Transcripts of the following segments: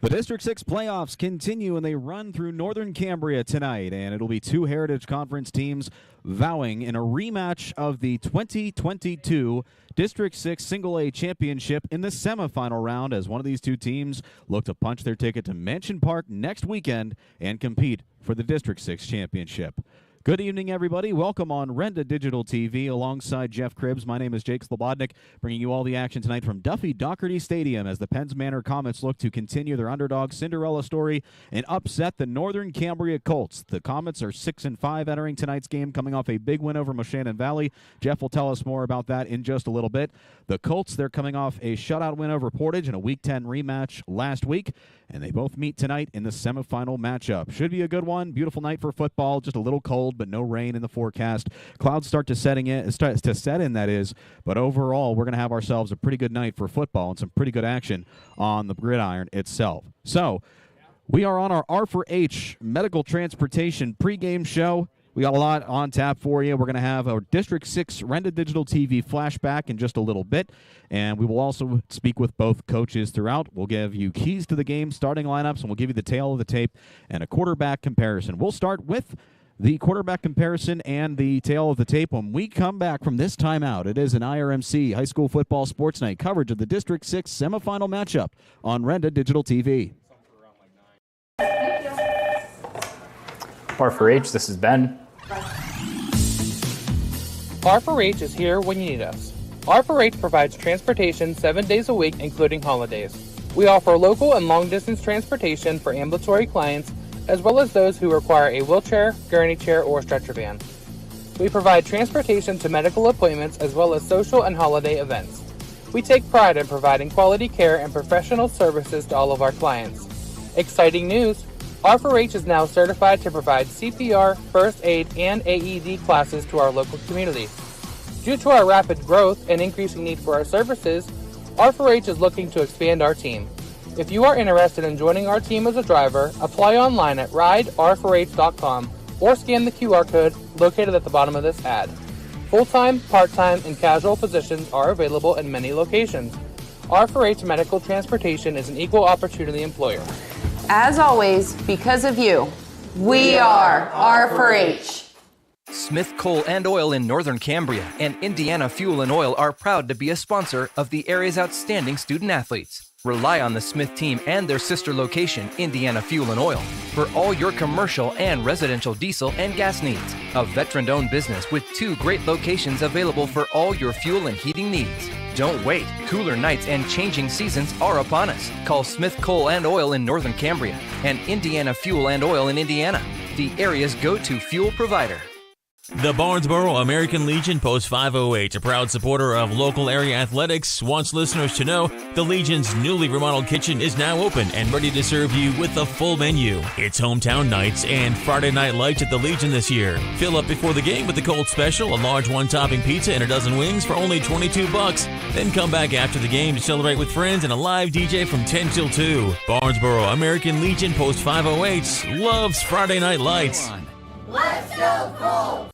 The District 6 playoffs continue, and they run through Northern Cambria tonight, and it'll be two Heritage Conference teams vowing in a rematch of the 2022 District 6 Single A Championship in the semifinal round, as one of these two teams look to punch their ticket to Mansion Park next weekend and compete for the District 6 Championship. Good evening, everybody. Welcome on Renda Digital TV alongside Jeff Cribbs. My name is Jake Slobodnik, bringing you all the action tonight from Duffy Doherty Stadium as the Penns Manor Comets look to continue their underdog Cinderella story and upset the Northern Cambria Colts. The Comets are 6-5 entering tonight's game, coming off a big win over Moshannon Valley. Jeff will tell us more about that in just a little bit. The Colts, they're coming off a shutout win over Portage in a Week 10 rematch last week, and they both meet tonight in the semifinal matchup. Should be a good one. Beautiful night for football, just a little cold, but no rain in the forecast. Clouds start to set in, that is, but overall, we're going to have ourselves a pretty good night for football and some pretty good action on the gridiron itself. So, we are on our R4H medical transportation pregame show. We got a lot on tap for you. We're going to have our District 6 Renda Digital TV flashback in just a little bit, and we will also speak with both coaches throughout. We'll give you keys to the game, starting lineups, and we'll give you the tail of the tape and a quarterback comparison. We'll start with the quarterback comparison and the tail of the tape when we come back from this timeout. It is an IRMC High School Football Sports Night coverage of the District 6 semifinal matchup on Renda Digital TV. R4H, this is Ben. R4H is here when you need us. R4H provides transportation 7 days a week, including holidays. We offer local and long-distance transportation for ambulatory clients, as well as those who require a wheelchair, gurney chair, or stretcher van. We provide transportation to medical appointments as well as social and holiday events. We take pride in providing quality care and professional services to all of our clients. Exciting news! R4H is now certified to provide CPR, first aid, and AED classes to our local community. Due to our rapid growth and increasing need for our services, R4H is looking to expand our team. If you are interested in joining our team as a driver, apply online at rider4h.com or scan the QR code located at the bottom of this ad. Full-time, part-time, and casual positions are available in many locations. R4H Medical Transportation is an equal opportunity employer. As always, because of you, we are R4H. Smith Coal and Oil in Northern Cambria and Indiana Fuel and Oil are proud to be a sponsor of the area's outstanding student athletes. Rely on the Smith team and their sister location, Indiana Fuel and Oil, for all your commercial and residential diesel and gas needs. A veteran-owned business with 2 great locations available for all your fuel and heating needs. Don't wait. Cooler nights and changing seasons are upon us. Call Smith Coal and Oil in Northern Cambria and Indiana Fuel and Oil in Indiana, the area's go-to fuel provider. The Barnesboro American Legion Post 508, a proud supporter of local area athletics, wants listeners to know the Legion's newly remodeled kitchen is now open and ready to serve you with a full menu. It's hometown nights and Friday night lights at the Legion this year. Fill up before the game with the Colt Special, a large one-topping pizza and a dozen wings for only $22. Then come back after the game to celebrate with friends and a live DJ from 10 till 2. Barnesboro American Legion Post 508 loves Friday night lights. Let's go Colts!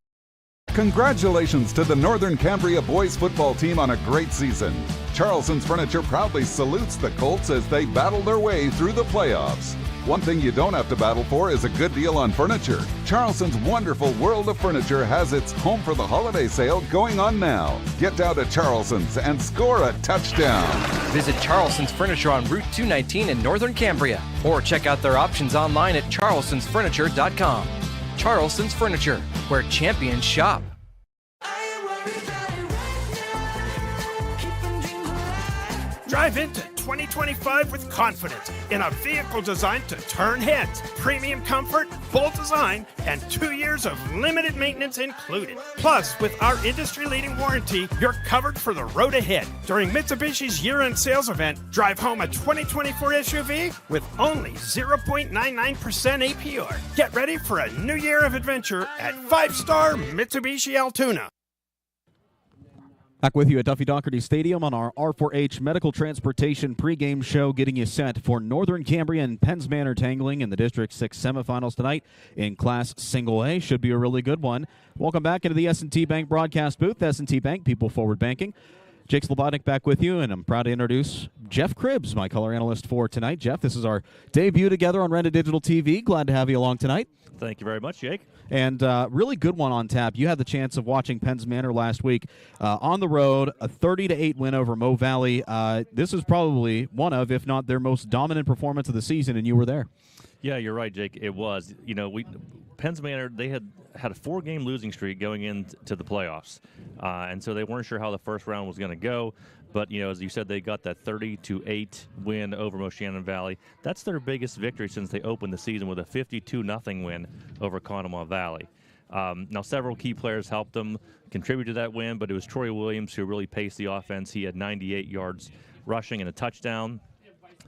Congratulations to the Northern Cambria boys football team on a great season. Charleston's Furniture proudly salutes the Colts as they battle their way through the playoffs. One thing you don't have to battle for is a good deal on furniture. Charleston's wonderful World of Furniture has its Home for the Holiday sale going on now. Get down to Charleston's and score a touchdown. Visit Charleston's Furniture on Route 219 in Northern Cambria or check out their options online at charlestonsfurniture.com. Charleston's Furniture, where champions shop. Drive into 2025 with confidence in a vehicle designed to turn heads. Premium comfort, bold design, and 2 years of limited maintenance included. Plus, with our industry-leading warranty, you're covered for the road ahead. During Mitsubishi's year-end sales event, drive home a 2024 SUV with only 0.99% APR. Get ready for a new year of adventure at 5-star Mitsubishi Altoona. Back with you at Duffy Doherty Stadium on our R4H Medical Transportation pregame show, getting you set for Northern Cambria and Penns Manor tangling in the District 6 semifinals tonight in Class Single A. Should be a really good one. Welcome back into the S&T Bank broadcast booth. S&T Bank, people forward banking. Jake Slobodnik back with you, and I'm proud to introduce Jeff Cribbs, my color analyst for tonight. Jeff, this is our debut together on Renda Digital TV. Glad to have you along tonight. Thank you very much, Jake. And really good one on tap. You had the chance of watching Penns Manor last week on the road, a 30-8 win over Mo Valley. This is probably one of, if not their most dominant performance of the season, and you were there. Yeah, you're right, Jake. It was. Penns Manor, they had a 4-game losing streak going into the playoffs, and so they weren't sure how the first round was going to go. But as you said, they got that 30-8 win over Moshannon Valley. That's their biggest victory since they opened the season with a 52-0 win over Conemaugh Valley. Now, several key players helped them contribute to that win, but it was Troy Williams who really paced the offense. He had 98 yards rushing and a touchdown.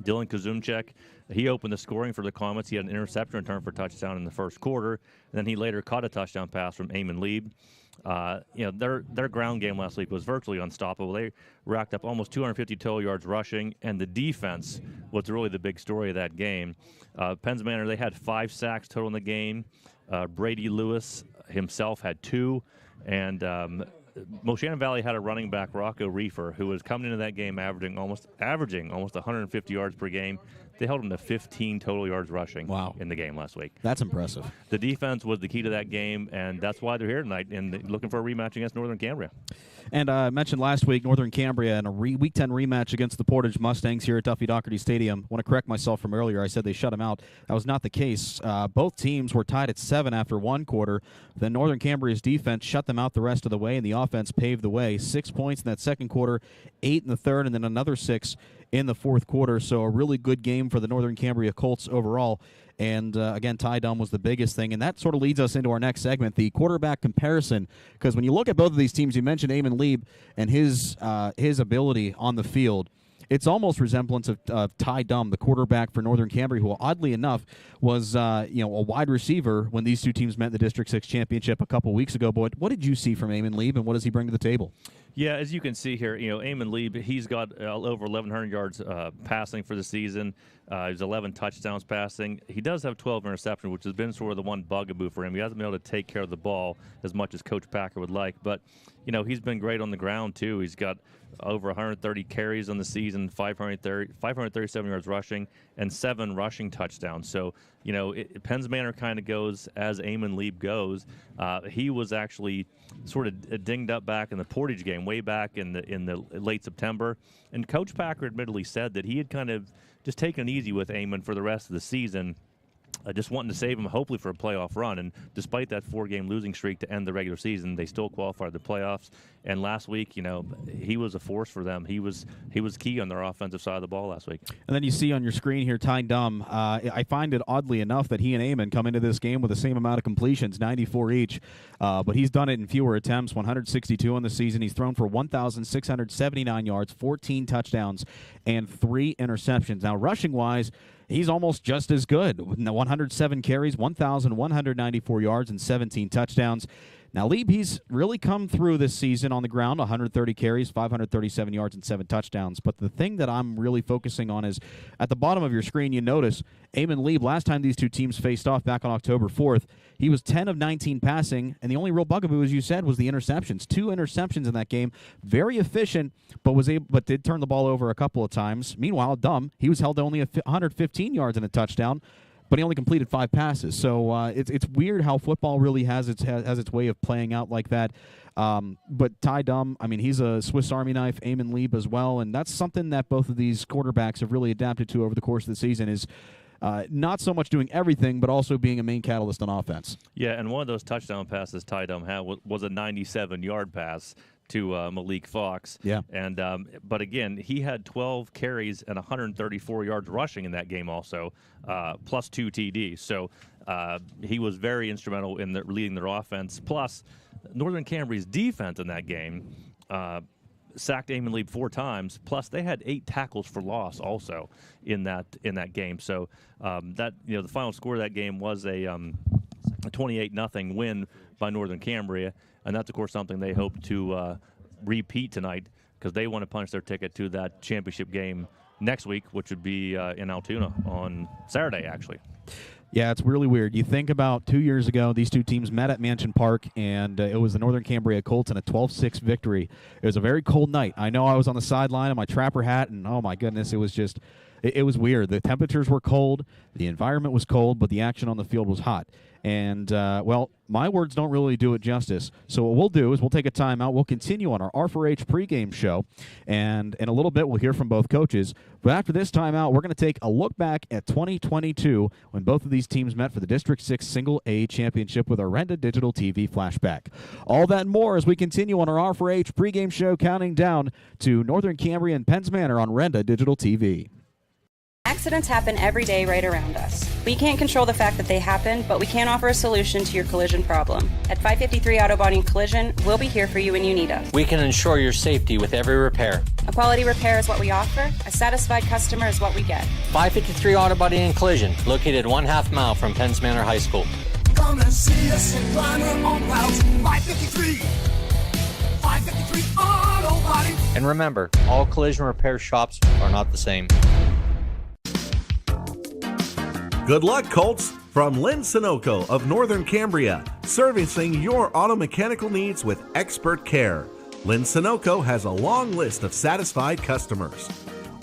Dylan Kazumchek, he opened the scoring for the Comets. He had an interception return for a touchdown in the first quarter, and then he later caught a touchdown pass from Eamon Lieb. Their ground game last week was virtually unstoppable. They racked up almost 250 total yards rushing, and the defense was really the big story of that game. Penns Manor, they had 5 sacks total in the game. Brady Lewis himself had 2, and Moshannon Valley had a running back, Rocco Reefer, who was coming into that game averaging almost 150 yards per game. They held him to 15 total yards rushing in the game last week. That's impressive. The defense was the key to that game, and that's why they're here tonight and looking for a rematch against Northern Cambria. And I mentioned last week Northern Cambria in a Week 10 rematch against the Portage Mustangs here at Duffy Doherty Stadium. I want to correct myself from earlier. I said they shut them out. That was not the case. Both teams were tied at 7 after one quarter. Then Northern Cambria's defense shut them out the rest of the way, and the offense paved the way. 6 points in that second quarter, 8 in the third, and then another 6 in the fourth quarter. So a really good game for the Northern Cambria Colts overall. And, again, Ty Dunn was the biggest thing. And that sort of leads us into our next segment, the quarterback comparison. Because when you look at both of these teams, you mentioned Eamon Lieb and his ability on the field. It's almost resemblance of Ty Dunn, the quarterback for Northern Cambria, who oddly enough was a wide receiver when these two teams met in the District 6 championship a couple weeks ago. But what did you see from Eamon Lieb, and what does he bring to the table? Yeah, as you can see here, Eamon Lieb, he's got over 1,100 yards passing for the season. He's 11 touchdowns passing. He does have 12 interceptions, which has been sort of the one bugaboo for him. He hasn't been able to take care of the ball as much as Coach Packer would like. But, he's been great on the ground, too. He's got over 130 carries on the season, 537 yards rushing, and 7 rushing touchdowns. So, Penns Manor kind of goes as Eamon Lieb goes. He was actually sort of dinged up back in the Portage game, way back in the late September. And Coach Packer admittedly said that he had kind of just taken it easy with Eamon for the rest of the season, just wanting to save him, hopefully, for a playoff run. And despite that 4-game losing streak to end the regular season, they still qualified the playoffs. And last week, he was a force for them. He was key on their offensive side of the ball last week. And then you see on your screen here, Ty Dunn. I find it oddly enough that he and Eamon come into this game with the same amount of completions, 94 each. But he's done it in fewer attempts, 162 on the season. He's thrown for 1,679 yards, 14 touchdowns, and 3 interceptions. Now, rushing-wise, he's almost just as good. 107 carries, 1,194 yards, and 17 touchdowns. Now, Lieb, he's really come through this season on the ground, 130 carries, 537 yards, and 7 touchdowns. But the thing that I'm really focusing on is at the bottom of your screen, you notice Eamon Lieb, last time these two teams faced off back on October 4th, he was 10 of 19 passing, and the only real bugaboo, as you said, was the interceptions. 2 interceptions in that game. Very efficient, but did turn the ball over a couple of times. Meanwhile, Dunn, he was held to only 115 yards and a touchdown, but he only completed 5 passes. So it's weird how football really has its way of playing out like that. But Ty Dunn, he's a Swiss Army knife, Eamon Lieb as well, and that's something that both of these quarterbacks have really adapted to over the course of the season is not so much doing everything, but also being a main catalyst on offense. Yeah, and one of those touchdown passes Ty Dunn had was a 97-yard pass to Malik Fox. Yeah. And but again, he had 12 carries and 134 yards rushing in that game also, plus 2 TDs. So he was very instrumental in leading their offense. Plus, Northern Cambria's defense in that game sacked Eamon Lieb 4 times. Plus, they had 8 tackles for loss also in that game. So that the final score of that game was a 28-0 win by Northern Cambria. And that's, of course, something they hope to repeat tonight because they want to punch their ticket to that championship game next week, which would be in Altoona on Saturday, actually. Yeah, it's really weird. You think about 2 years ago, these two teams met at Mansion Park, and it was the Northern Cambria Colts in a 12-6 victory. It was a very cold night. I know I was on the sideline in my trapper hat, and oh my goodness, it was just it was weird. The temperatures were cold, the environment was cold, but the action on the field was hot. And, well, my words don't really do it justice. So what we'll do is we'll take a timeout. We'll continue on our R4H pregame show. And in a little bit, we'll hear from both coaches. But after this timeout, we're going to take a look back at 2022 when both of these teams met for the District 6 Single A Championship with our Renda Digital TV flashback. All that and more as we continue on our R4H pregame show, counting down to Northern Cambria and Penns Manor on Renda Digital TV. Accidents happen every day right around us. We can't control the fact that they happen, but we can offer a solution to your collision problem. At 553 Auto Body and Collision, we'll be here for you when you need us. We can ensure your safety with every repair. A quality repair is what we offer. A satisfied customer is what we get. 553 Auto Body and Collision, located 1/2 mile from Penns Manor High School. Come and see us in Liner on Route 553. 553 Auto Body. And remember, all collision repair shops are not the same. Good luck, Colts, from Lynn Sunoco of Northern Cambria, servicing your auto mechanical needs with expert care. Lynn Sunoco has a long list of satisfied customers.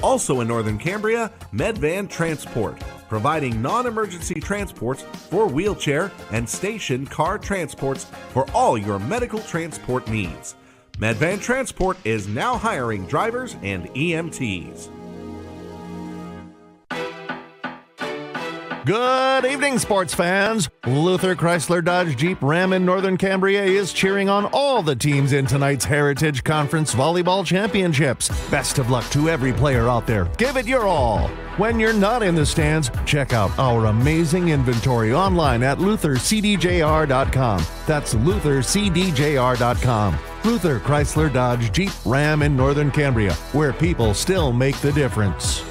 Also in Northern Cambria, Medvan Transport, providing non-emergency transports for wheelchair and station car transports for all your medical transport needs. Medvan Transport is now hiring drivers and EMTs. Good evening, sports fans. Luther Chrysler Dodge Jeep Ram in Northern Cambria is cheering on all the teams in tonight's Heritage Conference Volleyball Championships. Best of luck to every player out there. Give it your all. When you're not in the stands, check out our amazing inventory online at luthercdjr.com. That's luthercdjr.com. Luther Chrysler Dodge Jeep Ram in Northern Cambria, where people still make the difference.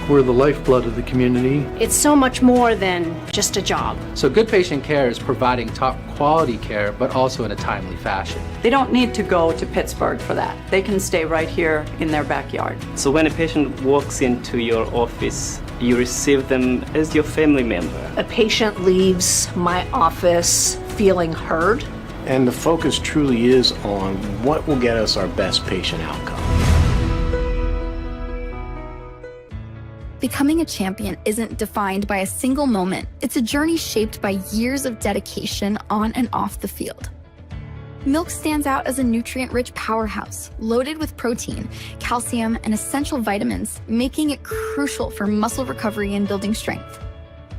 We're the lifeblood of the community. It's so much more than just a job. So good patient care is providing top quality care, but also in a timely fashion. They don't need to go to Pittsburgh for that. They can stay right here in their backyard. So when a patient walks into your office, you receive them as your family member. A patient leaves my office feeling heard. And the focus truly is on what will get us our best patient outcome. Becoming a champion isn't defined by a single moment. It's a journey shaped by years of dedication on and off the field. Milk stands out as a nutrient-rich powerhouse, loaded with protein, calcium, and essential vitamins, making it crucial for muscle recovery and building strength.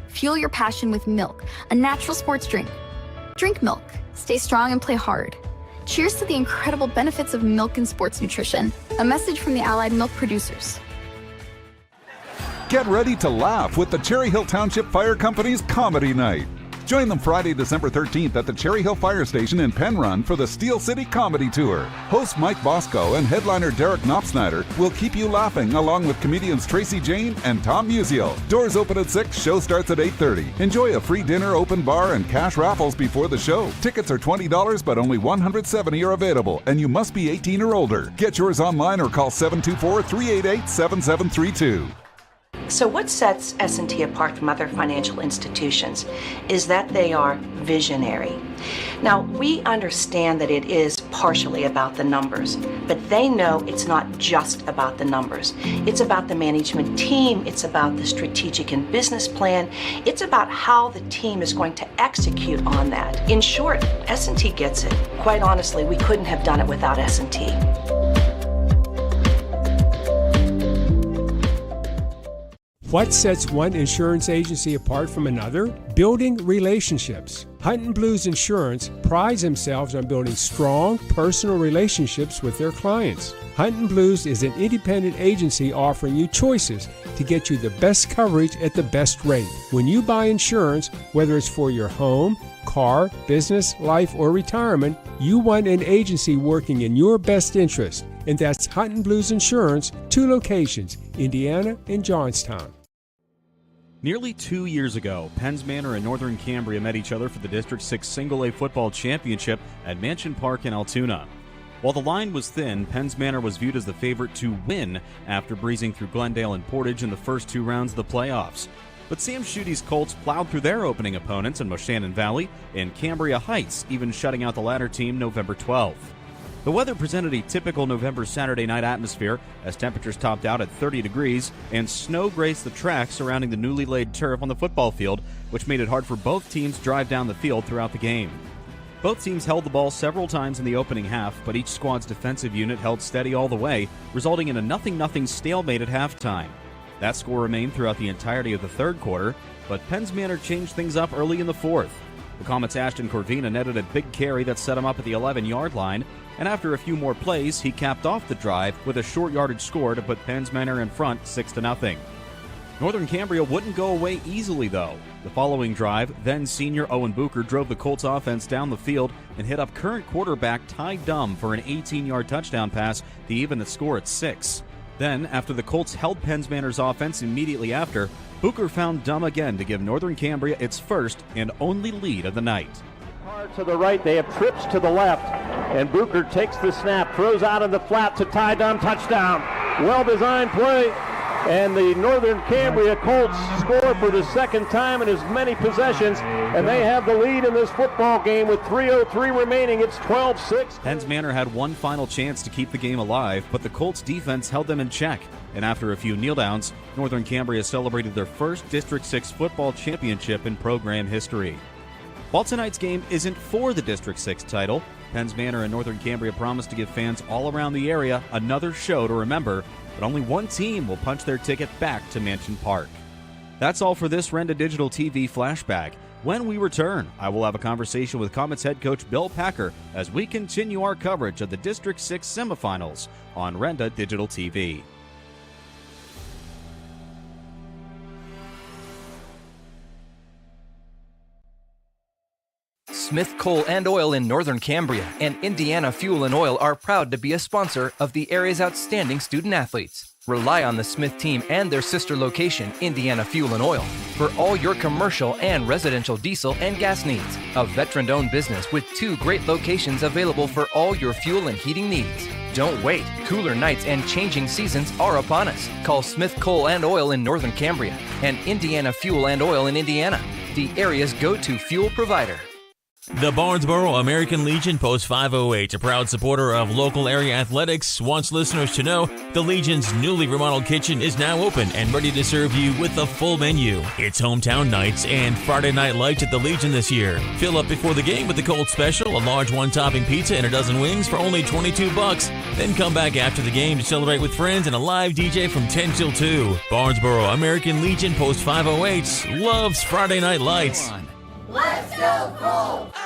Fuel your passion with milk, a natural sports drink. Drink milk, stay strong and play hard. Cheers to the incredible benefits of milk and sports nutrition. A message from the Allied Milk Producers. Get ready to laugh with the Cherry Hill Township Fire Company's Comedy Night. Join them Friday, December 13th at the Cherry Hill Fire Station in Penn Run for the Steel City Comedy Tour. Host Mike Bosco and headliner Derek Knopfsnyder will keep you laughing along with comedians Tracy Jane and Tom Musial. Doors open at 6, show starts at 8:30. Enjoy a free dinner, open bar, and cash raffles before the show. Tickets are $20, but only 170 are available, and you must be 18 or older. Get yours online or call 724-388-7732. So what sets S&T apart from other financial institutions is that they are visionary. Now, we understand that it is partially about the numbers, but they know it's not just about the numbers. It's about the management team, it's about the strategic and business plan, it's about how the team is going to execute on that. In short, S&T gets it. Quite honestly, we couldn't have done it without S&T. What sets one insurance agency apart from another? Building relationships. Hunt & Blues Insurance prides themselves on building strong personal relationships with their clients. Hunt & Blues is an independent agency offering you choices to get you the best coverage at the best rate. When you buy insurance, whether it's for your home, car, business, life, or retirement, you want an agency working in your best interest. And that's Hunt & Blues Insurance, 2 locations, Indiana and Johnstown. Nearly 2 years ago, Penns Manor and Northern Cambria met each other for the District 6 Single A Football Championship at Mansion Park in Altoona. While the line was thin, Penns Manor was viewed as the favorite to win after breezing through Glendale and Portage in the first 2 rounds of the playoffs. But Sam Schuette's Colts plowed through their opening opponents in Moshannon Valley and Cambria Heights, even shutting out the latter team November 12th. The weather presented a typical November Saturday night atmosphere as temperatures topped out at 30 degrees and snow graced the track surrounding the newly laid turf on the football field, which made it hard for both teams to drive down the field throughout the game. Both teams held the ball several times in the opening half, but each squad's defensive unit held steady all the way, resulting in a 0-0 stalemate at halftime. That score remained throughout the entirety of the third quarter, but Penns Manor changed things up early in the fourth. The Comets' Ashton Corvina netted a big carry that set him up at the 11-yard line, and after a few more plays, he capped off the drive with a short yardage score to put Penns Manor in front 6-0. Northern Cambria wouldn't go away easily, though. The following drive, then senior Owen Booker drove the Colts offense down the field and hit up current quarterback Ty Dumm for an 18-yard touchdown pass to even the score at 6. Then, after the Colts held Penns Manor's offense immediately after, Booker found Dumm again to give Northern Cambria its first and only lead of the night. To the right, they have trips to the left, and Booker takes the snap, throws out in the flat to Ty Dumm, touchdown. Well-designed play, and the Northern Cambria Colts score for the second time in as many possessions, and they have the lead in this football game with 3:03 remaining. It's 12-6. Penns Manor had one final chance to keep the game alive, but the Colts defense held them in check, and after a few kneel-downs, Northern Cambria celebrated their first District 6 football championship in program history. While tonight's game isn't for the District 6 title, Penns Manor and Northern Cambria promise to give fans all around the area another show to remember, but only one team will punch their ticket back to Mansion Park. That's all for this Renda Digital TV flashback. When we return, I will have a conversation with Comets head coach Bill Packer as we continue our coverage of the District 6 semifinals on Renda Digital TV. Smith Coal and Oil in Northern Cambria and Indiana Fuel and Oil are proud to be a sponsor of the area's outstanding student athletes. Rely on the Smith team and their sister location, Indiana Fuel and Oil, for all your commercial and residential diesel and gas needs. A veteran-owned business with 2 great locations available for all your fuel and heating needs. Don't wait. Cooler nights and changing seasons are upon us. Call Smith Coal and Oil in Northern Cambria and Indiana Fuel and Oil in Indiana, the area's go-to fuel provider. The Barnesboro American Legion Post 508, a proud supporter of local area athletics, wants listeners to know the Legion's newly remodeled kitchen is now open and ready to serve you with a full menu. It's hometown nights and Friday night lights at the Legion this year. Fill up before the game with the Colts Special, a large one-topping pizza and a dozen wings for only $22. Then come back after the game to celebrate with friends and a live DJ from 10 till 2. Barnesboro American Legion Post 508 loves Friday night lights. Let's go Colts!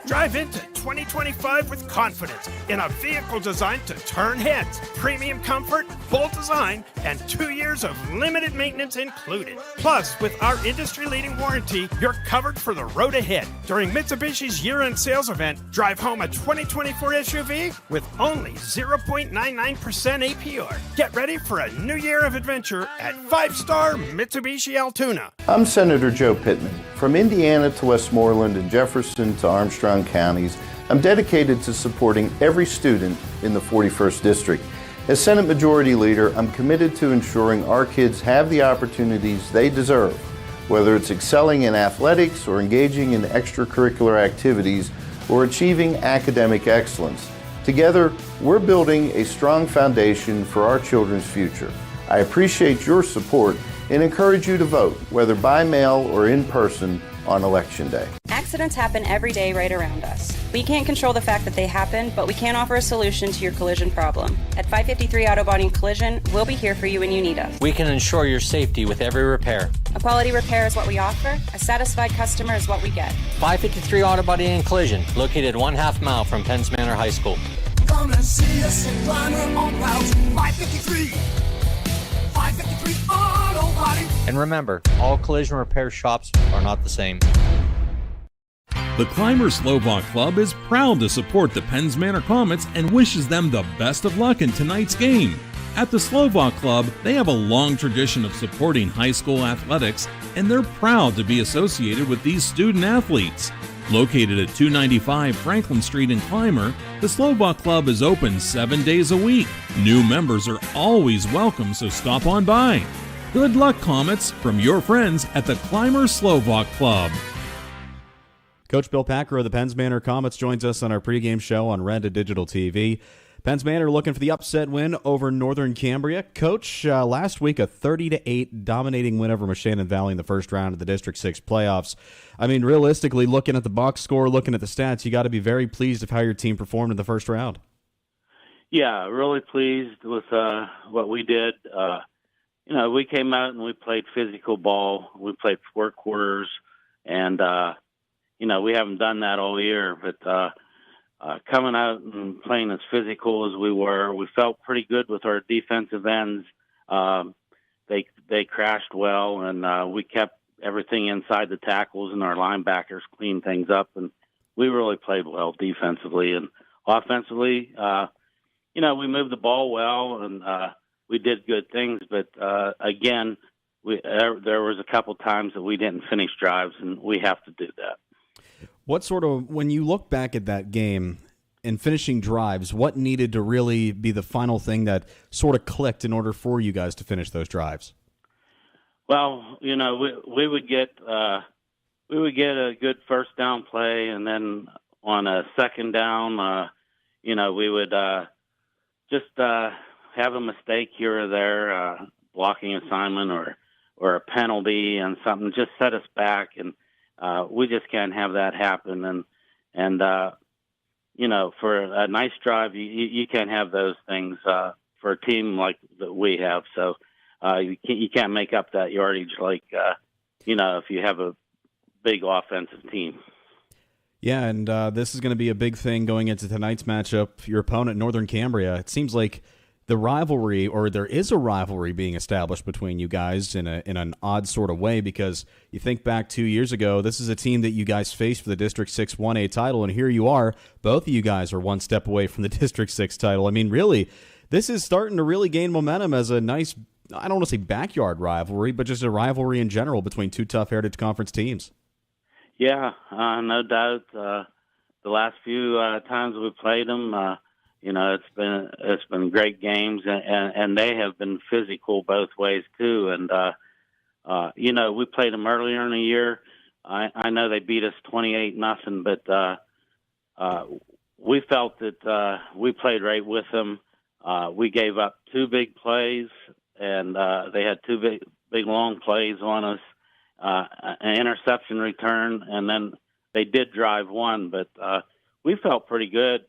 Drive into 2025 with confidence in a vehicle designed to turn heads. Premium comfort, bold design, and 2 years of limited maintenance included. Plus, with our industry-leading warranty, you're covered for the road ahead. During Mitsubishi's year-end sales event, drive home a 2024 SUV with only 0.99% APR. Get ready for a new year of adventure at 5-star Mitsubishi Altoona. I'm Senator Joe Pittman. From Indiana to Westmoreland and Jefferson to Armstrong counties, I'm dedicated to supporting every student in the 41st District. As Senate Majority Leader, I'm committed to ensuring our kids have the opportunities they deserve, whether it's excelling in athletics or engaging in extracurricular activities or achieving academic excellence. Together, we're building a strong foundation for our children's future. I appreciate your support and encourage you to vote, whether by mail or in person, on Election Day. Accidents happen every day right around us. We can't control the fact that they happen, but we can offer a solution to your collision problem. At 553 Auto Body and Collision, we'll be here for you when you need us. We can ensure your safety with every repair. A quality repair is what we offer. A satisfied customer is what we get. 553 Auto Body and Collision, located 1/2 mile from Penns Manor High School. Come and see us in Climber on Route 553. 553 Auto Body. And remember, all collision repair shops are not the same. The Climber Slovak Club is proud to support the Penns Manor Comets and wishes them the best of luck in tonight's game. At the Slovak Club, they have a long tradition of supporting high school athletics, and they're proud to be associated with these student athletes. Located at 295 Franklin Street in Clymer, the Slovak Club is open 7 days a week. New members are always welcome, so stop on by. Good luck, Comets, from your friends at the Clymer Slovak Club. Coach Bill Packer of the Penns Manor Comets joins us on our pregame show on Red Digital TV. Penns Manor looking for the upset win over Northern Cambria. Coach, last week a 30-8 dominating win over Moshannon Valley in the first round of the District 6 playoffs. I mean, realistically, looking at the box score, looking at the stats, you got to be very pleased with how your team performed in the first round. Yeah, really pleased with what we did. We came out and we played physical ball. We played 4 quarters, and we haven't done that all year, but coming out and playing as physical as we were, we felt pretty good with our defensive ends. They crashed well, and we kept everything inside the tackles, and our linebackers cleaned things up, and we really played well defensively. And offensively, we moved the ball well, and we did good things, but again, there was a couple times that we didn't finish drives, and we have to do that. What sort of, when you look back at that game and finishing drives, what needed to really be the final thing that sort of clicked in order for you guys to finish those drives? Well, we would get a good first down play, and then on a second down, we would just have a mistake here or there, blocking assignment or a penalty and something just set us back, and we just can't have that happen. And for a nice drive, you can't have those things for a team like that we have. So you can't make up that yardage like if you have a big offensive team. Yeah, and this is going to be a big thing going into tonight's matchup. Your opponent, Northern Cambria. It seems like the rivalry, or there is a rivalry being established between you guys in an odd sort of way, because you think back 2 years ago, this is a team that you guys faced for the District 6 1A title, and here you are. Both of you guys are one step away from the District 6 title. I mean, really, this is starting to really gain momentum as a nice, I don't want to say backyard rivalry, but just a rivalry in general between two tough Heritage Conference teams. Yeah, no doubt. The last few times we played them, it's been great games, and they have been physical both ways too. And we played them earlier in the year. I know they beat us 28-0, but we felt that we played right with them. We gave up 2 big plays, and they had 2 big long plays on us. An interception return, and then they did drive 1, but we felt pretty good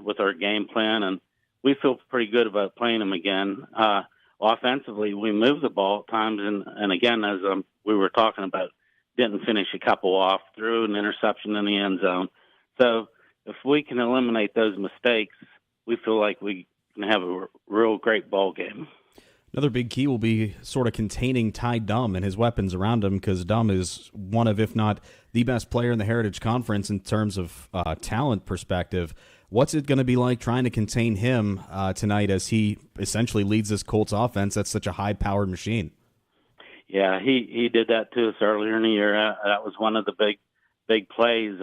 with our game plan, and we feel pretty good about playing them again. Offensively, we moved the ball at times, and again, as we were talking about, didn't finish a couple off, threw an interception in the end zone. So if we can eliminate those mistakes, we feel like we can have a real great ball game. Another big key will be sort of containing Ty Dumm and his weapons around him, because Dumm is one of, if not the best player in the Heritage Conference in terms of talent perspective. What's it going to be like trying to contain him tonight as he essentially leads this Colts offense that's such a high-powered machine? Yeah, he did that to us earlier in the year. That was one of the big plays.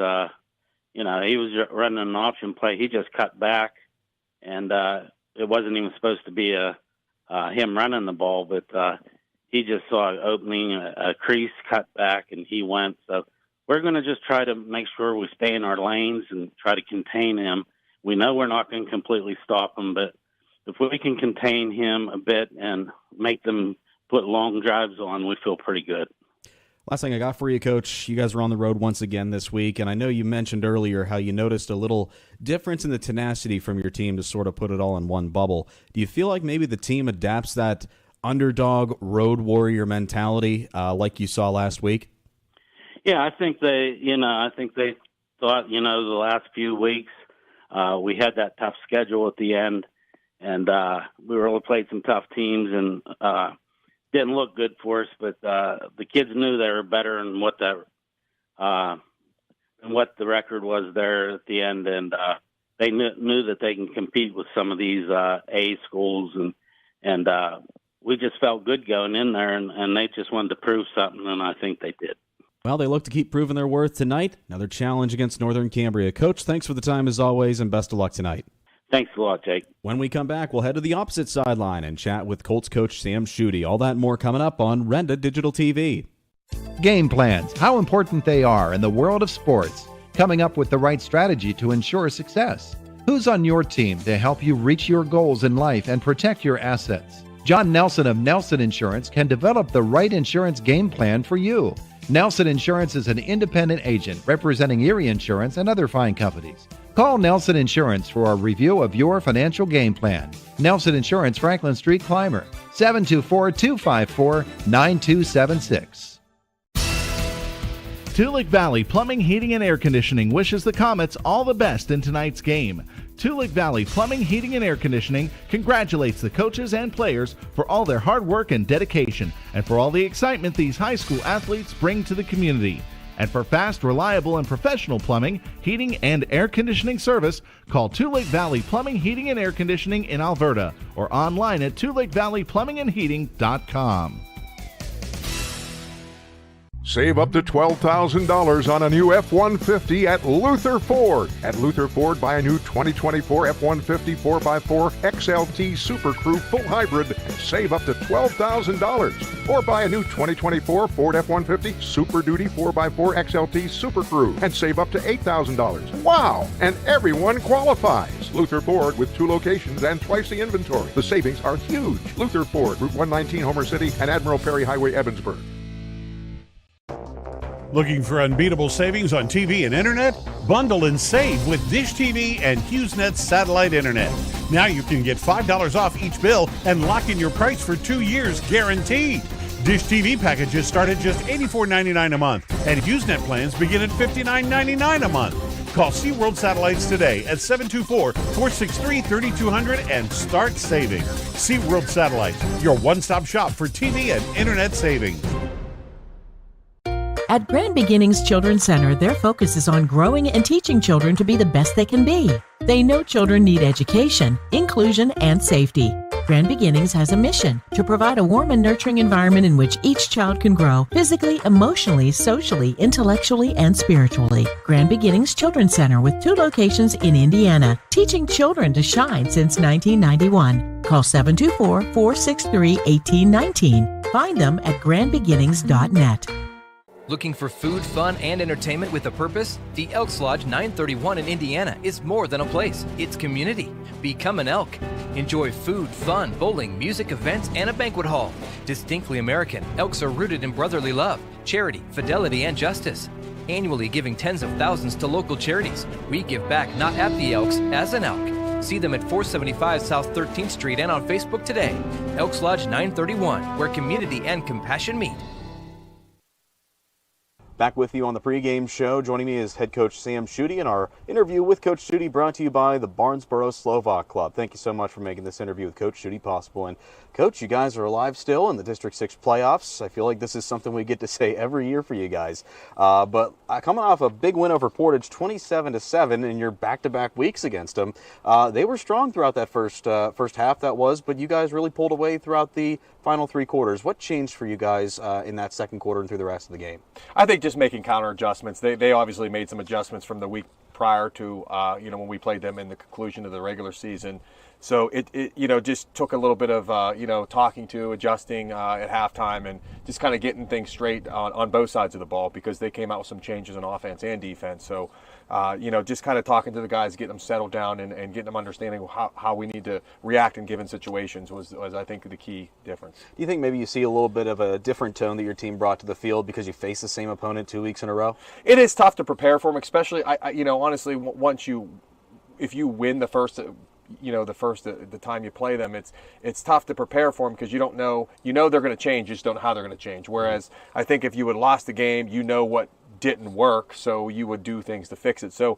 He was running an option play. He just cut back, and it wasn't even supposed to be him running the ball, but he just saw an opening, a crease, cut back, and he went. So we're going to just try to make sure we stay in our lanes and try to contain him. We know we're not going to completely stop him, but if we can contain him a bit and make them put long drives on, we feel pretty good. Last thing I got for you, Coach, you guys are on the road once again this week, and I know you mentioned earlier how you noticed a little difference in the tenacity from your team to sort of put it all in one bubble. Do you feel like maybe the team adapts that underdog road warrior mentality like you saw last week? Yeah, I think they thought, the last few weeks we had that tough schedule at the end, and we really played some tough teams, and didn't look good for us, but the kids knew they were better and what the record was there at the end, and they knew that they can compete with some of these A schools, and we just felt good going in there, and they just wanted to prove something, and I think they did. Well, they look to keep proving their worth tonight. Another challenge against Northern Cambria. Coach, thanks for the time as always, and best of luck tonight. Thanks a lot, Jake. When we come back, we'll head to the opposite sideline and chat with Colts coach Sam Schutte. All that and more coming up on Renda Digital TV. Game plans, how important they are in the world of sports. coming up with the right strategy to ensure success. Who's on your team to help you reach your goals in life and protect your assets? John Nelson of Nelson Insurance can develop the right insurance game plan for you. Nelson Insurance is an independent agent representing Erie Insurance and other fine companies. Call Nelson Insurance for a review of your financial game plan. Nelson Insurance, Franklin Street, Clymer, 724-254-9276. Tulick Valley Plumbing, Heating, and Air Conditioning wishes the Comets all the best in tonight's game. Tulick Valley Plumbing, Heating, and Air Conditioning congratulates the coaches and players for all their hard work and dedication, and for all the excitement these high school athletes bring to the community. And for fast, reliable, and professional plumbing, heating, and air conditioning service, call Tulick Valley Plumbing, Heating, and Air Conditioning in Alberta, or online at tulickvalleyplumbingandheating.com. Save up to $12,000 on a new F-150 at Luther Ford. At Luther Ford, buy a new 2024 F-150 4x4 XLT Super Crew Full Hybrid and save up to $12,000. Or buy a new 2024 Ford F-150 Super Duty 4x4 XLT Super Crew and save up to $8,000. Wow! And everyone qualifies. Luther Ford with 2 locations and twice the inventory. The savings are huge. Luther Ford, Route 119, Homer City, and Admiral Perry Highway, Evansburg. Looking for unbeatable savings on TV and internet? Bundle and save with Dish TV and HughesNet satellite internet. Now you can get $5 off each bill and lock in your price for 2 years guaranteed. Dish TV packages start at just $84.99 a month, and HughesNet plans begin at $59.99 a month. Call SeaWorld Satellites today at 724-463-3200 and start saving. SeaWorld Satellites, your one-stop shop for TV and internet savings. At Grand Beginnings Children's Center, their focus is on growing and teaching children to be the best they can be. They know children need education, inclusion, and safety. Grand Beginnings has a mission to provide a warm and nurturing environment in which each child can grow physically, emotionally, socially, intellectually, and spiritually. Grand Beginnings Children's Center with 2 locations in Indiana, teaching children to shine since 1991. Call 724-463-1819. Find them at grandbeginnings.net. Looking for food, fun, and entertainment with a purpose? The Elks Lodge 931 in Indiana is more than a place. It's community. Become an Elk. Enjoy food, fun, bowling, music, events, and a banquet hall. Distinctly American, Elks are rooted in brotherly love, charity, fidelity, and justice. Annually giving tens of thousands to local charities. We give back not at the Elks, as an Elk. See them at 475 South 13th Street and on Facebook today. Elks Lodge 931, where community and compassion meet. Back with you on the pregame show. Joining me is head coach Sam Schutte, and our interview with Coach Schutte brought to you by the Barnesboro Slovak Club. Thank you so much for making this interview with Coach Schutte possible. And Coach, you guys are alive still in the District 6 playoffs. I feel like this is something we get to say every year for you guys. But coming off a big win over Portage, 27-7 in your back-to-back weeks against them, they were strong throughout that first half, but you guys really pulled away throughout the final 3 quarters. What changed for you guys in that second quarter and through the rest of the game? I think just making counter adjustments. They obviously made some adjustments from the week prior to when we played them in the conclusion of the regular season. So it just took a little bit of talking to, adjusting at halftime, and just kind of getting things straight on both sides of the ball, because they came out with some changes on offense and defense. So just kind of talking to the guys, getting them settled down, and getting them understanding how we need to react in given situations was I think the key difference. Do you think maybe you see a little bit of a different tone that your team brought to the field because you faced the same opponent 2 weeks in a row? It is tough to prepare for them, especially honestly, if you win the first the time you play them, it's tough to prepare for them, because you don't know, they're going to change, you just don't know how they're going to change. Whereas I think if you had lost the game, what didn't work, so you would do things to fix it. So,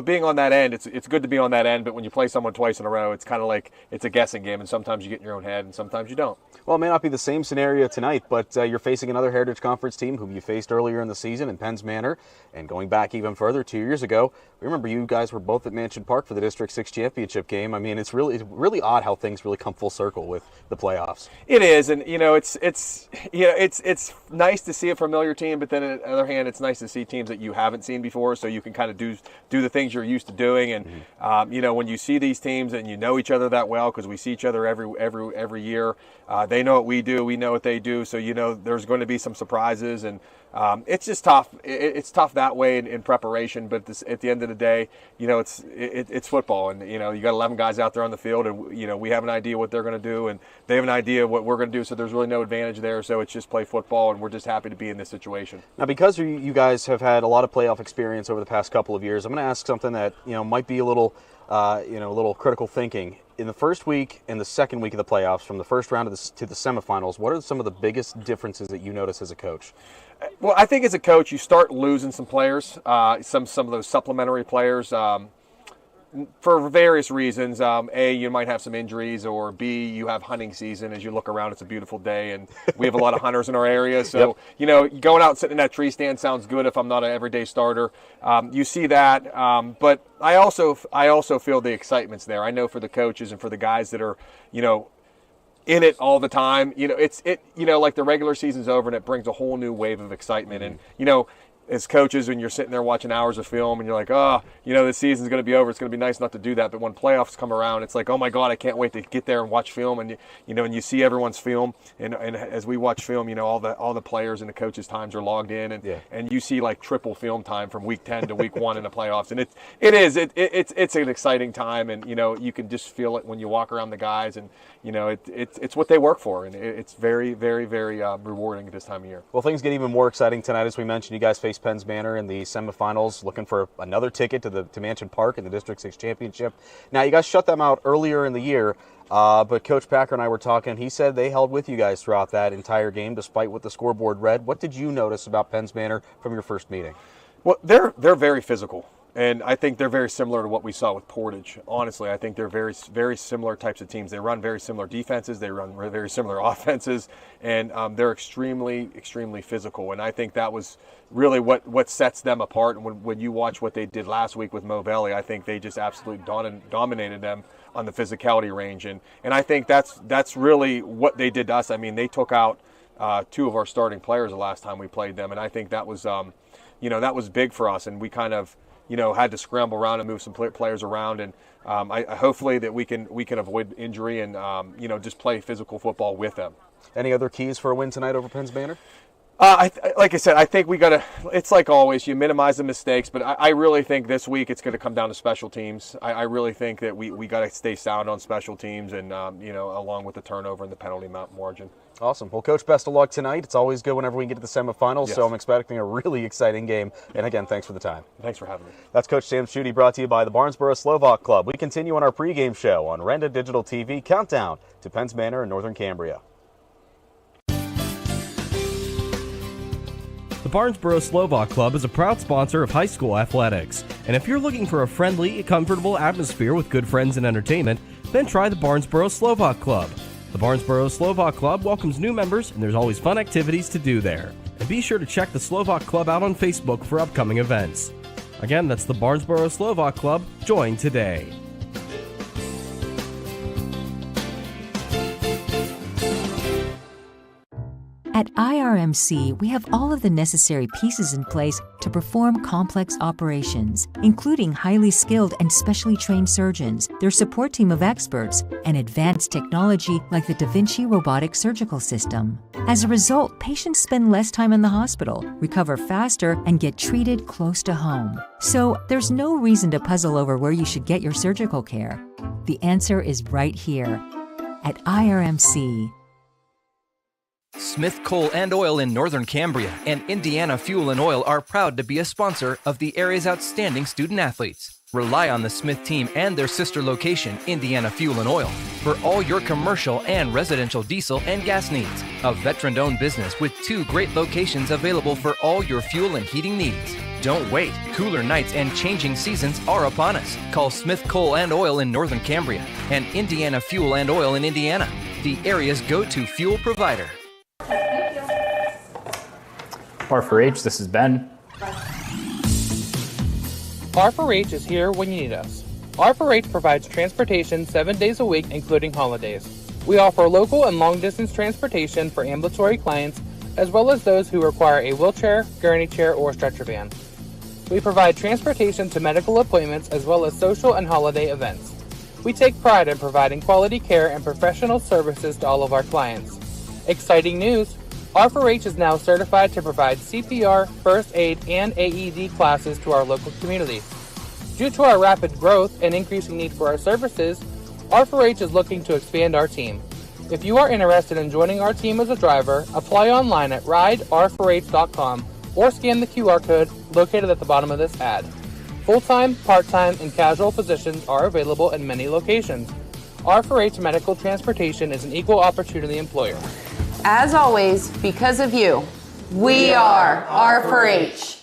being on that end, it's good to be on that end, but when you play someone twice in a row, it's kind of like it's a guessing game, and sometimes you get in your own head and sometimes you don't. Well, it may not be the same scenario tonight, but you're facing another Heritage Conference team whom you faced earlier in the season in Penns Manor, and going back even further 2 years ago, remember you guys were both at Mansion Park for the District 6 championship game. I mean, it's really odd how things really come full circle with the playoffs. It is, and it's nice to see a familiar team, but then on the other hand, it's nice to see teams that you haven't seen before, so you can kind of do the things you're used to doing. And when you see these teams and you know each other that well, because we see each other every year, They know what we do. We know what they do. So, there's going to be some surprises. And it's just tough. It's tough that way in preparation. But at the end of the day, it's football. And, you got 11 guys out there on the field. And, we have an idea what they're going to do. And they have an idea what we're going to do. So there's really no advantage there. So it's just play football. And we're just happy to be in this situation. Now, because you guys have had a lot of playoff experience over the past couple of years, I'm going to ask something that, might be a little critical thinking. In the first week and the second week of the playoffs, from the first round to the semifinals, what are some of the biggest differences that you notice as a coach? Well, I think as a coach, you start losing some players, some of those supplementary players, for various reasons. A, you might have some injuries, or B, you have hunting season. As you look around, it's a beautiful day, and we have a lot of hunters in our area. So, going out and sitting in that tree stand sounds good if I'm not an everyday starter. You see that, but I also feel the excitement's there. I know for the coaches and for the guys that are, in it all the time, like the regular season's over and it brings a whole new wave of excitement. And, as coaches, when you're sitting there watching hours of film and you're like, this season's going to be over. It's going to be nice not to do that. But when playoffs come around, it's like, oh my God, I can't wait to get there and watch film. And and you see everyone's film. And as we watch film, all the players and the coaches' times are logged in, and you see like triple film time from week 10 to week 1 in the playoffs. And it's an exciting time, and you can just feel it when you walk around the guys, and it's what they work for, and it's very, very, very rewarding at this time of year. Well, things get even more exciting tonight. As we mentioned, you guys face Penns Manor in the semifinals, looking for another ticket to Mansion Park in the District 6 Championship. Now, you guys shut them out earlier in the year, but Coach Packer and I were talking. He said they held with you guys throughout that entire game, despite what the scoreboard read. What did you notice about Penns Manor from your first meeting? Well, they're very physical. And I think they're very similar to what we saw with Portage. Honestly, I think they're very, very similar types of teams. They run very similar defenses. They run very similar offenses. And they're extremely, extremely physical. And I think that was really what sets them apart. And when you watch what they did last week with Mo Valley, I think they just absolutely dominated them on the physicality range. And I think that's really what they did to us. I mean, they took out 2 of our starting players the last time we played them. And I think that was, that was big for us. And we kind of, had to scramble around and move some players around, and hopefully that we can avoid injury and just play physical football with them. Any other keys for a win tonight over Penns Manor? Like I said, I think we got to. It's like always, you minimize the mistakes, but I really think this week it's going to come down to special teams. I really think that we got to stay sound on special teams, and along with the turnover and the penalty margin. Awesome. Well, Coach, best of luck tonight. It's always good whenever we get to the semifinals, yes. So I'm expecting a really exciting game. And again, thanks for the time. Thanks for having me. That's Coach Sam Schutte, brought to you by the Barnesboro Slovak Club. We continue on our pregame show on Renda Digital TV, countdown to Penns Manor in Northern Cambria. The Barnesboro Slovak Club is a proud sponsor of high school athletics. And if you're looking for a friendly, comfortable atmosphere with good friends and entertainment, then try the Barnesboro Slovak Club. The Barnesboro Slovak Club welcomes new members, and there's always fun activities to do there. And be sure to check the Slovak Club out on Facebook for upcoming events. Again, that's the Barnesboro Slovak Club. Join today. At IRMC, we have all of the necessary pieces in place to perform complex operations, including highly skilled and specially trained surgeons, their support team of experts, and advanced technology like the Da Vinci robotic surgical system. As a result, patients spend less time in the hospital, recover faster, and get treated close to home. So there's no reason to puzzle over where you should get your surgical care. The answer is right here at IRMC. Smith Coal and Oil in Northern Cambria and Indiana Fuel and Oil are proud to be a sponsor of the area's outstanding student-athletes. Rely on the Smith team and their sister location, Indiana Fuel and Oil, for all your commercial and residential diesel and gas needs. A veteran-owned business with 2 great locations available for all your fuel and heating needs. Don't wait. Cooler nights and changing seasons are upon us. Call Smith Coal and Oil in Northern Cambria and Indiana Fuel and Oil in Indiana, the area's go-to fuel provider. R4H, this is Ben. R4H is here when you need us. R4H provides transportation 7 days a week, including holidays. We offer local and long-distance transportation for ambulatory clients, as well as those who require a wheelchair, gurney chair, or stretcher van. We provide transportation to medical appointments, as well as social and holiday events. We take pride in providing quality care and professional services to all of our clients. Exciting news! R4H is now certified to provide CPR, first aid, and AED classes to our local community. Due to our rapid growth and increasing need for our services, R4H is looking to expand our team. If you are interested in joining our team as a driver, apply online at rider4h.com or scan the QR code located at the bottom of this ad. Full-time, part-time, and casual positions are available in many locations. R4H Medical Transportation is an equal opportunity employer. As always, because of you, we are R4H.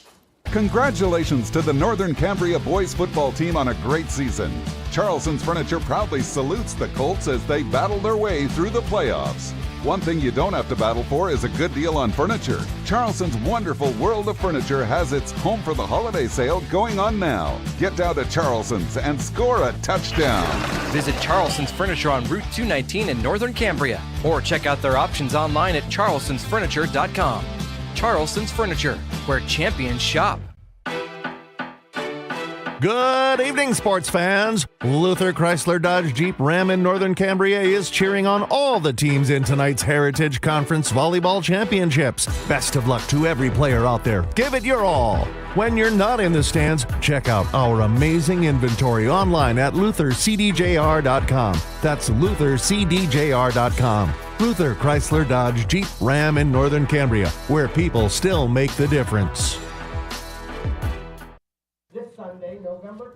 Congratulations to the Northern Cambria boys football team on a great season. Charleston's Furniture proudly salutes the Colts as they battle their way through the playoffs. One thing you don't have to battle for is a good deal on furniture. Charleston's wonderful World of Furniture has its Home for the Holiday sale going on now. Get down to Charleston's and score a touchdown. Visit Charleston's Furniture on Route 219 in Northern Cambria, or check out their options online at charlestonsfurniture.com. Charleston's Furniture, where champions shop. Good evening, sports fans. Luther Chrysler Dodge Jeep Ram in Northern Cambria is cheering on all the teams in tonight's Heritage Conference Volleyball Championships. Best of luck to every player out there. Give it your all. When you're not in the stands, check out our amazing inventory online at luthercdjr.com. That's luthercdjr.com. Luther Chrysler Dodge Jeep Ram in Northern Cambria, where people still make the difference.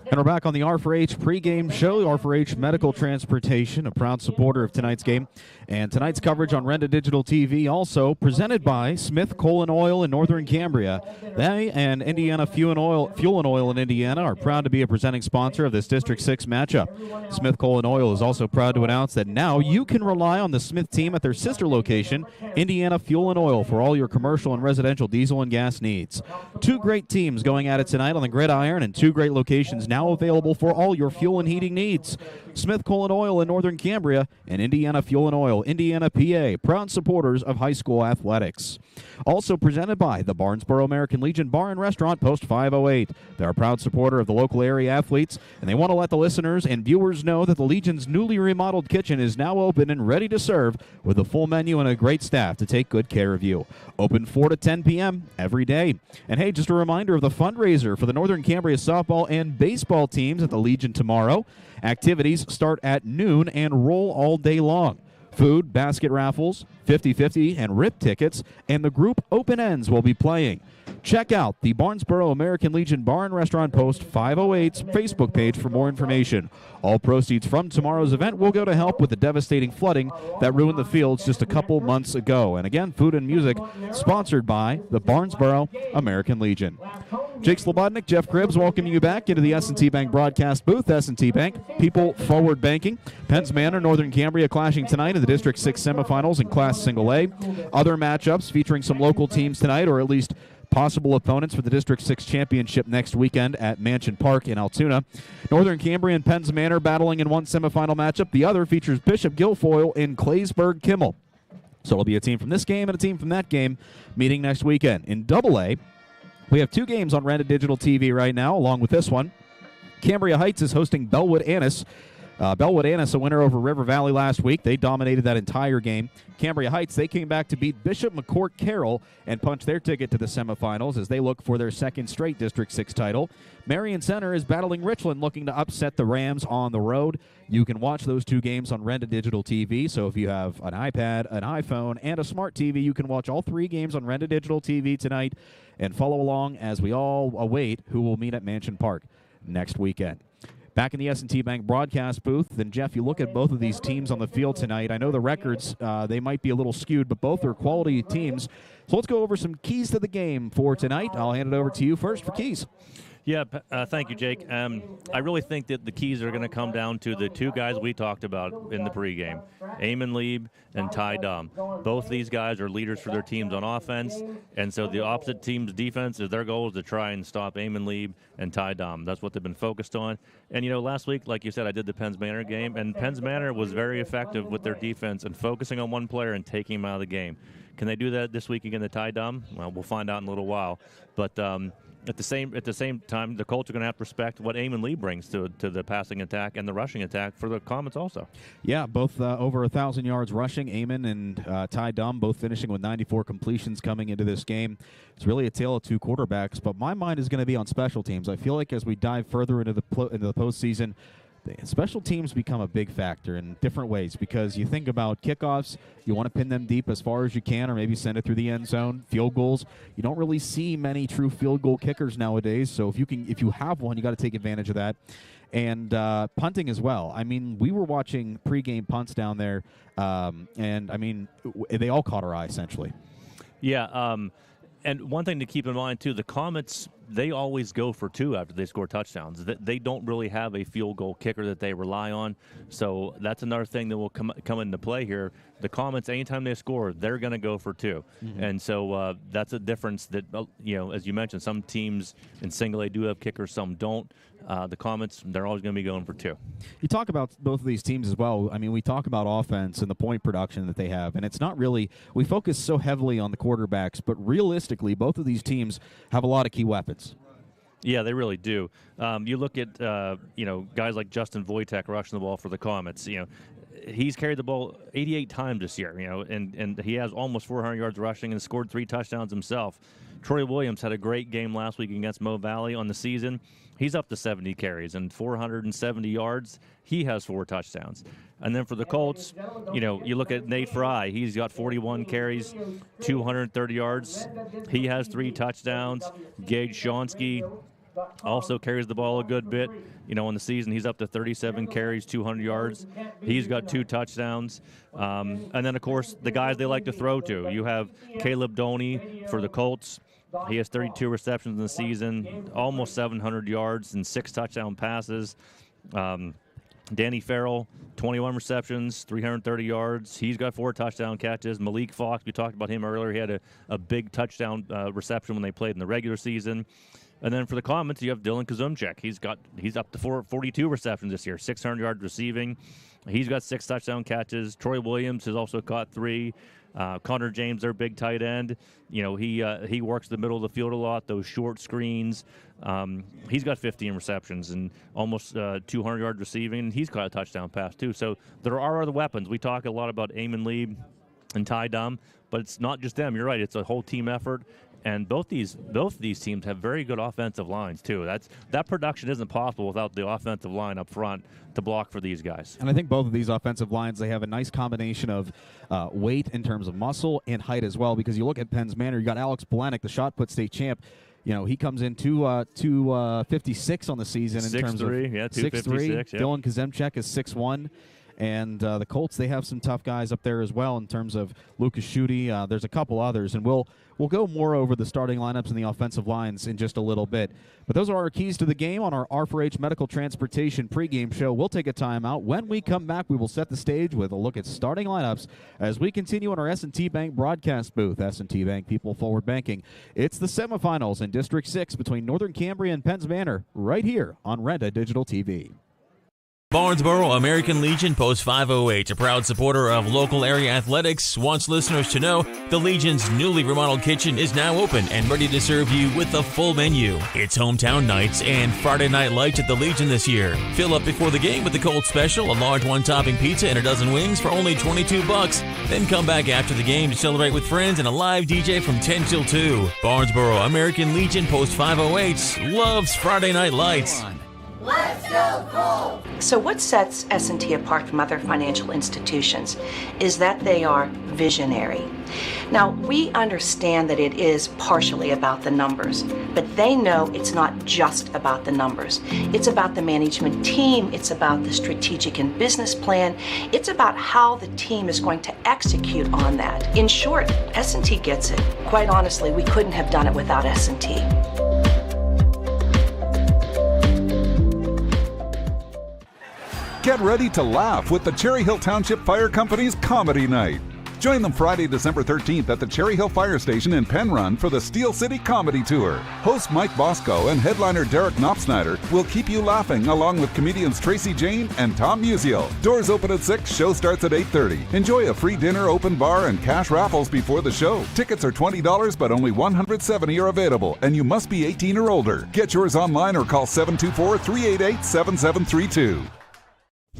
And we're back on the R4H pregame show. R4H Medical Transportation, a proud supporter of tonight's game. And tonight's coverage on Renda Digital TV also presented by Smith Coal and Oil in Northern Cambria. They and Indiana Fuel and Oil in Indiana are proud to be a presenting sponsor of this District 6 matchup. Smith Coal and Oil is also proud to announce that now you can rely on the Smith team at their sister location, Indiana Fuel and Oil, for all your commercial and residential diesel and gas needs. Two great teams going at it tonight on the gridiron, and two great locations now available for all your fuel and heating needs. Smith Coal and Oil in Northern Cambria and Indiana Fuel and Oil, Indiana, PA, proud supporters of high school athletics. Also presented by the Barnesboro American Legion Bar and Restaurant, Post 508. They're a proud supporter of the local area athletes, and they want to let the listeners and viewers know that the Legion's newly remodeled kitchen is now open and ready to serve with a full menu and a great staff to take good care of you. Open 4 to 10 p.m. every day. And hey, just a reminder of the fundraiser for the Northern Cambria softball and baseball teams at the Legion tomorrow. Activities start at noon and roll all day long. Food, basket raffles, 50-50, and RIP tickets, and the group open ends will be playing. Check out the Barnesboro American Legion Bar and Restaurant Post 508's Facebook page for more information. All proceeds from tomorrow's event will go to help with the devastating flooding that ruined the fields just a couple months ago. And again, food and music sponsored by the Barnesboro American Legion. Jake Slobodnik, Jeff Cribbs, welcoming you back into the S&T Bank broadcast booth. S&T Bank, people forward banking. Penns Manor, Northern Cambria clashing tonight in the District 6 semifinals in Class Single A. Other matchups featuring some local teams tonight, or at least possible opponents for the District 6 championship next weekend at Mansion Park in Altoona. Northern Cambria and Penns Manor battling in one semifinal matchup. The other features Bishop Guilfoyle and Claysburg Kimmel. So it'll be a team from this game and a team from that game meeting next weekend. In Double A, we have two games on Renda Digital TV right now, along with this one. Cambria Heights is hosting Bellwood Annis. Bellwood Annis, a winner over River Valley last week. They dominated that entire game. Cambria Heights, they came back to beat Bishop McCourt Carroll and punch their ticket to the semifinals as they look for their second straight District 6 title. Marion Center is battling Richland, looking to upset the Rams on the road. You can watch those two games on Renda Digital TV. So if you have an iPad, an iPhone, and a smart TV, you can watch all three games on Renda Digital TV tonight and follow along as we all await who will meet at Mansion Park next weekend. Back in the S&T Bank broadcast booth, and Jeff, you look at both of these teams on the field tonight. I know the records, they might be a little skewed, but both are quality teams. So let's go over some keys to the game for tonight. I'll hand it over to you first for keys. Yeah, thank you, Jake. I really think that the keys are going to come down to the two guys we talked about in the pregame, Eamon Lieb and Ty Dom. Both these guys are leaders for their teams on offense, and so the opposite team's defense is their goal is to try and stop Eamon Lieb and Ty Dom. That's what they've been focused on. And, you know, last week, like you said, I did the Penns Manor game, and Penns Manor was very effective with their defense and focusing on one player and taking him out of the game. Can they do that this week against the Ty Dom? Well, we'll find out in a little while. But at the same time, the Colts are going to have to respect what Eamon Lee brings to the passing attack and the rushing attack for the Comets also. Yeah, both over 1,000 yards rushing. Eamon and Ty Dumb both finishing with 94 completions coming into this game. It's really a tale of two quarterbacks, but my mind is going to be on special teams. I feel like as we dive further into the postseason, the special teams become a big factor in different ways, because you think about kickoffs, you want to pin them deep as far as you can, or maybe send it through the end zone. Field goals, you don't really see many true field goal kickers nowadays, so if you have one, you got to take advantage of that. And punting as well. I mean, we were watching pregame punts down there, and I mean, they all caught our eye essentially. Yeah, and one thing to keep in mind too, the Comets, they always go for two after they score touchdowns. They don't really have a field goal kicker that they rely on, so that's another thing that will come into play here. The Comets, anytime they score, they're going to go for two, and so that's a difference that, as you mentioned, some teams in single A do have kickers, some don't. The Comets, they're always going to be going for two. You talk about both of these teams as well. I mean, we talk about offense and the point production that they have, and it's not really – we focus so heavily on the quarterbacks, but realistically, both of these teams have a lot of key weapons. Yeah, they really do. You look at, guys like Justin Wojtek rushing the ball for the Comets. He's carried the ball 88 times this year, and he has almost 400 yards rushing and scored 3 touchdowns himself. Troy Williams had a great game last week against Mo Valley on the season. He's up to 70 carries and 470 yards. He has 4 touchdowns. And then for the Colts, you look at Nate Fry. He's got 41 carries, 230 yards. He has 3 touchdowns. Gage Shonsky also carries the ball a good bit. In the season, he's up to 37 carries, 200 yards. He's got 2 touchdowns. And then, of course, the guys they like to throw to. You have Caleb Doney for the Colts. He has 32 receptions in the season, almost 700 yards and 6 touchdown passes. Danny Farrell, 21 receptions, 330 yards. He's got 4 touchdown catches. Malik Fox, we talked about him earlier. He had a big touchdown reception when they played in the regular season. And then for the Comets, you have Dylan Kazumchek. He's up to 42 receptions this year, 600 yards receiving. He's got 6 touchdown catches. Troy Williams has also caught 3. Connor James, their big tight end, he works the middle of the field a lot, those short screens. He's got 15 receptions and almost 200 yards receiving. He's caught a touchdown pass too. So there are other weapons. We talk a lot about Eamon Lee and Ty Dumb, but it's not just them. You're right. It's a whole team effort. And both these teams have very good offensive lines too. That production isn't possible without the offensive line up front to block for these guys. And I think both of these offensive lines, they have a nice combination of weight in terms of muscle and height as well. Because you look at Penns Manor, you got Alex Polanic, the shot put state champ. He comes in 256 on the season in terms of 6'3". Yeah. Dylan Kazemchek is 6'1". And the Colts, they have some tough guys up there as well in terms of Lucas Schutte. There's a couple others, and we'll go more over the starting lineups and the offensive lines in just a little bit. But those are our keys to the game on our R4H Medical Transportation pregame show. We'll take a timeout. When we come back, we will set the stage with a look at starting lineups as we continue in our S&T Bank broadcast booth. S&T Bank, people forward banking. It's the semifinals in District 6 between Northern Cambria and Penns Manor right here on Renda Digital TV. Barnesboro American Legion Post 508, a proud supporter of local area athletics, wants listeners to know the Legion's newly remodeled kitchen is now open and ready to serve you with the full menu. It's hometown nights and Friday night lights at the Legion this year. Fill up before the game with the Cold Special, a large one-topping pizza and a dozen wings for only $22. Then come back after the game to celebrate with friends and a live DJ from 10 till 2. Barnesboro American Legion Post 508 loves Friday night lights. Let's go Cold! So what sets S&T apart from other financial institutions is that they are visionary. Now, we understand that it is partially about the numbers, but they know it's not just about the numbers. It's about the management team, it's about the strategic and business plan, it's about how the team is going to execute on that. In short, S&T gets it. Quite honestly, we couldn't have done it without S&T. Get ready to laugh with the Cherry Hill Township Fire Company's Comedy Night. Join them Friday, December 13th at the Cherry Hill Fire Station in Penn Run for the Steel City Comedy Tour. Host Mike Bosco and headliner Derek Knopfsnyder will keep you laughing along with comedians Tracy Jane and Tom Musial. Doors open at 6, show starts at 8:30. Enjoy a free dinner, open bar, and cash raffles before the show. Tickets are $20, but only 170 are available, and you must be 18 or older. Get yours online or call 724-388-7732.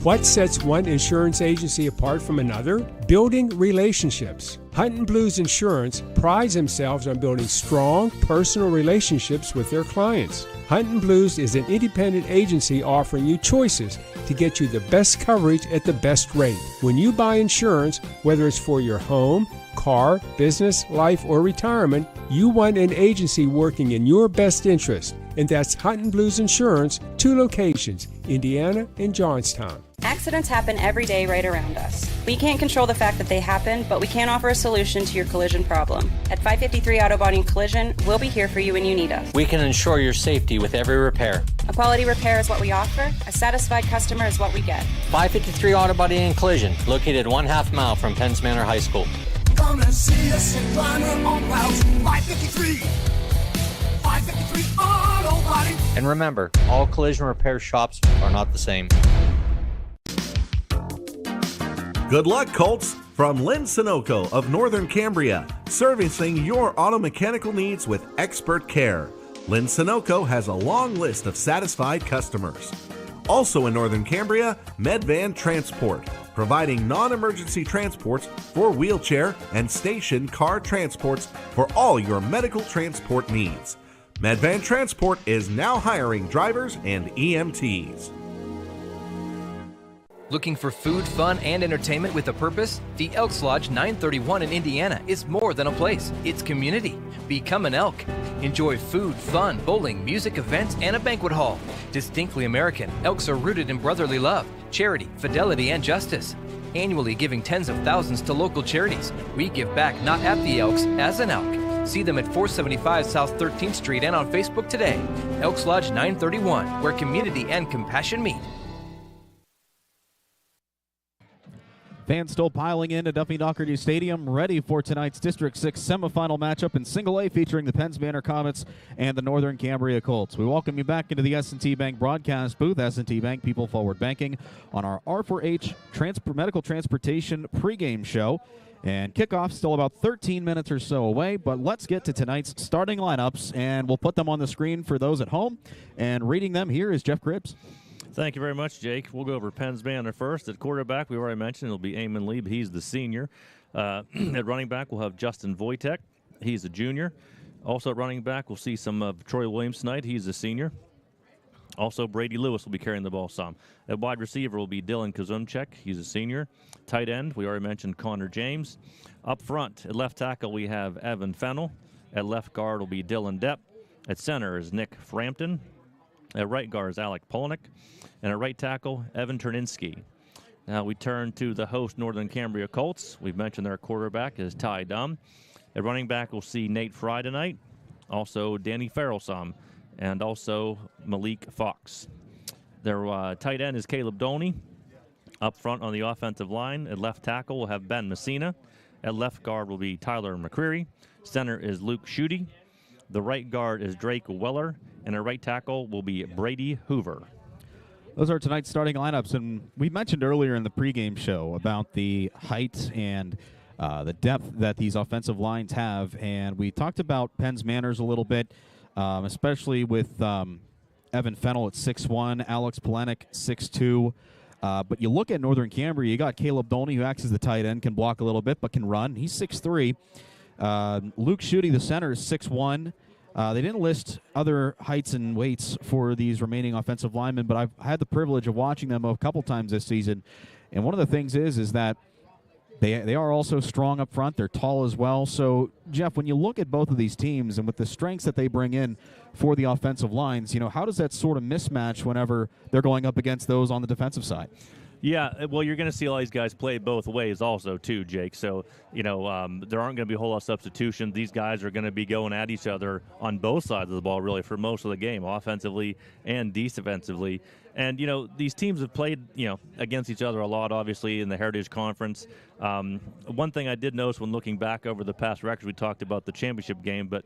What sets one insurance agency apart from another? Building relationships. Hunt & Blues Insurance prides themselves on building strong, personal relationships with their clients. Hunt & Blues is an independent agency offering you choices to get you the best coverage at the best rate. When you buy insurance, whether it's for your home, car, business, life, or retirement, you want an agency working in your best interest. And that's Hunt & Blues Insurance, 2 locations, Indiana and Johnstown. Accidents happen every day right around us. We can't control the fact that they happen, but we can offer a solution to your collision problem. At 553 Auto Body and Collision, we'll be here for you when you need us. We can ensure your safety with every repair. A quality repair is what we offer. A satisfied customer is what we get. 553 Auto Body and Collision, located 1/2 mile from Penns Manor High School. Come and see us in Liner on Route 553. 553 Auto Body. And remember, all collision repair shops are not the same. Good luck, Colts, from Lynn Sunoco of Northern Cambria, servicing your auto mechanical needs with expert care. Lynn Sunoco has a long list of satisfied customers. Also in Northern Cambria, Medvan Transport, providing non-emergency transports for wheelchair and station car transports for all your medical transport needs. Medvan Transport is now hiring drivers and EMTs. Looking for food, fun, and entertainment with a purpose? The Elks Lodge 931 in Indiana is more than a place. It's community. Become an Elk. Enjoy food, fun, bowling, music, events, and a banquet hall. Distinctly American, Elks are rooted in brotherly love, charity, fidelity, and justice. Annually giving tens of thousands to local charities. We give back not at the Elks, as an Elk. See them at 475 South 13th Street and on Facebook today. Elks Lodge 931, where community and compassion meet. Fans still piling into Duffy Doherty Stadium, ready for tonight's District 6 semifinal matchup in Single A featuring the Penns Manor Comets and the Northern Cambria Colts. We welcome you back into the S&T Bank broadcast booth. S&T Bank, People Forward Banking, on our R4H Medical Transportation pregame show. And kickoff still about 13 minutes or so away, but let's get to tonight's starting lineups, and we'll put them on the screen for those at home. And reading them here is Jeff Cribbs. Thank you very much, Jake. We'll go over Penns Manor first. At quarterback, we already mentioned it'll be Eamon Lieb. He's the senior. At running back, we'll have Justin Wojtek. He's a junior. Also at running back, we'll see some of Troy Williams tonight. He's a senior. Also, Brady Lewis will be carrying the ball some. At wide receiver will be Dylan Kazumchek. He's a senior. Tight end, we already mentioned Connor James. Up front, at left tackle, we have Evan Fennell. At left guard will be Dylan Depp. At center is Nick Frampton. At right guard is Alec Polnick. And at right tackle, Evan Terninsky. Now we turn to the host Northern Cambria Colts. We've mentioned their quarterback is Ty Dunn. At running back, we'll see Nate Fry tonight. Also Danny Farrellsome. And also Malik Fox. Their tight end is Caleb Doney. Up front on the offensive line, at left tackle, we'll have Ben Messina. At left guard will be Tyler McCreary. Center is Luke Schutte. The right guard is Drake Weller. And our right tackle will be Brady Hoover. Those are tonight's starting lineups, and we mentioned earlier in the pregame show about the height and the depth that these offensive lines have, and we talked about Penns Manors a little bit, especially with Evan Fennell at 6'1", Alex Polenic 6'2", but you look at Northern Cambria, you got Caleb Doney, who acts as the tight end, can block a little bit, but can run. He's 6'3". Luke Schutte, the center, is 6'1". They didn't list other heights and weights for these remaining offensive linemen, but I've had the privilege of watching them a couple times this season. And one of the things is that they are also strong up front. They're tall as well. So, Jeff, when you look at both of these teams and with the strengths that they bring in for the offensive lines, how does that sort of mismatch whenever they're going up against those on the defensive side? Yeah, well, you're going to see all these guys play both ways also, too, Jake. So, there aren't going to be a whole lot of substitutions. These guys are going to be going at each other on both sides of the ball, really, for most of the game, offensively and defensively. And, these teams have played, against each other a lot, obviously, in the Heritage Conference. One thing I did notice when looking back over the past records, we talked about the championship game, but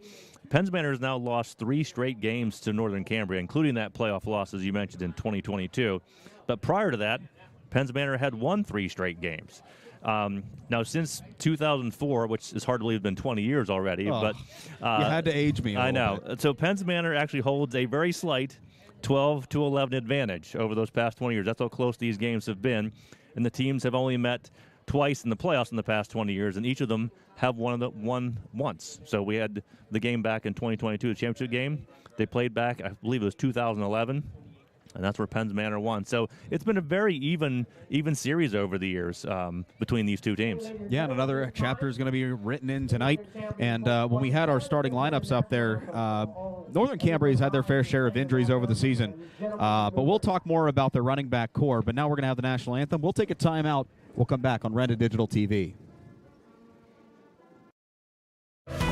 Penns Manor has now lost 3 straight games to Northern Cambria, including that playoff loss, as you mentioned, in 2022. But prior to that, Penns Manor had won 3 straight games. Now, since 2004, which is hard to believe, it's been 20 years already. But you had to age me a I little know. bit. So Penns Manor actually holds a very slight 12-11 advantage over those past 20 years. That's how close these games have been. And the teams have only met twice in the playoffs in the past 20 years, and each of them have won once. So we had the game back in 2022, the championship game. They played back, I believe it was 2011. And that's where Penns Manor won. So it's been a very even series over the years between these two teams. Yeah, and another chapter is going to be written in tonight. And when we had our starting lineups up there, Northern Cambria's had their fair share of injuries over the season. But we'll talk more about their running back core. But now we're going to have the national anthem. We'll take a timeout. We'll come back on Renda Digital TV.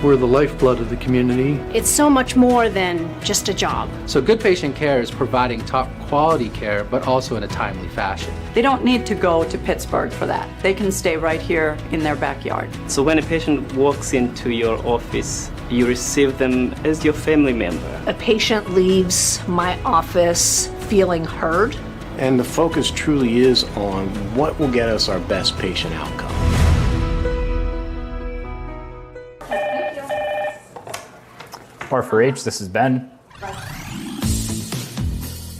We're the lifeblood of the community. It's so much more than just a job. So good patient care is providing top quality care, but also in a timely fashion. They don't need to go to Pittsburgh for that. They can stay right here in their backyard. So when a patient walks into your office, you receive them as your family member. A patient leaves my office feeling heard. And the focus truly is on what will get us our best patient outcome. R4H, this is Ben.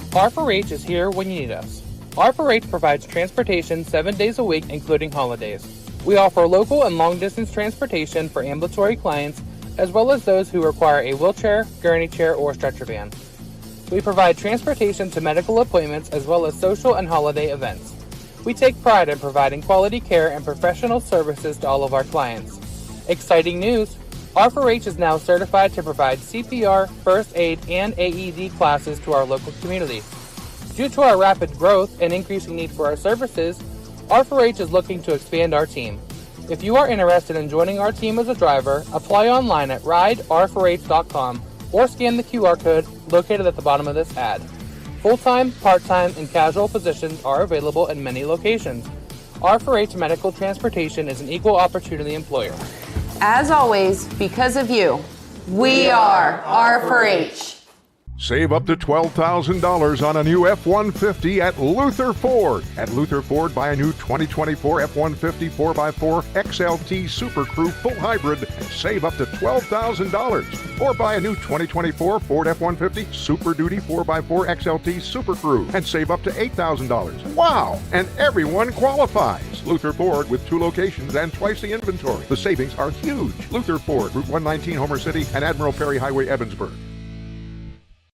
R4H is here when you need us. R4H provides transportation 7 days a week, including holidays. We offer local and long-distance transportation for ambulatory clients, as well as those who require a wheelchair, gurney chair, or stretcher van. We provide transportation to medical appointments, as well as social and holiday events. We take pride in providing quality care and professional services to all of our clients. Exciting news! R4H is now certified to provide CPR, first aid, and AED classes to our local community. Due to our rapid growth and increasing need for our services, R4H is looking to expand our team. If you are interested in joining our team as a driver, apply online at rider4h.com or scan the QR code located at the bottom of this ad. Full-time, part-time, and casual positions are available in many locations. R4H Medical Transportation is an equal opportunity employer. As always, because of you, we are R4H. Save up to $12,000 on a new F-150 at Luther Ford. At Luther Ford, buy a new 2024 F-150 4x4 XLT Super Crew full hybrid and save up to $12,000. Or buy a new 2024 Ford F-150 Super Duty 4x4 XLT Super Crew and save up to $8,000. Wow! And everyone qualifies. Luther Ford with 2 locations and twice the inventory. The savings are huge. Luther Ford, Route 119, Homer City, and Admiral Perry Highway, Evansburg.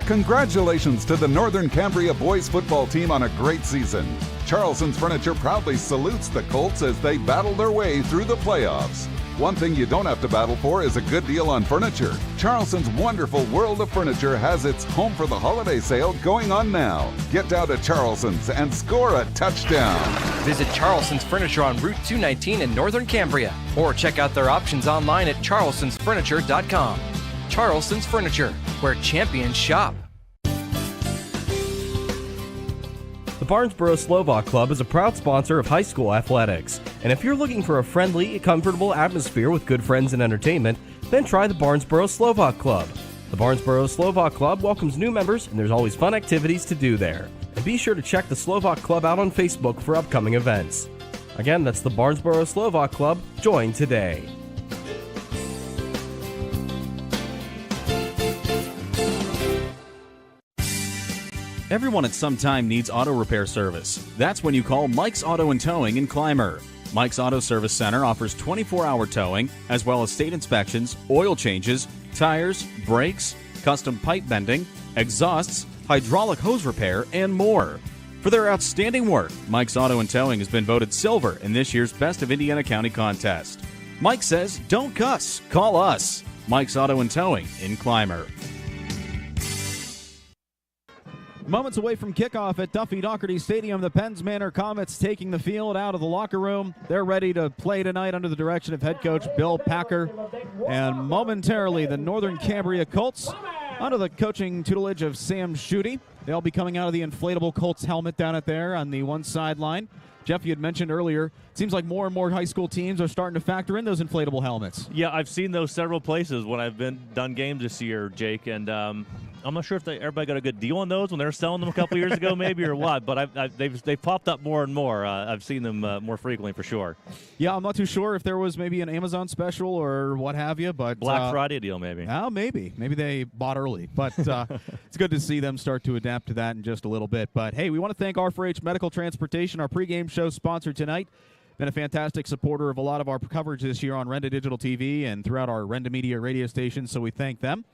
Congratulations to the Northern Cambria boys football team on a great season. Charleston's Furniture proudly salutes the Colts as they battle their way through the playoffs. One thing you don't have to battle for is a good deal on furniture. Charleston's wonderful World of Furniture has its Home for the Holiday sale going on now. Get down to Charleston's and score a touchdown. Visit Charleston's Furniture on Route 219 in Northern Cambria, or check out their options online at charlestonsfurniture.com. Charleston's Furniture, where champions shop. The Barnesboro Slovak Club is a proud sponsor of high school athletics. And if you're looking for a friendly, comfortable atmosphere with good friends and entertainment, then try the Barnesboro Slovak Club. The Barnesboro Slovak Club welcomes new members, and there's always fun activities to do there. And be sure to check the Slovak Club out on Facebook for upcoming events. Again, that's the Barnesboro Slovak Club. Join today. Everyone at some time needs auto repair service. That's when you call Mike's Auto and Towing in Clymer. Mike's Auto Service Center offers 24-hour towing, as well as state inspections, oil changes, tires, brakes, custom pipe bending, exhausts, hydraulic hose repair, and more. For their outstanding work, Mike's Auto and Towing has been voted silver in this year's Best of Indiana County contest. Mike says, don't cuss, call us. Mike's Auto and Towing in Clymer. Moments away from kickoff at Duffy Doherty Stadium, the Penns Manor Comets taking the field out of the locker room. They're ready to play tonight under the direction of head coach Bill Packer. And momentarily, the Northern Cambria Colts, under the coaching tutelage of Sam Schutte, they'll be coming out of the inflatable Colts helmet down at there on the one sideline. Jeff, you had mentioned earlier, it seems like more and more high school teams are starting to factor in those inflatable helmets. Yeah, I've seen those several places when I've done games this year, Jake, and I'm not sure if everybody got a good deal on those when they were selling them a couple years ago, maybe, or what. But they've popped up more and more. I've seen them more frequently for sure. Yeah, I'm not too sure if there was maybe an Amazon special or what have you, but Black Friday deal, maybe. Oh, maybe they bought early. But it's good to see them start to adapt to that in just a little bit. But hey, we want to thank R4H Medical Transportation, our pregame show sponsor tonight. Been a fantastic supporter of a lot of our coverage this year on Renda Digital TV and throughout our Renda Media radio stations, so we thank them.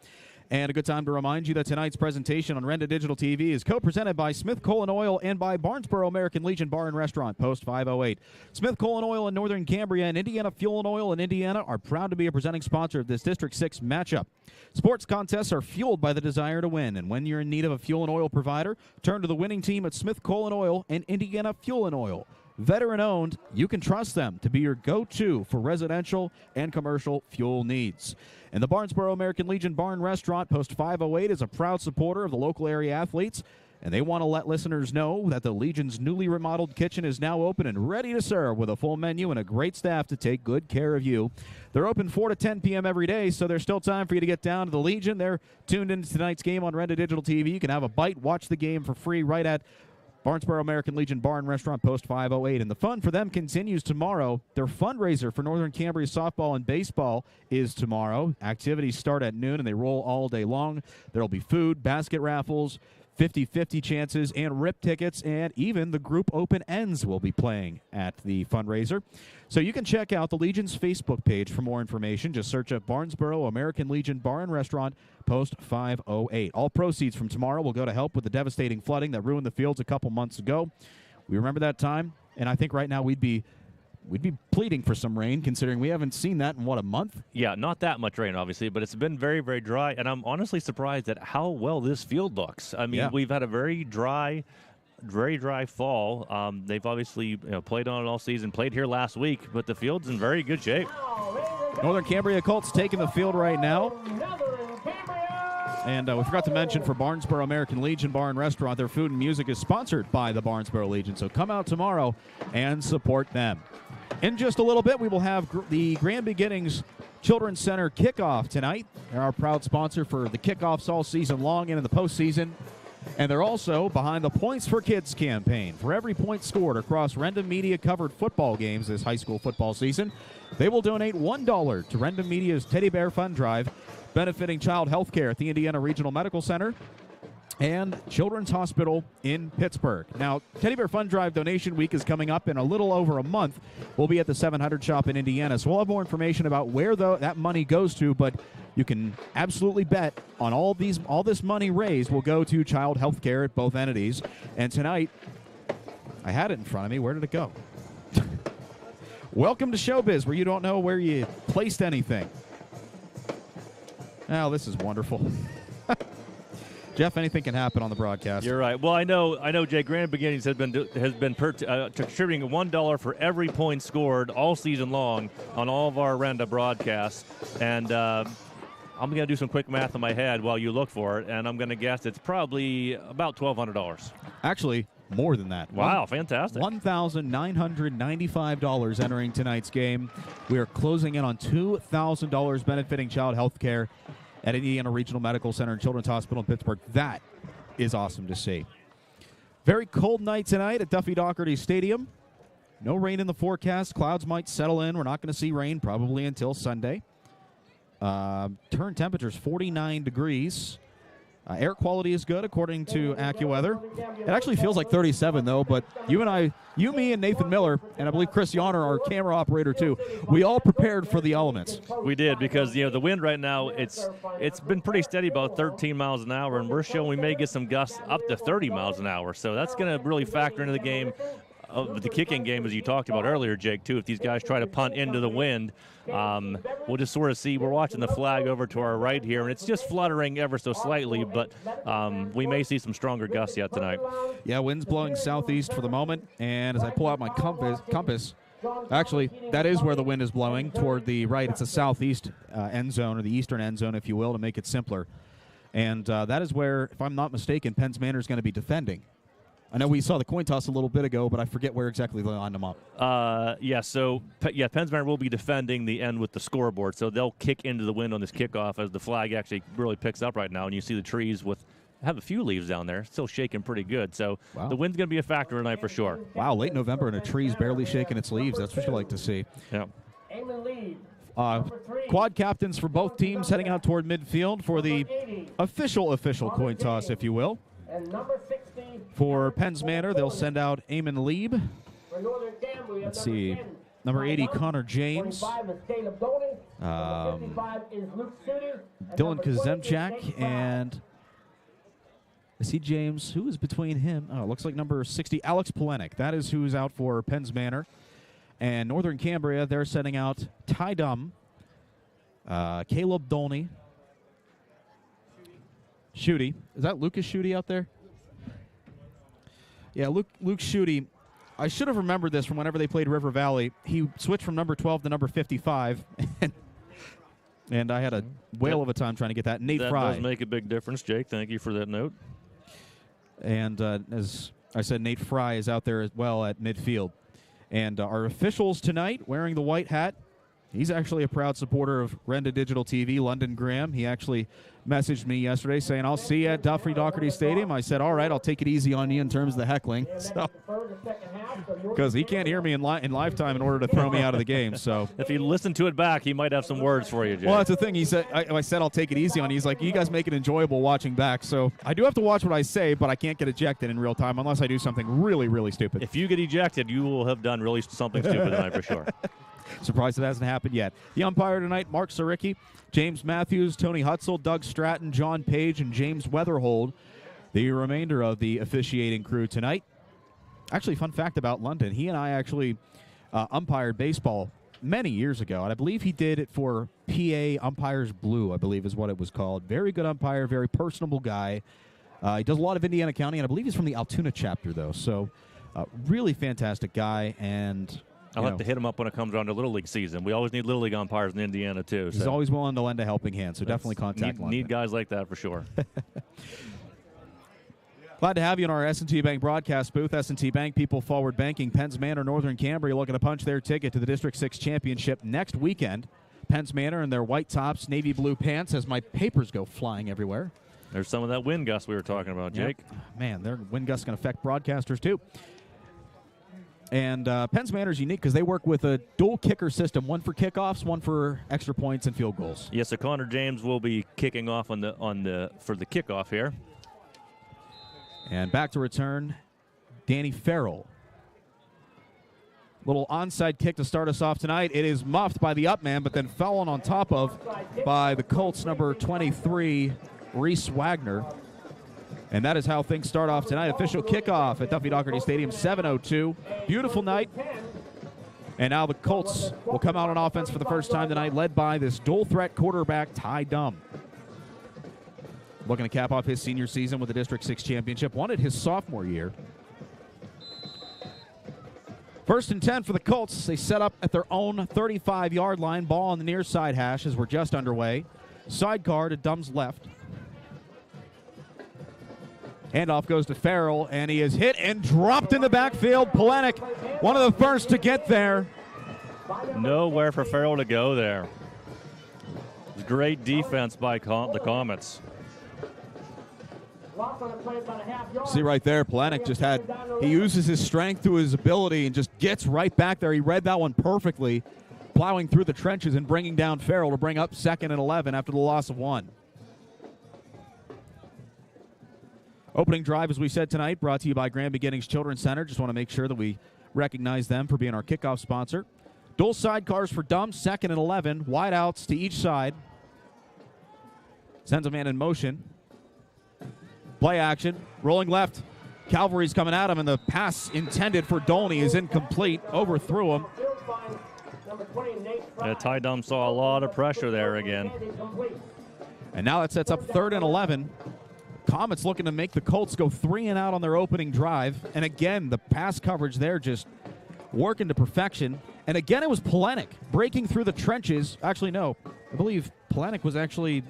And a good time to remind you that tonight's presentation on Renda Digital TV is co-presented by Smith Coal & Oil and by Barnesboro American Legion Bar and Restaurant, Post 508. Smith Coal & Oil in Northern Cambria and Indiana Fuel & Oil in Indiana are proud to be a presenting sponsor of this District 6 matchup. Sports contests are fueled by the desire to win, and when you're in need of a fuel and oil provider, turn to the winning team at Smith Coal & Oil and Indiana Fuel & Oil. Veteran-owned, you can trust them to be your go-to for residential and commercial fuel needs. And the Barnesboro American Legion Bar and Restaurant, Post 508, is a proud supporter of the local area athletes, and they want to let listeners know that the Legion's newly remodeled kitchen is now open and ready to serve with a full menu and a great staff to take good care of you. They're open 4 to 10 p.m. every day, so there's still time for you to get down to the Legion. They're tuned into tonight's game on Renda Digital TV. You can have a bite, watch the game for free right at Barnesboro American Legion Bar and Restaurant, Post 508. And the fun for them continues tomorrow. Their fundraiser for Northern Cambria softball and baseball is tomorrow. Activities start at noon, and they roll all day long. There will be food, basket raffles, 50-50 chances, and rip tickets, and even the group open ends will be playing at the fundraiser. So you can check out the Legion's Facebook page for more information. Just search up Barnesboro American Legion Bar and Restaurant, Post 508. All proceeds from tomorrow will go to help with the devastating flooding that ruined the fields a couple months ago. We remember that time, and I think right now we'd be pleading for some rain, considering we haven't seen that in, a month? Yeah, not that much rain, obviously, but it's been very, very dry, and I'm honestly surprised at how well this field looks. I mean, We've had a very dry fall. They've obviously played on it all season, played here last week, but the field's in very good shape. Northern Cambria Colts taking the field right now. And we forgot to mention for Barnesboro American Legion Bar and Restaurant, their food and music is sponsored by the Barnesboro Legion. So come out tomorrow and support them. In just a little bit, we will have the Grand Beginnings Children's Center Kickoff tonight. They're our proud sponsor for the kickoffs all season long and in the postseason. And they're also behind the Points for Kids campaign. For every point scored across Renda Media-covered football games this high school football season, they will donate $1 to Renda Media's Teddy Bear Fund Drive, benefiting child health care at the Indiana Regional Medical Center and Children's Hospital in Pittsburgh. Now, Teddy Bear Fund Drive Donation Week is coming up in a little over a month. We'll be at the 700 shop in Indiana, so we'll have more information about where that money goes to, but you can absolutely bet on all this money raised will go to child health care at both entities. And tonight, I had it in front of me. Where did it go? Welcome to Showbiz, where you don't know where you placed anything. Oh, this is wonderful. Jeff, anything can happen on the broadcast. You're right. Well, I know. Jay, Grand Beginnings has been contributing $1 for every point scored all season long on all of our Renda broadcasts, and I'm going to do some quick math in my head while you look for it, and I'm going to guess it's probably about $1,200. Actually, more than that. Wow, fantastic. $1,995 entering tonight's game. We are closing in on $2,000 benefiting child health care at Indiana Regional Medical Center and Children's Hospital in Pittsburgh. That is awesome to see. Very cold night tonight at Duffy Doherty Stadium. No rain in the forecast. Clouds might settle in. We're not going to see rain probably until Sunday. Current temperatures 49 degrees. Air quality is good according to AccuWeather. It actually feels like 37 though, but you, me, and Nathan Miller, and I believe Chris Yonner, our camera operator too, we all prepared for the elements. We did, because the wind right now, it's been pretty steady, about 13 miles an hour, and we're showing we may get some gusts up to 30 miles an hour. So that's going to really factor into the game. of the kicking game, as you talked about earlier, Jake, too. If these guys try to punt into the wind, we'll just sort of see. We're watching the flag over to our right here, and it's just fluttering ever so slightly, but we may see some stronger gusts yet tonight. Yeah, wind's blowing southeast for the moment, and as I pull out my compass, actually, that is where the wind is blowing, toward the right. It's a southeast end zone, or the eastern end zone, if you will, to make it simpler. And that is where, if I'm not mistaken, Penns Manor is going to be defending. I know we saw the coin toss a little bit ago, but I forget where exactly they lined them up. Penns Manor will be defending the end with the scoreboard, so they'll kick into the wind on this kickoff as the flag actually really picks up right now, and you see the trees have a few leaves down there, still shaking pretty good. So the wind's going to be a factor tonight for sure. Wow, late November and a tree's barely shaking its leaves. That's what you like to see. Yeah. Quad captains for both teams heading out toward midfield for the official coin toss, if you will. For Penns Manor, they'll send out Eamon Lieb. Let's see. Number 80, Connor James. Dylan Kazemchak. And I see James. Who is between him? Oh, it looks like number 60, Alex Polenik. That is who's out for Penns Manor. And Northern Cambria, they're sending out Ty Dum, Caleb Dolney, Schutte. Is that Lucas Schutte out there? Yeah, Luke Schutte. I should have remembered this from whenever they played River Valley. He switched from number 12 to number 55, and I had a whale of a time trying to get that. Nate Fry. That does make a big difference, Jake. Thank you for that note. And as I said, Nate Fry is out there as well at midfield. And our officials tonight wearing the white hat. He's actually a proud supporter of Renda Digital TV, London Graham. He actually messaged me yesterday saying, I'll see you at Duffy Doherty Stadium. I said, all right, I'll take it easy on you in terms of the heckling. Because he can't hear me in lifetime in order to throw me out of the game. So if he listened to it back, he might have some words for you, Jay. Well, that's the thing. He said, I said I'll take it easy on you. He's like, you guys make it enjoyable watching back. So I do have to watch what I say, but I can't get ejected in real time unless I do something really, really stupid. If you get ejected, you will have done really something stupid tonight for sure. Surprised it hasn't happened yet. The umpire tonight, Mark Saricki, James Matthews, Tony Hutzel, Doug Stratton, John Page, and James Weatherhold. The remainder of the officiating crew tonight. Actually, fun fact about London, he and I actually umpired baseball many years ago, and I believe he did it for PA Umpires Blue, I believe is what it was called. Very good umpire, very personable guy. He does a lot of Indiana County, and I believe he's from the Altoona chapter, though. So really fantastic guy, and I'll have to hit him up when it comes around to Little League season. We always need Little League umpires in Indiana, too. He's always willing to lend a helping hand, so definitely contact London. Need guys like that for sure. Glad to have you in our S&T Bank broadcast booth. S&T Bank, People Forward Banking. Penns Manor, Northern Cambria looking to punch their ticket to the District 6 Championship next weekend. Penns Manor in their white tops, navy blue pants as my papers go flying everywhere. There's some of that wind gust we were talking about, Jake. Yep. Man, their wind gusts can affect broadcasters, too. And Penns Manor is unique because they work with a dual kicker system, one for kickoffs, one for extra points and field goals. Yes, so Connor James will be kicking off for the kickoff here. And back to return, Danny Farrell. Little onside kick to start us off tonight. It is muffed by the up man, but then fallen on top of by the Colts number 23, Reese Wagner. And that is how things start off tonight. Official kickoff at Duffy Doherty Stadium, 7:02. Beautiful night. And now the Colts will come out on offense for the first time tonight, led by this dual-threat quarterback, Ty Dum. Looking to cap off his senior season with the District 6 championship. Won it his sophomore year. First and 10 for the Colts. They set up at their own 35-yard line. Ball on the near side hash as we're just underway. Sidecar to Dum's left. Handoff goes to Farrell, and he is hit and dropped in the backfield. Polenik, one of the first to get there. Nowhere for Farrell to go there. Great defense by the Comets. See right there, Polenik just he uses his strength to his ability and just gets right back there. He read that one perfectly, plowing through the trenches and bringing down Farrell to bring up 2nd and 11 after the loss of 1. Opening drive, as we said tonight, brought to you by Grand Beginnings Children's Center. Just want to make sure that we recognize them for being our kickoff sponsor. Dual sidecars for Dum, 2nd and 11. Wide outs to each side. Sends a man in motion. Play action. Rolling left. Calvary's coming at him, and the pass intended for Dolney is incomplete. Overthrew him. Yeah, Ty Dum saw a lot of pressure there again. And now that sets up 3rd and 11. Comets looking to make the Colts go 3 and out on their opening drive. And again, the pass coverage there just working to perfection. And again, it was Plenek breaking through the trenches. Actually, no. I believe Plenek was actually...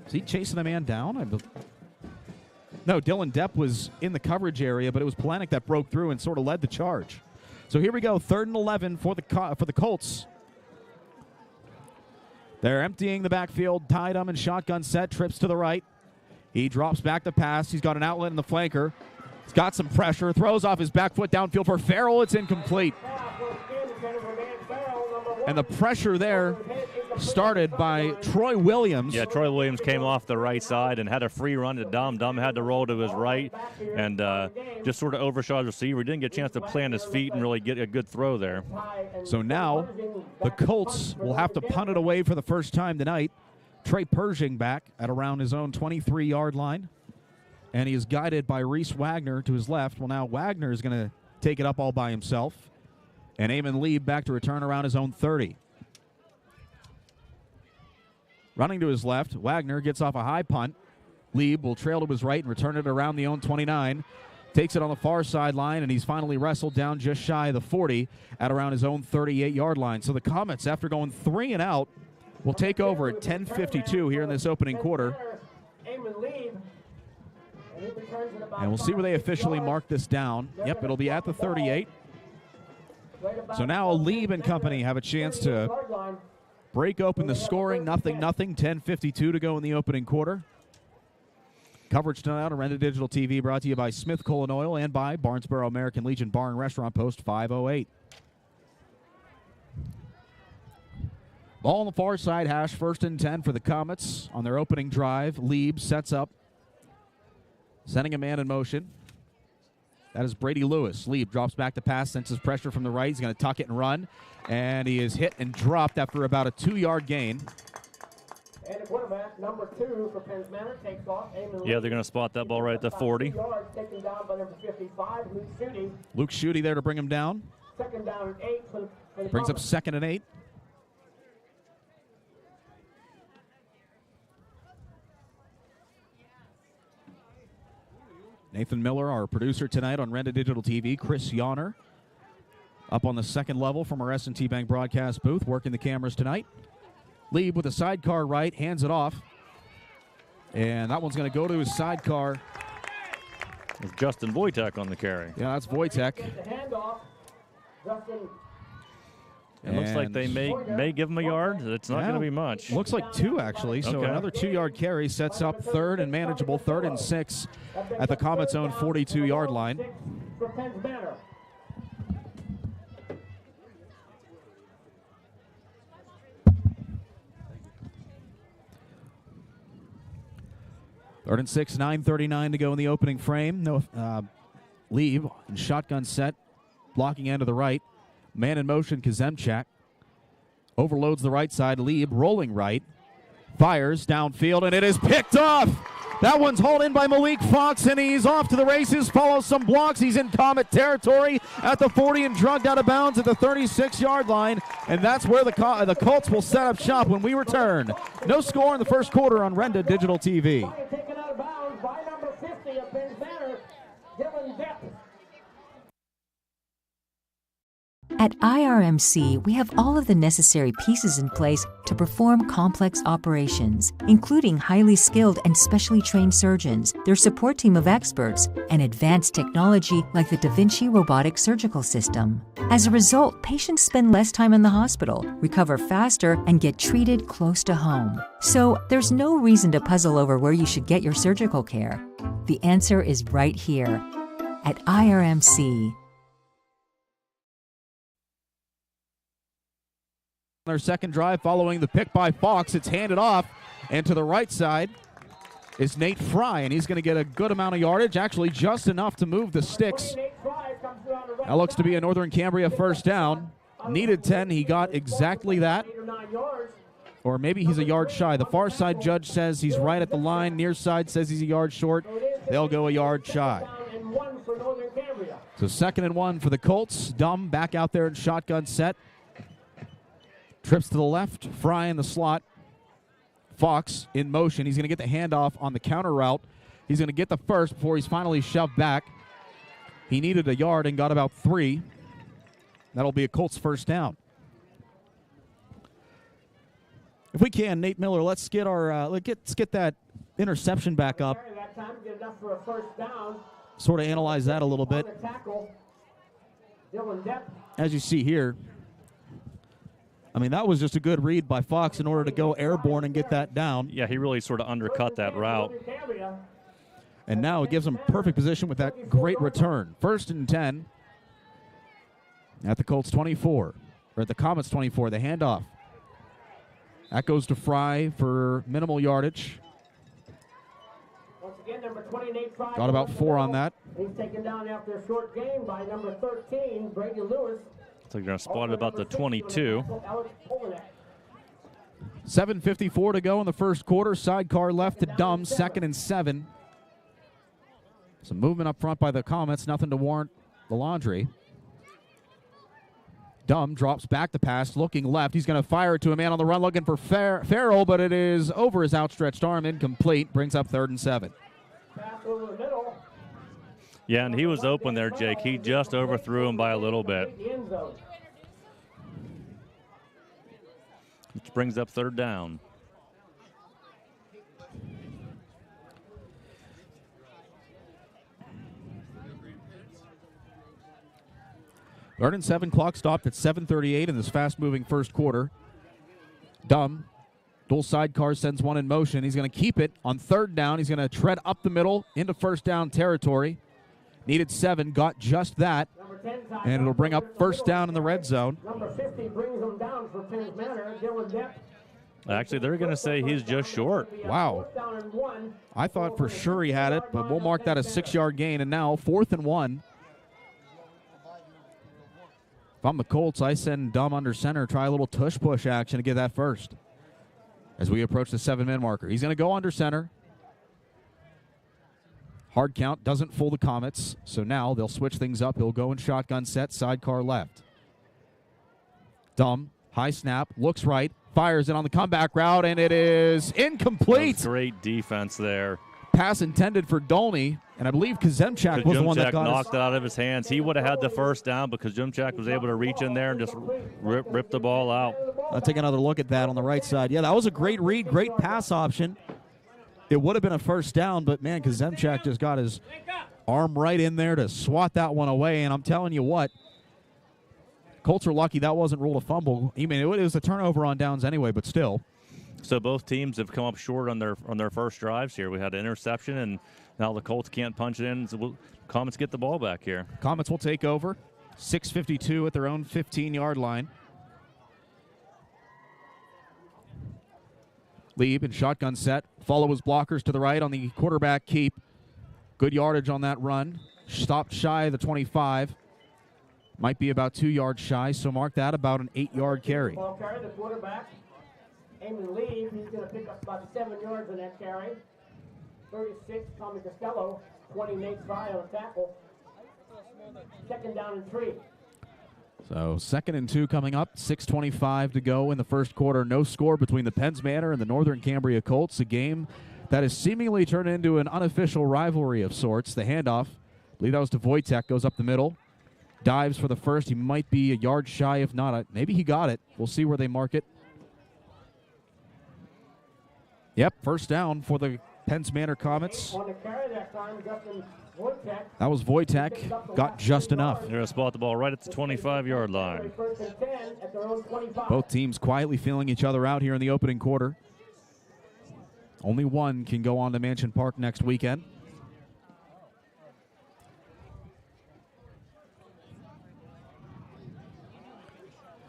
Was he chasing the man down? No, Dylan Depp was in the coverage area, but it was Plenek that broke through and sort of led the charge. So here we go, 3rd and 11 for the Colts. They're emptying the backfield. Ty Dum in shotgun set, trips to the right. He drops back the pass. He's got an outlet in the flanker. He's got some pressure, throws off his back foot downfield for Farrell. It's incomplete. And the pressure there started by Troy Williams. Yeah, Troy Williams came off the right side and had a free run to Dum. Dum had to roll to his right and just sort of overshot his receiver. He didn't get a chance to plant his feet and really get a good throw there. So now the Colts will have to punt it away for the first time tonight. Trey Pershing back at around his own 23-yard line. And he is guided by Reese Wagner to his left. Well, now Wagner is going to take it up all by himself. And Eamon Lieb back to return around his own 30. Running to his left, Wagner gets off a high punt. Lieb will trail to his right and return it around the own 29. Takes it on the far sideline, and he's finally wrestled down just shy of the 40 at around his own 38-yard line. So the Comets, after going 3 and out, will take over at 10:52 here in this opening quarter. And we'll see where they officially mark this down. Yep, it'll be at the 38. So now Lieb and company have a chance to break open the scoring. 0-0, 10:52 to go in the opening quarter. Coverage tonight on Renda Digital TV brought to you by Smith Coal & Oil and by Barnesboro American Legion Bar and Restaurant, Post 508. Ball on the far side hash, 1st and 10 for the Comets on their opening drive. Lieb sets up, sending a man in motion. That is Brady Lewis. Lieb drops back to pass, senses pressure from the right. He's going to tuck it and run. And he is hit and dropped after about a 2-yard gain. And the quarterback, number 2 for Penns Manor, takes off. Yeah, they're going to spot that ball right at the 40. Taken down by number 55, Luke Schutte. Luke Schutte there to bring him down. 2nd down and 8 for the Brings up 2nd and 8. Nathan Miller, our producer tonight on Renda Digital TV. Chris Yonner up on the 2nd level from our S&T Bank broadcast booth, working the cameras tonight. Lieb with a sidecar right, hands it off. And that one's going to go to his sidecar. With Justin Wojtek on the carry. Yeah, that's Wojtek. It looks like they may give him a yard. It's not going to be much. Looks like 2, actually. So another 2-yard carry sets up 3rd and manageable, 3rd and 6 at the Comets' own 42-yard line. For Penns Manor. Third and 6, 9:39 to go in the opening frame. No, Lieb in shotgun set, blocking end to the right. Man in motion, Kazemchak. Overloads the right side. Lieb rolling right. Fires downfield, and it is picked off. That one's hauled in by Malik Fox, and he's off to the races. Follows some blocks. He's in Comet territory at the 40 and drugged out of bounds at the 36-yard line. And that's where the Colts will set up shop when we return. No score in the first quarter on Renda Digital TV. Taken out of bounds by number 50 of Penns Manor, Dylan Depp. At IRMC, we have all of the necessary pieces in place to perform complex operations, including highly skilled and specially trained surgeons, their support team of experts, and advanced technology like the Da Vinci robotic surgical system. As a result, patients spend less time in the hospital, recover faster, and get treated close to home. So there's no reason to puzzle over where you should get your surgical care. The answer is right here at IRMC. Their second drive following the pick by Fox. It's handed off, and to the right side is Nate Fry, and he's going to get a good amount of yardage, actually just enough to move the sticks. That looks to be a Northern Cambria first down. Needed 10. He got exactly that. Or maybe he's a yard shy. The far side judge says he's right at the line. Near side says he's a yard short. They'll go a yard shy. So 2nd and 1 for the Colts. Dumb back out there in shotgun set. Trips to the left. Fry in the slot. Fox in motion. He's going to get the handoff on the counter route. He's going to get the first before he's finally shoved back. He needed a yard and got about 3. That'll be a Colts first down. If we can, Nate Miller, let's get our let's get that interception back up. Sort of analyze that a little bit. As you see here, I mean, that was just a good read by Fox in order to go airborne and get that down. Yeah, he really sort of undercut that route. And now it gives him perfect position with that great return. 1st and 10 at the Colts 24, or at the Comets 24, the handoff. That goes to Fry for minimal yardage. Got about 4 on that. He's taken down after a short gain by number 13, Brady Lewis. So you're going to spot it about the 22. 7:54 to go in the first quarter. Sidecar left to Dumb, 2nd and 7. Some movement up front by the Comets, nothing to warrant the laundry. Dumb drops back the pass, looking left. He's going to fire it to a man on the run, looking for Farrell, but it is over his outstretched arm, incomplete. Brings up 3rd and 7. Yeah, and he was open there, Jake. He just overthrew him by a little bit. Which brings up 3rd down. Third and 7, clock stopped at 7:38 in this fast-moving first quarter. Dumb, dual sidecar, sends one in motion. He's going to keep it on 3rd down. He's going to tread up the middle into first down territory. Needed 7, got just that, and it'll bring up first down in the red zone. Number 50 brings them down for Penns Manor. Dylan Depp. Actually, they're going to say he's just short. Wow. I thought for sure he had it, but we'll mark that a 6-yard gain, and now 4th and 1. If I'm the Colts, I send Dumb under center, try a little tush-push action to get that first as we approach the 7-man marker. He's going to go under center. Hard count doesn't fool the Comets, so now they'll switch things up. He'll go in shotgun set, sidecar left. Dumb, high snap, looks right, fires it on the comeback route, and it is incomplete. Great defense there. Pass intended for Dolney, and I believe Kazemchak was the one that knocked it out of his hands. He would have had the first down because Kazemchak was able to reach in there and just rip the ball out. I'll take another look at that on the right side. Yeah, that was a great read, great pass option. It would have been a first down, but, man, Kazemchak just got his arm right in there to swat that one away, and I'm telling you what, Colts are lucky that wasn't ruled a fumble. I mean, it was a turnover on downs anyway, but still. So both teams have come up short on their first drives here. We had an interception, and now the Colts can't punch it in. So Comets get the ball back here. Comets will take over. 6:52 at their own 15-yard line. Lieb in shotgun set. Follow his blockers to the right on the quarterback keep. Good yardage on that run. Stopped shy of the 25. Might be about 2 yards shy, so mark that about an 8-yard carry. Ball carry, the quarterback. Eamon Lee, he's going to pick up about 7 yards on that carry. 36, Tommy Costello. 20, Nate Fry on a tackle. 2nd down and 3. So 2nd and 2 coming up. 6:25 to go in the first quarter. No score between the Penns Manor and the Northern Cambria Colts. A game that has seemingly turned into an unofficial rivalry of sorts. The handoff, I believe that was to Wojtek, goes up the middle. Dives for the first. He might be a yard shy, if not. Maybe he got it. We'll see where they mark it. Yep, first down for the Penns Manor Comets. That was Wojtek. Got just enough. They're going to spot the ball right at the 25-yard line. Both teams quietly feeling each other out here in the opening quarter. Only one can go on to Mansion Park next weekend.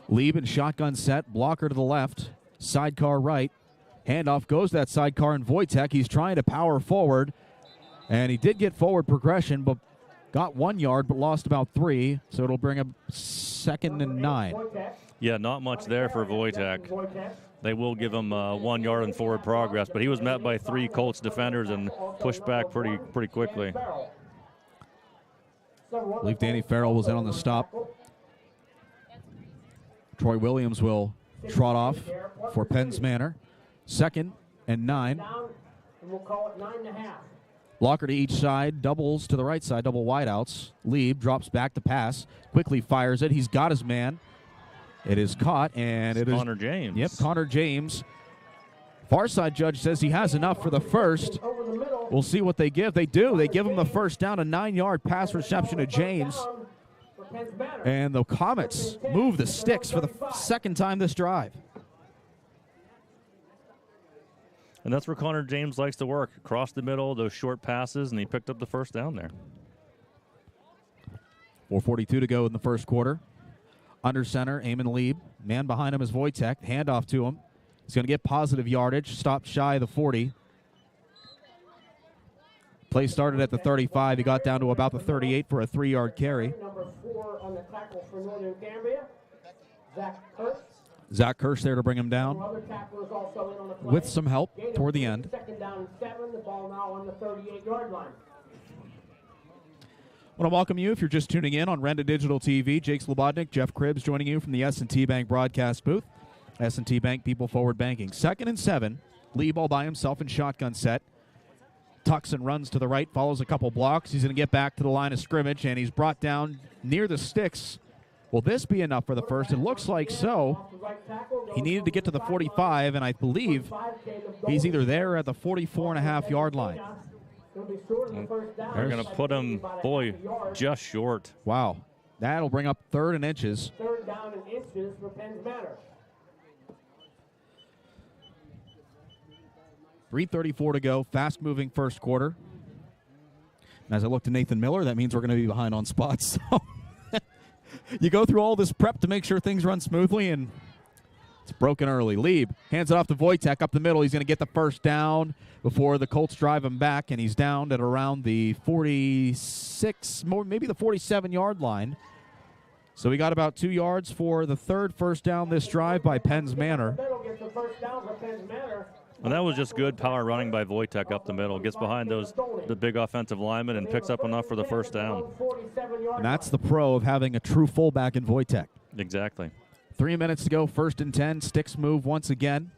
Lieb in shotgun set, blocker to the left, sidecar right. Handoff goes to that sidecar, and Wojtek, he's trying to power forward. And he did get forward progression, but got 1 yard, but lost about 3. So it'll bring up 2nd and 9. Yeah, not much there for Wojtek. They will give him 1 yard in forward progress, but he was met by 3 Colts defenders and pushed back pretty quickly. I believe Danny Farrell was in on the stop. Troy Williams will trot off for Penns Manor. 2nd and 9. We'll call it 9.5. Blocker to each side, doubles to the right side, double wideouts. Lieb drops back to pass, quickly fires it. He's got his man. It is caught, and it is Connor James. Yep, Connor James. Far side judge says he has enough for the first. We'll see what they give. They do. They give him the first down, a 9-yard pass reception to James. And the Comets move the sticks for the second time this drive. And that's where Connor James likes to work. Across the middle, those short passes, and he picked up the first down there. 4:42 to go in the first quarter. Under center, Eamon Lieb. Man behind him is Wojtek. Handoff to him. He's going to get positive yardage. Stopped shy of the 40. Play started at the 35. He got down to about the 38 for a 3-yard carry. Number 4 on the tackle for Northern Cambria, Zach Kirsch. Zach Kirsch there to bring him down with some help toward the end. 2nd down and 7. The ball now on the 38-yard line. I want to welcome you if you're just tuning in on Renda Digital TV. Jake Slobodnik, Jeff Cribbs joining you from the S&T Bank broadcast booth. S&T Bank, people forward banking. 2nd and 7. Lieb all by himself in shotgun set. Tucks and runs to the right, follows a couple blocks. He's going to get back to the line of scrimmage, and he's brought down near the sticks. Will this be enough for the first? It looks like so. He needed to get to the 45, and I believe he's either there or at the 44.5-yard line. They're going to put him, boy, just short. Wow. That'll bring up 3rd and inches. 3rd down and inches for Penns Manor. 3:34 to go. Fast-moving first quarter. And as I look to Nathan Miller, that means we're going to be behind on spots. So you go through all this prep to make sure things run smoothly, and it's broken early. Lieb hands it off to Wojtek up the middle. He's going to get the first down before the Colts drive him back, and he's down at around the 46, maybe the 47-yard line. So we got about 2 yards for the 3rd first down this drive by Penns Manor. And that was just good power running by Wojtek up the middle. Gets behind the big offensive lineman and picks up enough for the first down. And that's the pro of having a true fullback in Wojtek. Exactly. 3 minutes to go, 1st and 10. Sticks move once again.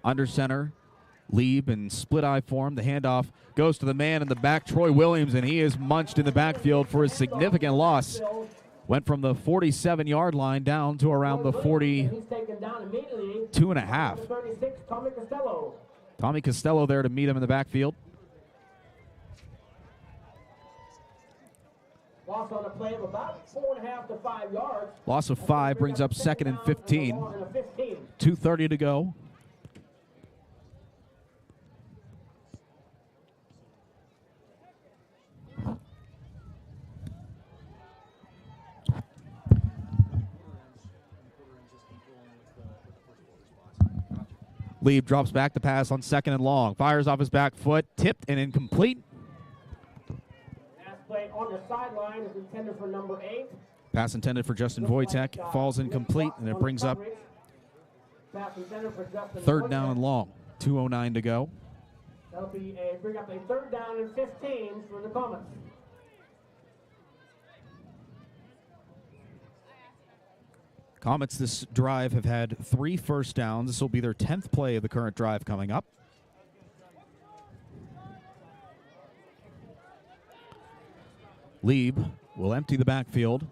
Under center, Lieb in split-eye form. The handoff goes to the man in the back, Troy Williams, and he is munched in the backfield for a significant loss. Went from the 47-yard line down to around the 42.5. Tommy Costello there to meet him in the backfield. Loss on a play of about 4.5 to 5 yards. Loss of 5 brings up 2nd and 15. 2:30 to go. Lieb drops back to pass on 2nd and long. Fires off his back foot. Tipped and incomplete. Pass play on the sideline is intended for number 8. Pass intended for Justin Wojtek. Falls incomplete, and it brings up 3rd down and long. 2:09 to go. That'll be bring up a 3rd down and 15 for the Comets. Comets this drive have had 3 first downs. This will be their 10th play of the current drive coming up. Lieb will empty the backfield,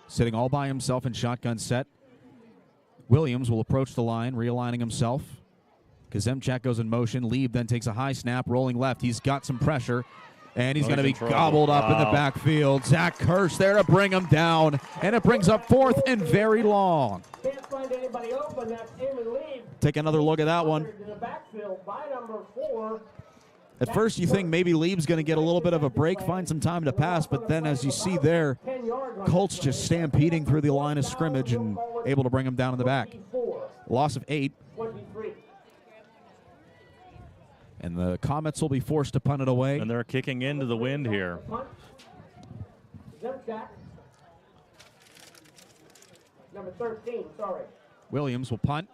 sitting all by himself in shotgun set. Williams will approach the line, realigning himself. Kazemchak goes in motion. Lieb then takes a high snap, rolling left. He's got some pressure, and he's going to be gobbled up in the backfield. Zach Kirsch there to bring him down, and it brings up 4th and very long. Can't find anybody open. That's Eamon Lieb. Take another look at that one. In the backfield by number 4. At first you think maybe Lieb's going to get a little bit of a break, find some time to pass, but then as you see there, Colts just stampeding through the line of scrimmage and able to bring him down in the back. Loss of 8. And the Comets will be forced to punt it away. And they're kicking into the wind here. Number 13, sorry. Williams will punt,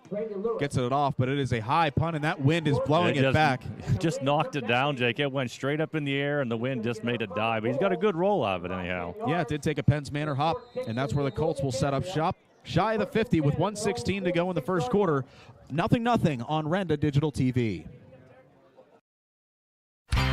gets it off, but it is a high punt, and that wind is blowing it back. Just knocked it down, Jake. It went straight up in the air, and the wind just made it dive. But he's got a good roll out of it anyhow. Yeah, it did take a Penns Manor hop, and that's where the Colts will set up shop. Shy of the 50 with 1:16 to go in the first quarter. 0-0 on Renda Digital TV.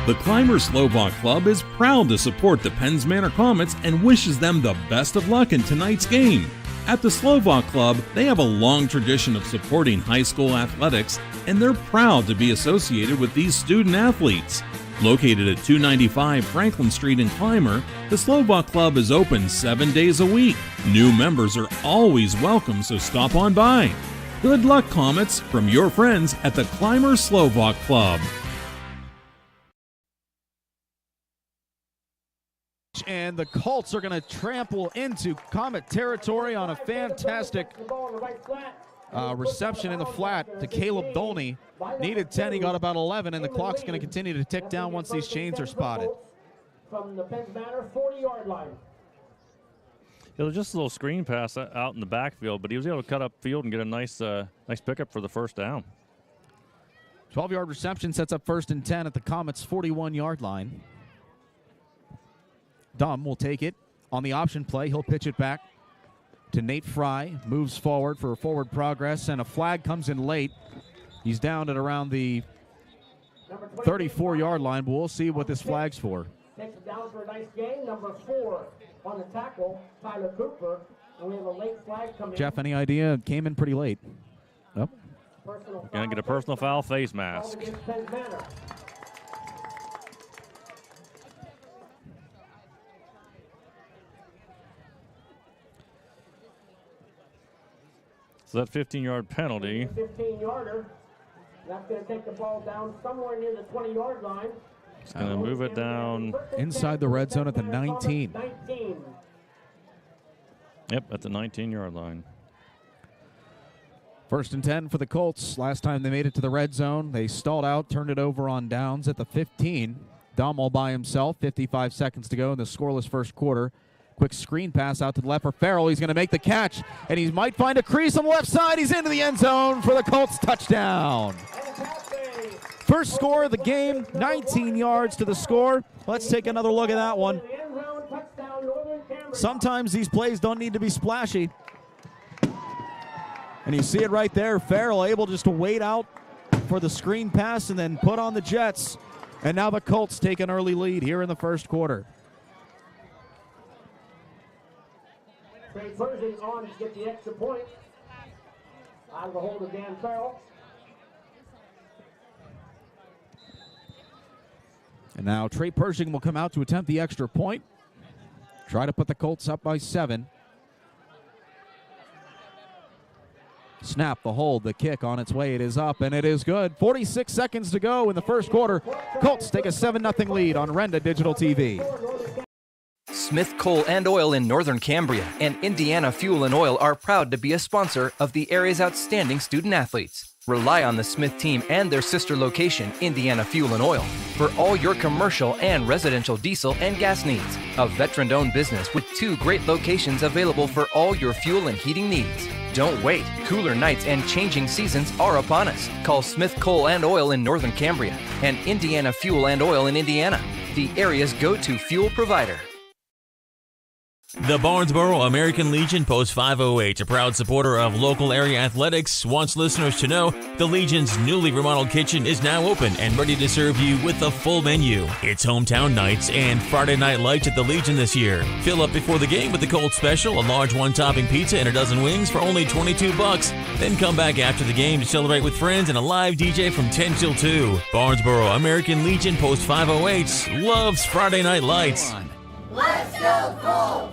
The Climbers Slovak Club is proud to support the Penns Manor Comets and wishes them the best of luck in tonight's game. At the Slovak Club, they have a long tradition of supporting high school athletics, and they're proud to be associated with these student athletes. Located at 295 Franklin Street in Clymer, the Slovak Club is open 7 days a week. New members are always welcome, so stop on by. Good luck, Comets, from your friends at the Clymer Slovak Club. And the Colts are going to trample into Comet territory on a fantastic reception in the flat to Caleb Dolney. Needed 10, he got about 11, and the clock's going to continue to tick down once these chains are spotted. From the Penns Manor 40-yard line. It was just a little screen pass out in the backfield, but he was able to cut up field and get a nice pickup for the first down. 12-yard reception sets up 1st and 10 at the Comets' 41-yard line. Dumb will take it on the option play. He'll pitch it back to Nate Fry. Moves forward for forward progress, and a flag comes in late. He's down at around the 34-yard line, but we'll see what this flag's for. Takes it down for a nice gain. Number 4 on the tackle, Tyler Cooper. And we have a late flag coming. Jeff, any idea? It came in pretty late. Oh. Gonna get a personal foul, face mask. So that 15-yard penalty. 15-yarder. That's going to take the ball down somewhere near the 20-yard line. It's going to move it down. Inside the red zone at the 19. Yep, at the 19-yard line. 1st and 10 for the Colts. Last time they made it to the red zone, they stalled out, turned it over on downs at the 15. Dom all by himself, 55 seconds to go in the scoreless first quarter. Quick screen pass out to the left for Farrell. He's going to make the catch, and he might find a crease on the left side. He's into the end zone for the Colts touchdown. First score of the game, 19 yards to the score. Let's take another look at that one. Sometimes these plays don't need to be splashy. And you see it right there. Farrell able just to wait out for the screen pass and then put on the Jets. And now the Colts take an early lead here in the first quarter. Trey Pershing on to get the extra point. Out of the hold of Dan Farrell. And now Trey Pershing will come out to attempt the extra point. Try to put the Colts up by 7. Snap, the hold, the kick on its way. It is up, and it is good. 46 seconds to go in the first quarter. Colts take a 7-0 lead on Renda Digital TV. Smith Coal and Oil in Northern Cambria and Indiana Fuel and Oil are proud to be a sponsor of the area's outstanding student athletes. Rely on the Smith team and their sister location, Indiana Fuel and Oil, for all your commercial and residential diesel and gas needs. A veteran-owned business with 2 great locations available for all your fuel and heating needs. Don't wait. Cooler nights and changing seasons are upon us. Call Smith Coal and Oil in Northern Cambria and Indiana Fuel and Oil in Indiana, the area's go-to fuel provider. The Barnesboro American Legion Post 508, a proud supporter of local area athletics, wants listeners to know the Legion's newly remodeled kitchen is now open and ready to serve you with a full menu. It's hometown nights and Friday night lights at the Legion this year. Fill up before the game with the Colts special, a large one-topping pizza and a dozen wings for only $22. Then come back after the game to celebrate with friends and a live DJ from 10 till 2. Barnesboro American Legion Post 508 loves Friday night lights. Let's go Colts!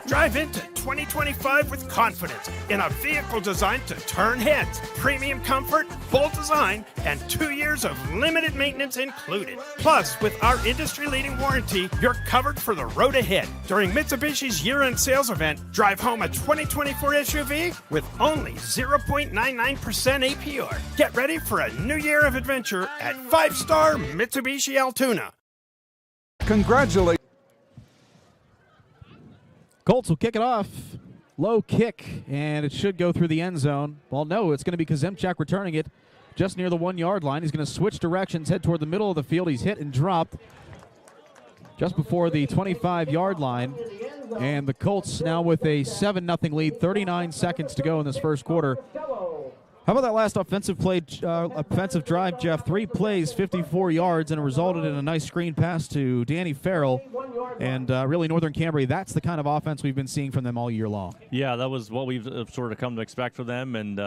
Drive into 2025 with confidence in a vehicle designed to turn heads. Premium comfort, bold design, and 2 years of limited maintenance included. Plus, with our industry-leading warranty, you're covered for the road ahead. During Mitsubishi's year-end sales event, drive home a 2024 SUV with only 0.99% APR. Get ready for a new year of adventure at 5-star Mitsubishi Altoona. Congratulations. Colts will kick it off. Low kick, and it should go through the end zone. Well, no, it's going to be Kazemchak returning it just near the 1-yard line. He's going to switch directions, head toward the middle of the field. He's hit and dropped just before the 25-yard line. And the Colts now with a 7-0 lead, 39 seconds to go in this first quarter. How about that last offensive drive, Jeff? 3 plays, 54 yards, and it resulted in a nice screen pass to Danny Farrell. And really, Northern Cambria, that's the kind of offense we've been seeing from them all year long. Yeah, that was what we've sort of come to expect from them, and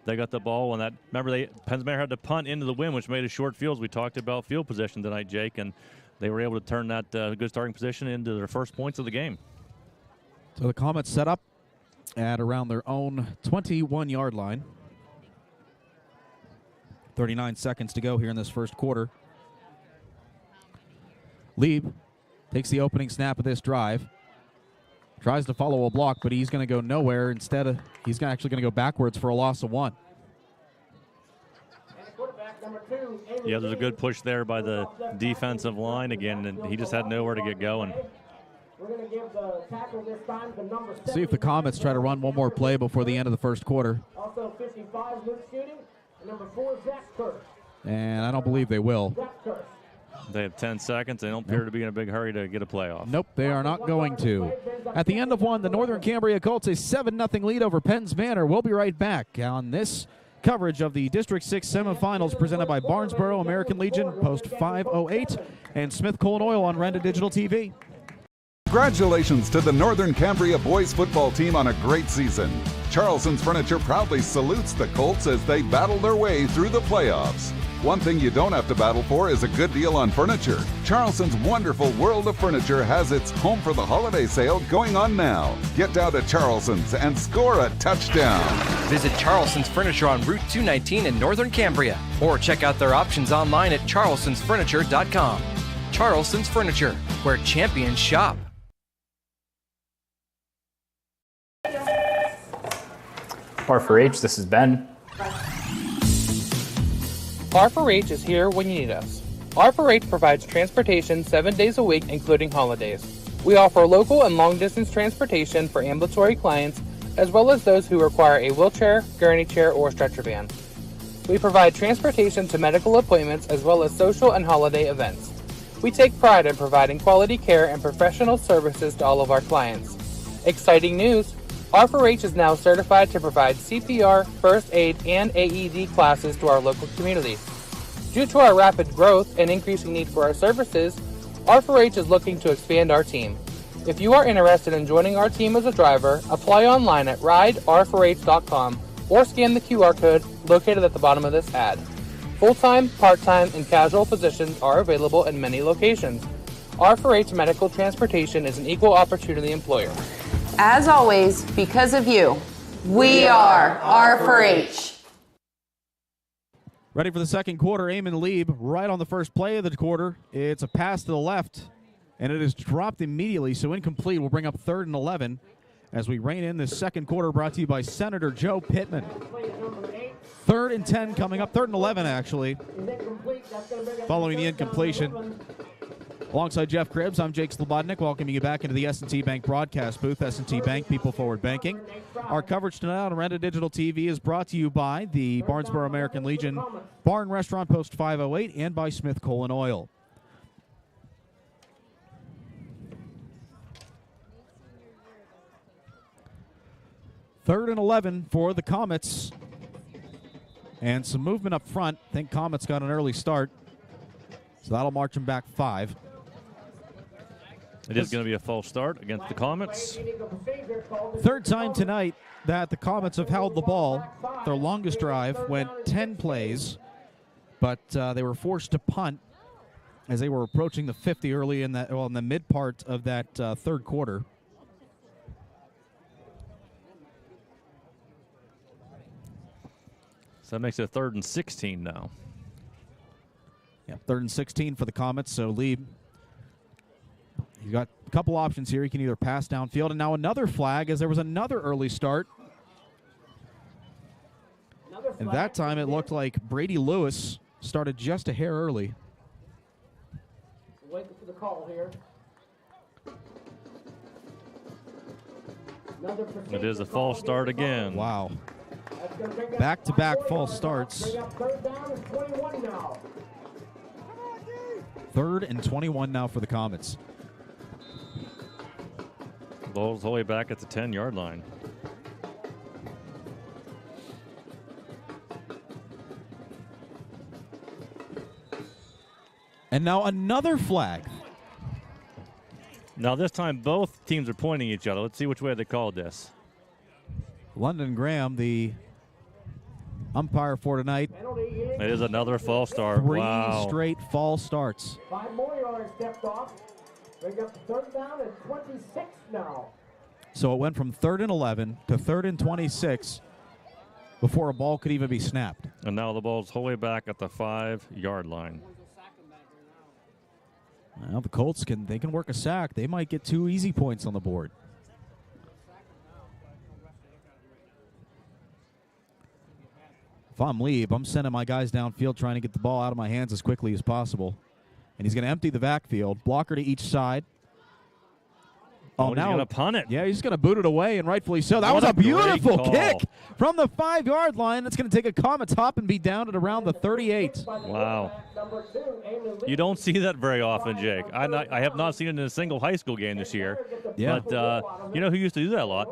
they got the ball. And Penns Manor had to punt into the wind, which made a short field. We talked about field position tonight, Jake, and they were able to turn that good starting position into their first points of the game. So the Comets set up at around their own 21-yard line. 39 seconds to go here in this first quarter. Lieb takes the opening snap of this drive. Tries to follow a block, but he's going to go nowhere. Instead, he's actually going to go backwards for a loss of 1. Yeah, there's a good push there by the defensive line again, and he just had nowhere to get going. See if the Comets try to run one more play before the end of the first quarter. Also 55, Luke Shooting. Number 4, Zach Kirk. And I don't believe they will. They have 10 seconds. They don't appear to be in a big hurry to get a playoff. Nope, they are not going to. At the end of one, the Northern Cambria Colts a 7-0 lead over Penns Manor. We'll be right back on this coverage of the District 6 semifinals presented by Barnesboro American Legion, Post 508, and Smith Coal & Oil on Renda Digital TV. Congratulations to the Northern Cambria boys football team on a great season. Charleston's Furniture proudly salutes the Colts as they battle their way through the playoffs. One thing you don't have to battle for is a good deal on furniture. Charleston's wonderful World of Furniture has its Home for the Holiday sale going on now. Get down to Charleston's and score a touchdown. Visit Charleston's Furniture on Route 219 in Northern Cambria, or check out their options online at charlestonsfurniture.com. Charleston's Furniture, where champions shop. R4H, this is Ben. R4H is here when you need us. R4H provides transportation 7 days a week, including holidays. We offer local and long-distance transportation for ambulatory clients, as well as those who require a wheelchair, gurney chair, or stretcher van. We provide transportation to medical appointments, as well as social and holiday events. We take pride in providing quality care and professional services to all of our clients. Exciting news! R4H is now certified to provide CPR, first aid, and AED classes to our local community. Due to our rapid growth and increasing need for our services, R4H is looking to expand our team. If you are interested in joining our team as a driver, apply online at rider4h.com or scan the QR code located at the bottom of this ad. Full-time, part-time, and casual positions are available in many locations. R4H Medical Transportation is an equal opportunity employer. As always, because of you, we are R4H. Ready for the second quarter, Eamon Lieb right on the first play of the quarter. It's a pass to the left, and it is dropped immediately, so incomplete. We'll bring up 3rd and 11 as we rein in this second quarter, brought to you by Senator Joe Pittman. 3rd and 10 coming up, 3rd and 11 actually, following the incompletion. Alongside Jeff Cribbs, I'm Jake Slobodnik, welcoming you back into the S&T Bank broadcast booth. S&T Bank, people forward banking. Our coverage tonight on Renda Digital TV is brought to you by the Barnesboro American Legion Bar and Restaurant Post 508 and by Smith Coal & Oil. Third and 11 for the Comets. And some movement up front. I think Comets got an early start, so that'll march them back 5. It is going to be a false start against the Comets. Third time tonight that the Comets have held the ball. Their longest drive went 10 plays, but they were forced to punt as they were approaching the 50 early in that, in the mid part of that third quarter. So that makes it 3rd and 16 now. Yeah, 3rd and 16 for the Comets. So Lieb, he's got a couple options here. He can either pass downfield, and now another flag as there was another early start. And that time it looked like Brady Lewis started just a hair early. Waiting for the call here. It is a false start again. Wow. Back-to-back false starts. 3rd and 21 now for the Comets. Ball's all the way back at the 10-yard line. And now another flag. Now this time both teams are pointing at each other. Let's see which way they called this. London Graham, the umpire for tonight. It is another false start. 3 wow. straight false starts. 5 more yards stepped off. Bring up 3rd down and 26 now. So it went from 3rd and 11 to 3rd and 26 before a ball could even be snapped. And now the ball's all the way back at the 5-yard line. Now the Colts can work a sack. They might get 2 easy points on the board. If I'm Lieb, I'm sending my guys downfield trying to get the ball out of my hands as quickly as possible. And he's going to empty the backfield. Blocker to each side. Oh, now he's going to punt it. Yeah, he's going to boot it away, and rightfully so. That What was a a beautiful great kick call. from the 5-yard line. It's going to take a Comets hop and be down at around the 38. Wow. You don't see that very often, Jake. I have not seen it in a single high school game this year. Yeah. But you know who used to do that a lot?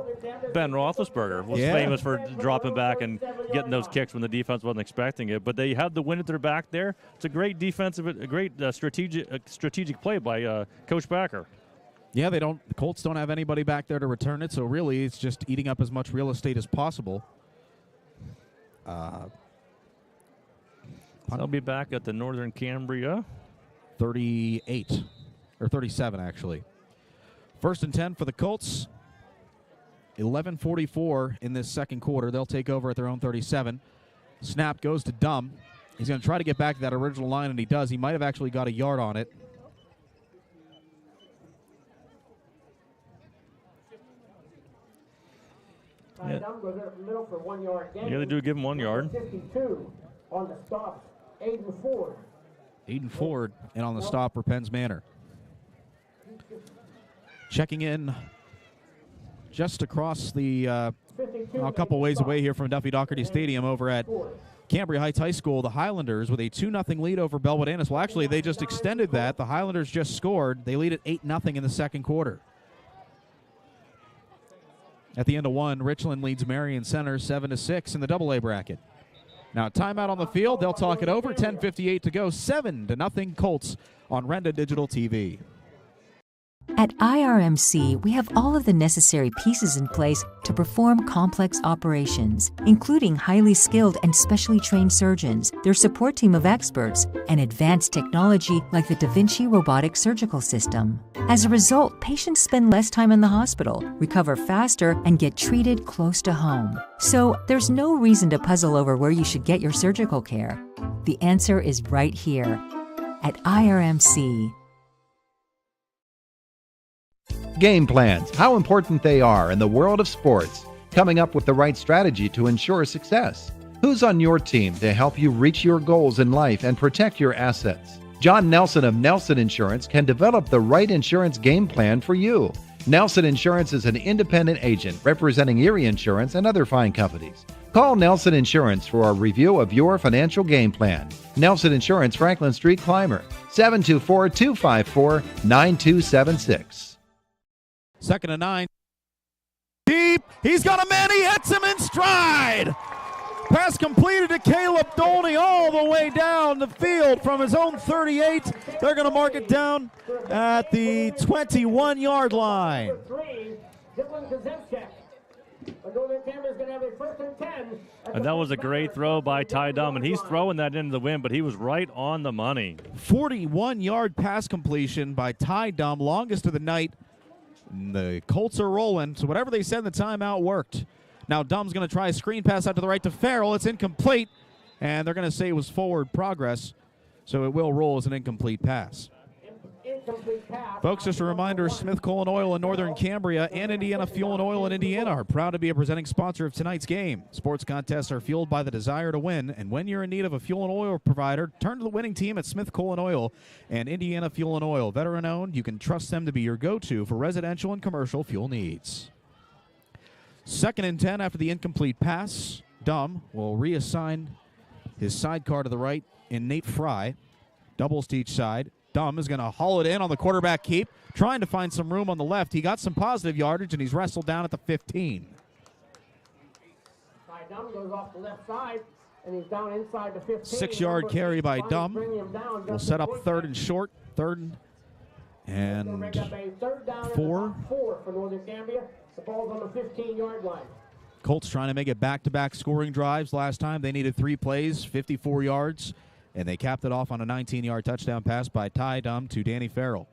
Ben Roethlisberger was famous for dropping back and getting those kicks when the defense wasn't expecting it. But they had the wind at their back there. It's a great strategic play by Coach Backer. Yeah, the Colts don't have anybody back there to return it, so really it's just eating up as much real estate as possible. They'll be back at the Northern Cambria. 38, or 37 actually. 1st and 10 for the Colts. 11:44 in this second quarter. They'll take over at their own 37. Snap goes to Dumb. He's going to try to get back to that original line, and he does. He might have actually got a yard on it. Yeah. Goes in the middle for 1 yard gain. Yeah, they do give him 1 yard. 52 on the stop. Aiden Ford. Aiden Ford, and on the stop for Penns Manor. Checking in just across the, a couple ways away here from Duffy Doherty Stadium over at Cambria Heights High School, the Highlanders with a 2-0 lead over Bellwood Annis. Well, actually, they just extended that. The Highlanders just scored. They lead at 8-0 in the second quarter. At the end of one, Richland leads Marion Center 7-6 in the AA bracket. Now, timeout on the field. They'll talk it over. 10:58 to go. 7-0 Colts on Renda Digital TV. At IRMC, we have all of the necessary pieces in place to perform complex operations, including highly skilled and specially trained surgeons, their support team of experts, and advanced technology like the Da Vinci robotic surgical system. As a result, patients spend less time in the hospital, recover faster, and get treated close to home. So, there's no reason to puzzle over where you should get your surgical care. The answer is right here at IRMC. Game plans, how important they are in the world of sports. Coming up with the right strategy to ensure success. Who's on your team to help you reach your goals in life and protect your assets? John Nelson of Nelson Insurance can develop the right insurance game plan for you. Nelson Insurance is an independent agent representing Erie Insurance and other fine companies. Call Nelson Insurance for a review of your financial game plan. Nelson Insurance, Franklin Street, Clymer, 724-254-9276. 2nd and 9. Deep. He's got a man. He hits him in stride. Pass completed to Caleb Dolney all the way down the field from his own 38. They're going to mark it down at the 21-yard line. And that was a great throw by Ty Dumb, and he's throwing that into the wind, but he was right on the money. 41-yard pass completion by Ty Dumb, longest of the night. The Colts are rolling, so whatever they said in the timeout worked. Now Dumb's going to try a screen pass out to the right to Farrell. It's incomplete, and they're going to say it was forward progress, so it will roll as an incomplete pass. Folks, just a reminder, Smith Coal and Oil in Northern Cambria and Indiana Fuel and Oil in Indiana are proud to be a presenting sponsor of tonight's game. Sports contests are fueled by the desire to win, and when you're in need of a fuel and oil provider, turn to the winning team at Smith Coal and Oil and Indiana Fuel and Oil. Veteran-owned, you can trust them to be your go-to for residential and commercial fuel needs. 2nd and 10 after the incomplete pass. Dumb will reassign his sidecar to the right in Nate Fry. Doubles to each side. Dumb is going to haul it in on the quarterback keep, trying to find some room on the left. He got some positive yardage, and he's wrestled down at the 15. Dumb goes off the left side, and he's down inside the 15. 6-yard carry by Dumb. Will set up 3rd and short. 3rd and 4. For Northern Cambria. The ball's on the 15-yard line. Colts trying to make it back-to-back scoring drives. Last time they needed 3 plays, 54 yards, and they capped it off on a 19-yard touchdown pass by Ty Dumb to Danny Farrell.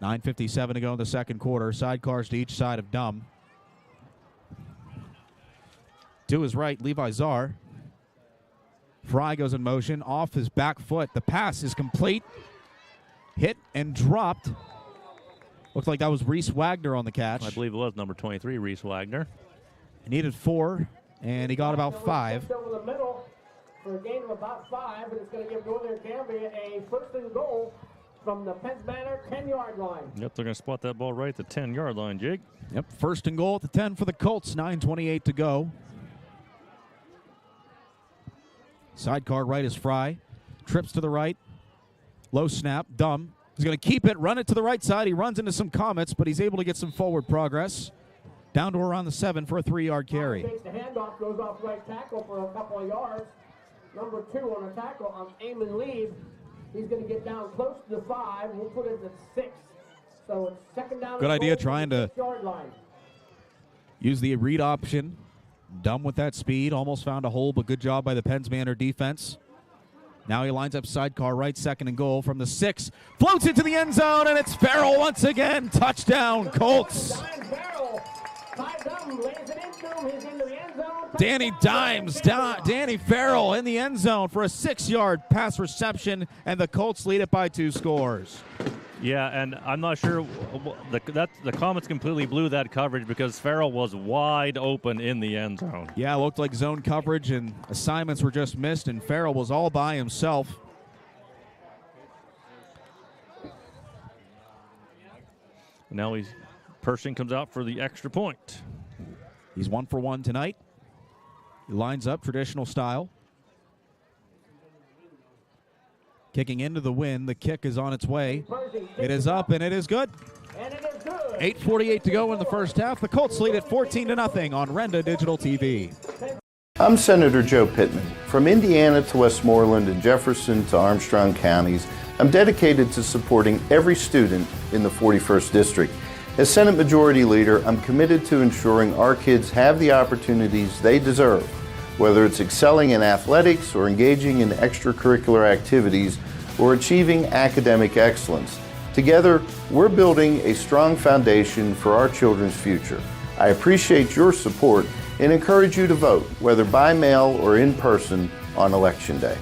9:57 to go in the second quarter. Sidecars to each side of Dumb. To his right, Levi Czar. Fry goes in motion off his back foot. The pass is complete. Hit and dropped. Looks like that was Reese Wagner on the catch. I believe it was number 23, Reese Wagner. He needed 4, and he got about 5. Over the middle for a gain of about 5, and it's going to give Northern Cambria a 1st and goal from the Penns Manor 10-yard line. Yep, they're going to spot that ball right at the 10-yard line, Jake. Yep, 1st and goal at the 10 for the Colts. 9:28 to go. Sidecar right is Fry. Trips to the right. Low snap. Dumb. He's going to keep it, run it to the right side. He runs into some Comets, but he's able to get some forward progress. Down to around the 7 for a 3-yard carry. Takes the handoff, goes off right tackle for a couple of yards. Number 2 on the tackle on Eamon Leave. He's going to get down close to the 5. We'll put it at 6. So it's 2nd down. Good idea trying to 6-yard line. Use the read option. Dumb with that speed. Almost found a hole, but good job by the Penns Manor defense. Now he lines up sidecar right, 2nd and goal from the 6. Floats into the end zone, and it's Farrell once again. Touchdown, Colts. Danny Dimes, Danny Farrell in the end zone for a 6-yard pass reception, and the Colts lead it by 2 scores. Yeah, and I'm not sure the Comets completely blew that coverage because Farrell was wide open in the end zone. Yeah, it looked like zone coverage and assignments were just missed, and Farrell was all by himself. Now Pershing comes out for the extra point. He's 1 for 1 tonight. He lines up traditional style. Kicking into the wind. The kick is on its way. It is up, and it is good. 8:48 to go in the first half. The Colts lead at 14-0 on Renda Digital TV. I'm Senator Joe Pittman. From Indiana to Westmoreland and Jefferson to Armstrong counties, I'm dedicated to supporting every student in the 41st District. As Senate Majority Leader, I'm committed to ensuring our kids have the opportunities they deserve, whether it's excelling in athletics or engaging in extracurricular activities or achieving academic excellence. Together, we're building a strong foundation for our children's future. I appreciate your support and encourage you to vote, whether by mail or in person, on Election Day.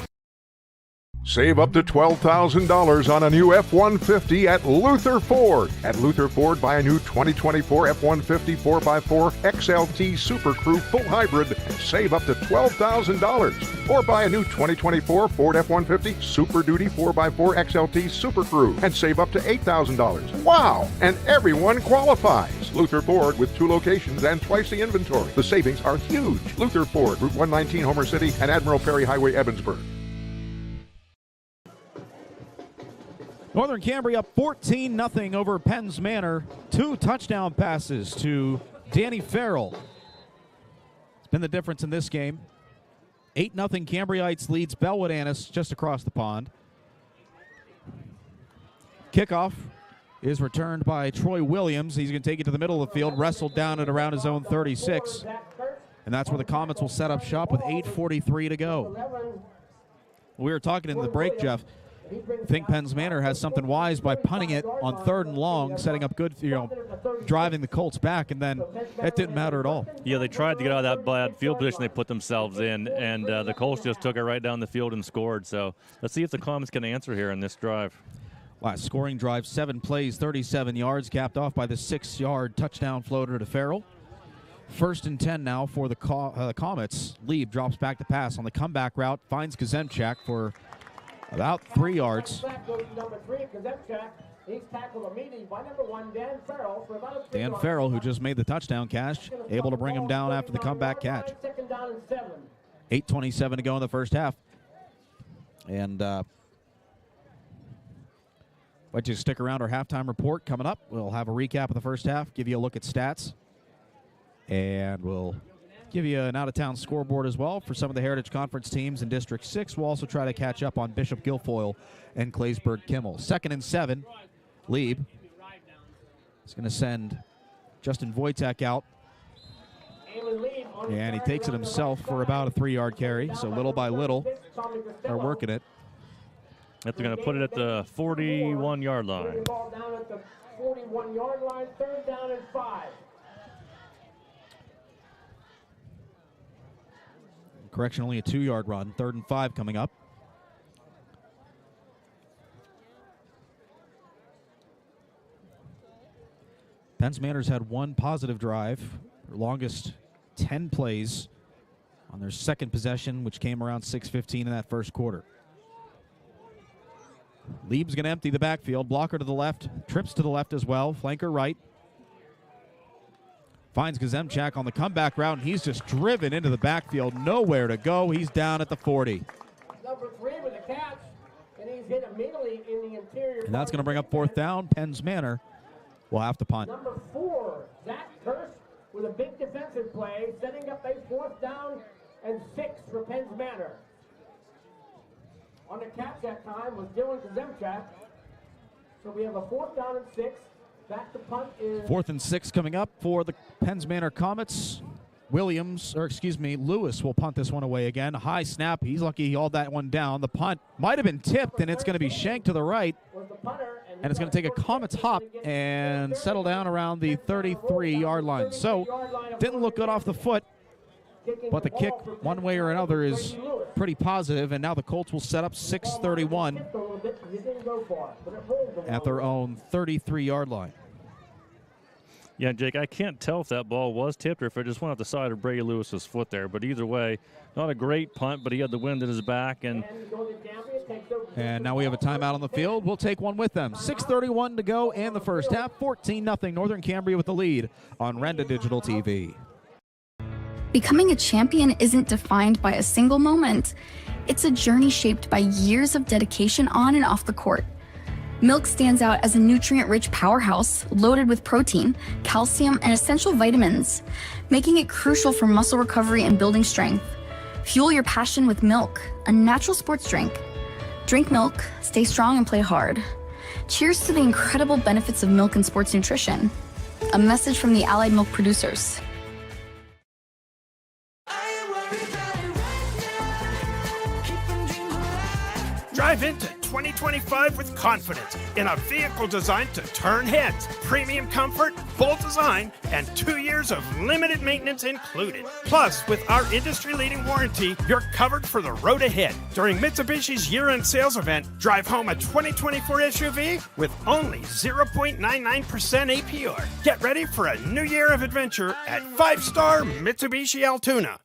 Save up to $12,000 on a new F-150 at Luther Ford. At Luther Ford, buy a new 2024 F-150 4x4 XLT Super Crew full hybrid and save up to $12,000. Or buy a new 2024 Ford F-150 Super Duty 4x4 XLT Super Crew and save up to $8,000. Wow! And everyone qualifies. Luther Ford with 2 locations and twice the inventory. The savings are huge. Luther Ford, Route 119, Homer City, and Admiral Perry Highway, Evansburg. Northern Cambria up 14-0 over Penns Manor. 2 touchdown passes to Danny Farrell. It's been the difference in this game. 8-0 Cambriaites leads Bellwood Annis just across the pond. Kickoff is returned by Troy Williams. He's going to take it to the middle of the field, wrestled down at around his own 36. And that's where the Comets will set up shop with 8:43 to go. We were talking in the break, Jeff. I think Penns Manor has something wise by punting it on 3rd and long, setting up good, driving the Colts back, and then it didn't matter at all. Yeah, they tried to get out of that bad field position they put themselves in, and the Colts just took it right down the field and scored. So let's see if the Comets can answer here in this drive. Last scoring drive, 7 plays, 37 yards, capped off by the 6-yard touchdown floater to Farrell. 1st and 10 now for the Comets. Lieb drops back to pass on the comeback route, finds Kazemchak for about 3 yards. He's tackled immediately by number 1, Dan Farrell, for about a Dan Farrell, who just made the touchdown catch, able to bring him down after the comeback catch. 2nd down and 7. 8:27 to go in the first half. And why don't you stick around our halftime report coming up. We'll have a recap of the first half, give you a look at stats, and we'll give you an out-of-town scoreboard as well for some of the Heritage Conference teams in District 6. We'll also try to catch up on Bishop Guilfoyle and Claysburg-Kimmel. 2nd and 7. Lieb is going to send Justin Wojtek out. And he takes it himself for about a 3-yard carry. So little by little, they're working it. They're going to put it at the 41-yard line. Ball down at the 41-yard line, 3rd down and 5. Correction, only a 2-yard run. 3rd and 5 coming up. Penns Manor's had one positive drive, their longest 10 plays on their second possession, which came around 6:15 in that first quarter. Lieb's going to empty the backfield. Blocker to the left, trips to the left as well. Flanker right. Finds Gazemchak on the comeback route, and he's just driven into the backfield. Nowhere to go. He's down at the 40. Number 3 with the catch, and he's hit immediately in the interior. And that's going to bring up 4th down. Penns Manor will have to punt. Number 4, Zach Kirsch with a big defensive play, setting up a 4th down and 6 for Penns Manor. On the catch that time was Dylan Gazemchak. So we have a 4th down and 6. Back to punt is 4th and 6 coming up for the Penns Manor Comets. Lewis will punt this one away again. High snap. He's lucky he hauled that one down. The punt might have been tipped, and it's going to be shanked to the right. And it's going to take a Comets hop and settle down around the 33-yard line. So, didn't look good off the foot, but the kick, one way or another, is pretty positive. And now the Colts will set up 6:31 at their own 33-yard line. Yeah, Jake, I can't tell if that ball was tipped or if it just went off the side of Brady Lewis's foot there. But either way, not a great punt, but he had the wind at his back. And now we have a timeout on the field. We'll take one with them. 6:31 to go in the first half. 14-0 Northern Cambria with the lead on Renda Digital TV. Becoming a champion isn't defined by a single moment. It's a journey shaped by years of dedication on and off the court. Milk stands out as a nutrient-rich powerhouse loaded with protein, calcium, and essential vitamins, making it crucial for muscle recovery and building strength. Fuel your passion with milk, a natural sports drink. Drink milk, stay strong, and play hard. Cheers to the incredible benefits of milk and sports nutrition. A message from the Allied Milk producers. Drive into 2025 with confidence in a vehicle designed to turn heads. Premium comfort, bold design, and 2 years of limited maintenance included. Plus, with our industry-leading warranty, you're covered for the road ahead. During Mitsubishi's year-end sales event, drive home a 2024 SUV with only 0.99% APR. Get ready for a new year of adventure at 5-star Mitsubishi Altoona.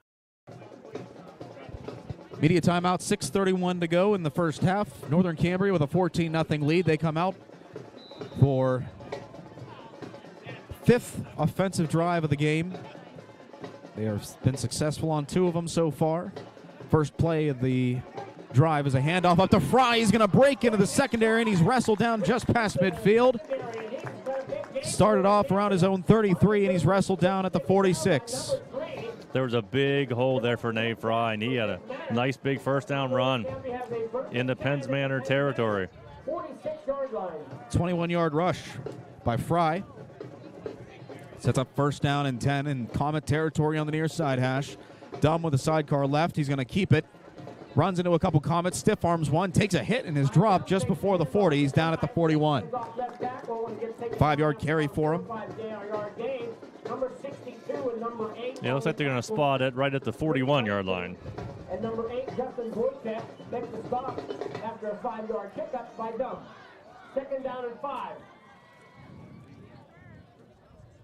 Media timeout, 6:31 to go in the first half. Northern Cambria with a 14-0 lead. They come out for 5th offensive drive of the game. They have been successful on 2 of them so far. First play of the drive is a handoff up to Fry. He's going to break into the secondary, and he's wrestled down just past midfield. Started off around his own 33, and he's wrestled down at the 46. there was a big hole there for Nate Fry, and he had a nice big first down run into Penns Manor territory. 21-yard rush by Fry. Sets up first down and 10 in Comet territory on the near side hash. Dumb with a sidecar left. He's going to keep it. Runs into a couple Comets. Stiff arms one. Takes a hit in his drop just before the 40. He's down at the 41. 5-yard carry for him. Yeah, looks like they're going to spot it right at the 41-yard line. And number 8, Justin Wojtek, makes the stop after a 5-yard pickup by Dumb. Second down and 5.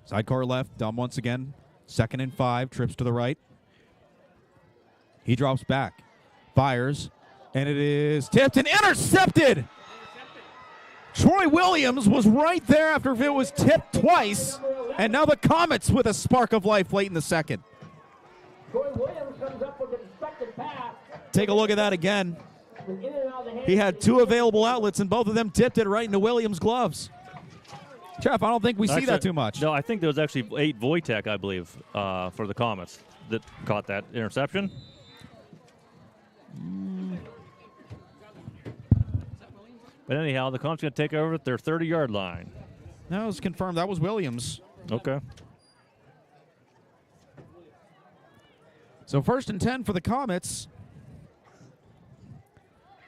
Sidecar left. Dumb once again. Second and 5. Trips to the right. He drops back. Fires. And it is tipped and intercepted. Troy Williams was right there after it was tipped twice, and now the Comets with a spark of life late in the second. Troy Williams comes up with a deflected pass. Take a look at that again. He had two available outlets, and both of them tipped it right into Williams' gloves. Jeff, I don't think we see that too much. No, I think there was actually 8 Wojtek, I believe, for the Comets that caught that interception. But anyhow, the Comets going to take over at their 30-yard line. No, it was confirmed. That was Williams. Okay. So 1st and 10 for the Comets.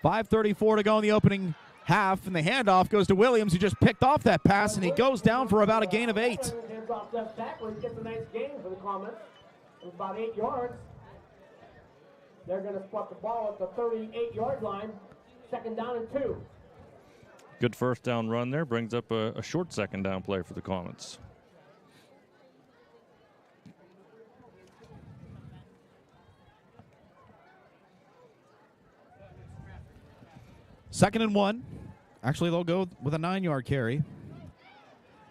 5:34 to go in the opening half, and the handoff goes to Williams, who just picked off that pass, and he goes down for about a gain of 8. Hands off left tackle. He gets a nice gain for the Comets. It was about 8 yards. They're going to spot the ball at the 38-yard line. 2nd down and 2. Good first down run there. Brings up a short 2nd down play for the Comets. Second and 1. Actually, they'll go with a 9-yard carry.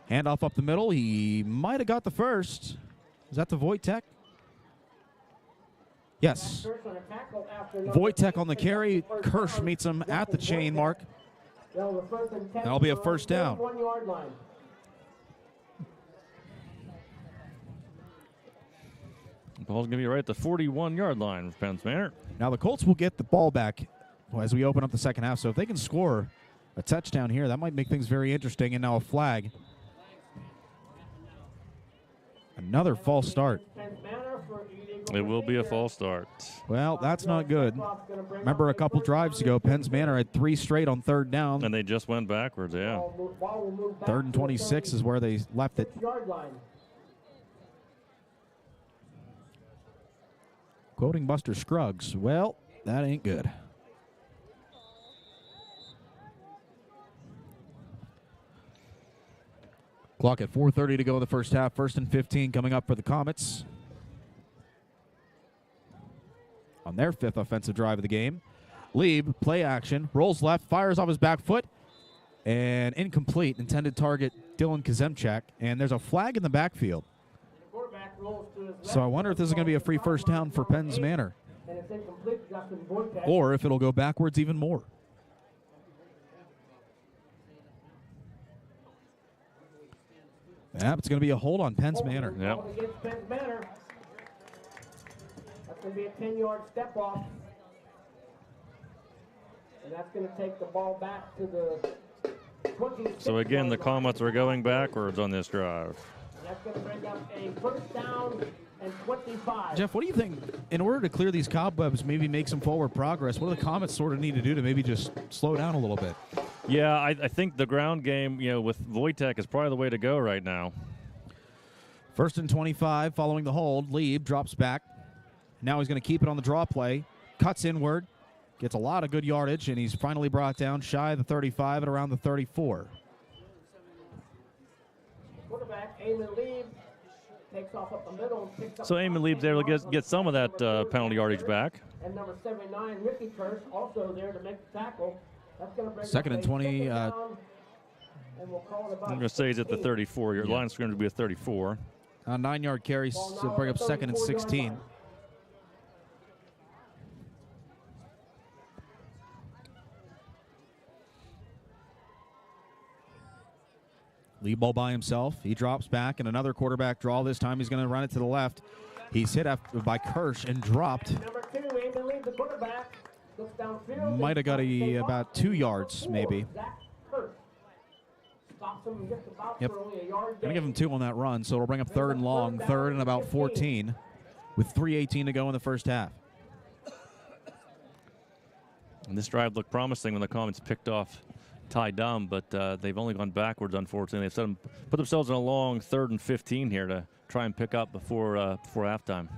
Handoff up the middle. He might have got the first. Is that the Wojtek? Yes. Wojtek on the carry. Kirsch meets him at the chain mark. That'll be a first down. Ball's going to be right at the 41-yard line of Penns Manor. Now the Colts will get the ball back as we open up the second half. So if they can score a touchdown here, that might make things very interesting. And now a flag. Another false start. It will be a false start. Well, that's not good. Remember a couple drives ago, Penns Manor had 3 straight on 3rd down. And they just went backwards, yeah. 3rd and 26 is where they left it. Quoting Buster Scruggs, well, that ain't good. Clock at 4:30 to go in the first half. 1st and 15 coming up for the Comets. On their 5th offensive drive of the game. Lieb, play action, rolls left, fires off his back foot, and incomplete. Intended target, Dylan Kazemchak, and there's a flag in the backfield. So I wonder if this is going to be a free first down for Penns Manor, or if it'll go backwards even more. Yeah, it's going to be a hold on Penns Manor. Yep. That's going to be a 10-yard step off. And that's going to take the ball back to the 26. So again, the Comets are going backwards on this drive. And that's going to bring up a 1st down and 25. Jeff, what do you think, in order to clear these cobwebs, maybe make some forward progress, what do the Comets sort of need to do to maybe just slow down a little bit? Yeah, I think the ground game, with Wojtek is probably the way to go right now. 1st and 25 following the hold. Lieb drops back. Now he's going to keep it on the draw play. Cuts inward. Gets a lot of good yardage, and he's finally brought down shy of the 35 at around the 34. Quarterback, Eamon Lieb, takes off up the middle and picks up. So Eamon Lieb's able to get some of that penalty yardage back. And number 79, Ricky Kirsch, also there to make the tackle. That's going to bring 2nd and 20. and we'll call it about I'm going to say he's at the 34. Your line's going to be a 34. 9-yard carry to bring up 2nd and 16. Lee ball by himself. He drops back, and another quarterback draw. This time he's going to run it to the left. He's hit by Kirsch and dropped. Number 2, Eamon Lieb, the quarterback. Looks downfield. Might have got about 2 yards, maybe. Yep. Going to give him 2 on that run, so it'll bring up 3rd and long, 3rd and about 14, with 3:18 to go in the first half. And this drive looked promising when the Comets picked off Ty Dom, but they've only gone backwards, unfortunately. They've put themselves in a long 3rd and 15 here to try and pick up before halftime.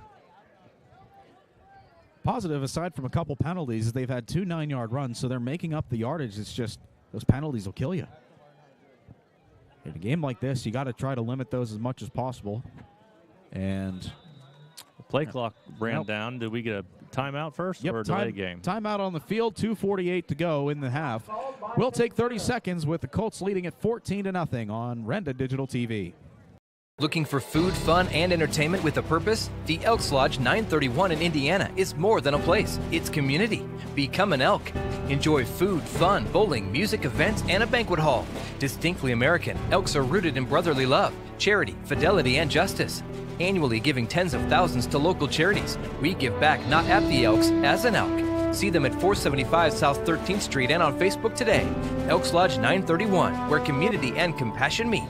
Positive, aside from a couple penalties, is they've had 2 9-yard runs, so they're making up the yardage. It's just those penalties will kill you. In a game like this, you got to try to limit those as much as possible. And the play clock ran down. Did we get a timeout first, or a delay game? Timeout on the field, 2:48 to go in the half. We'll take 30 seconds with the Colts leading at 14-0 on Renda Digital TV. Looking for food, fun, and entertainment with a purpose? The Elks Lodge 931 in Indiana is more than a place. It's community. Become an Elk. Enjoy food, fun, bowling, music, events, and a banquet hall. Distinctly American, Elks are rooted in brotherly love, charity, fidelity, and justice. Annually giving tens of thousands to local charities. We give back not at the Elks, as an Elk. See them at 475 South 13th Street and on Facebook today. Elks Lodge 931, where community and compassion meet.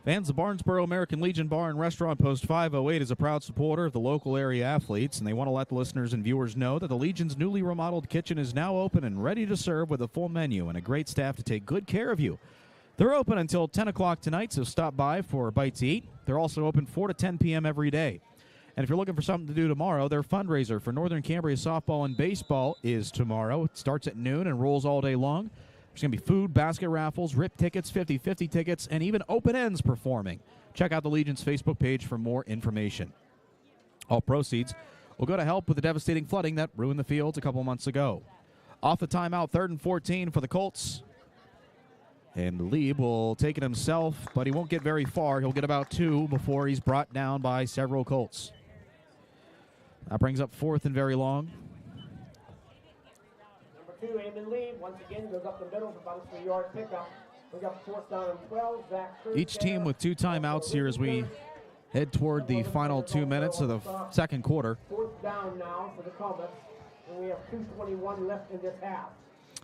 Fans of Barnesboro American Legion Bar and Restaurant Post 508 is a proud supporter of the local area athletes, and they want to let the listeners and viewers know that the Legion's newly remodeled kitchen is now open and ready to serve with a full menu and a great staff to take good care of you. They're open until 10 o'clock tonight, so stop by for a bite to eat. They're also open 4 to 10 p.m. every day. And if you're looking for something to do tomorrow, their fundraiser for Northern Cambria softball and baseball is tomorrow. It starts at noon and rolls all day long. There's going to be food, basket raffles, rip tickets, 50-50 tickets, and even open ends performing. Check out the Legion's Facebook page for more information. All proceeds will go to help with the devastating flooding that ruined the fields a couple months ago. Off the timeout, 3rd and 14 for the Colts. And Lieb will take it himself, but he won't get very far. He'll get about 2 before he's brought down by several Colts. That brings up 4th and very long. Number 2, Eamon Lee, once again, goes up the middle for about a 3-yard pickup. We got 4th down and 12. Zach Cruz Each team with 2 timeouts here as we head toward the final 2 minutes of the second quarter. 4th down now for the Comets, and we have 2:21 left in this half.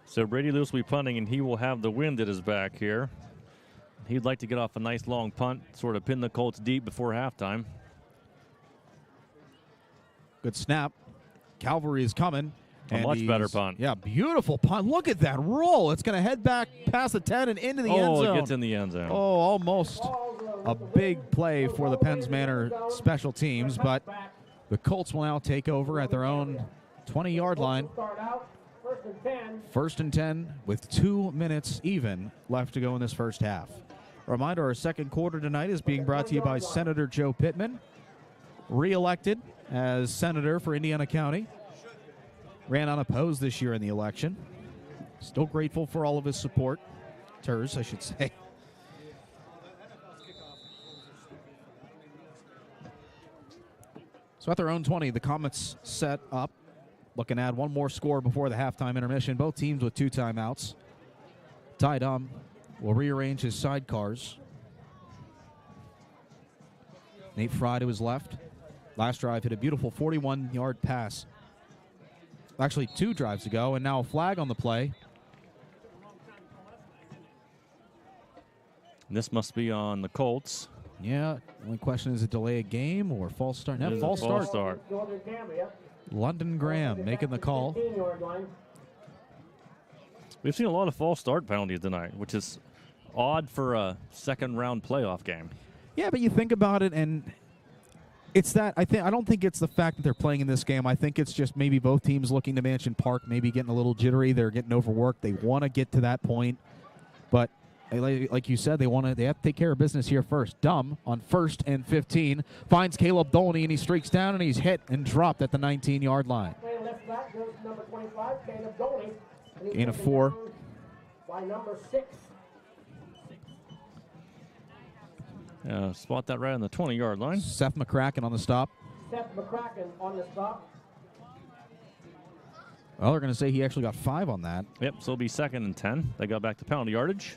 So Brady Lewis will be punting, and he will have the wind at his back here. He'd like to get off a nice long punt, sort of pin the Colts deep before halftime. Good snap. Calvary is coming. A much better punt. Yeah, beautiful punt. Look at that roll. It's going to head back past the 10 and into the end zone. Oh, it gets in the end zone. Oh, almost a big play for the Penns Manor special teams, but the Colts will now take over at their own 20-yard line. 1st and 10 with 2 minutes even left to go in this first half. A reminder, our second quarter tonight is being brought to you by Senator Joe Pittman, re-elected as senator for Indiana County. Ran unopposed this year in the election. Still grateful for all of his supporters, I should say. So at their own 20, the Comets set up. Looking at one more score before the halftime intermission. Both teams with 2 timeouts. Ty Dum will rearrange his sidecars. Nate Fry to his left. Last drive hit a beautiful 41-yard pass. Actually, 2 drives ago, and now a flag on the play. This must be on the Colts. Yeah, only question is it delay a game or false start? No, false start. London Graham making the call. We've seen a lot of false start penalties tonight, which is odd for a second-round playoff game. Yeah, but you think about it, and it's that I don't think it's the fact that they're playing in this game. I think it's just maybe both teams looking to Mansion Park, maybe getting a little jittery. They're getting overworked. They want to get to that point, but like you said, they have to take care of business here first. Dum on 1st and 15 finds Caleb Dolney, and he streaks down, and he's hit and dropped at the 19-yard line. Gain of 4. By number 6. Spot that right on the 20-yard line. Seth McCracken on the stop. Seth McCracken on the stop. Well, they're going to say he actually got 5 on that. Yep, so it'll be 2nd and 10. They got back to penalty yardage.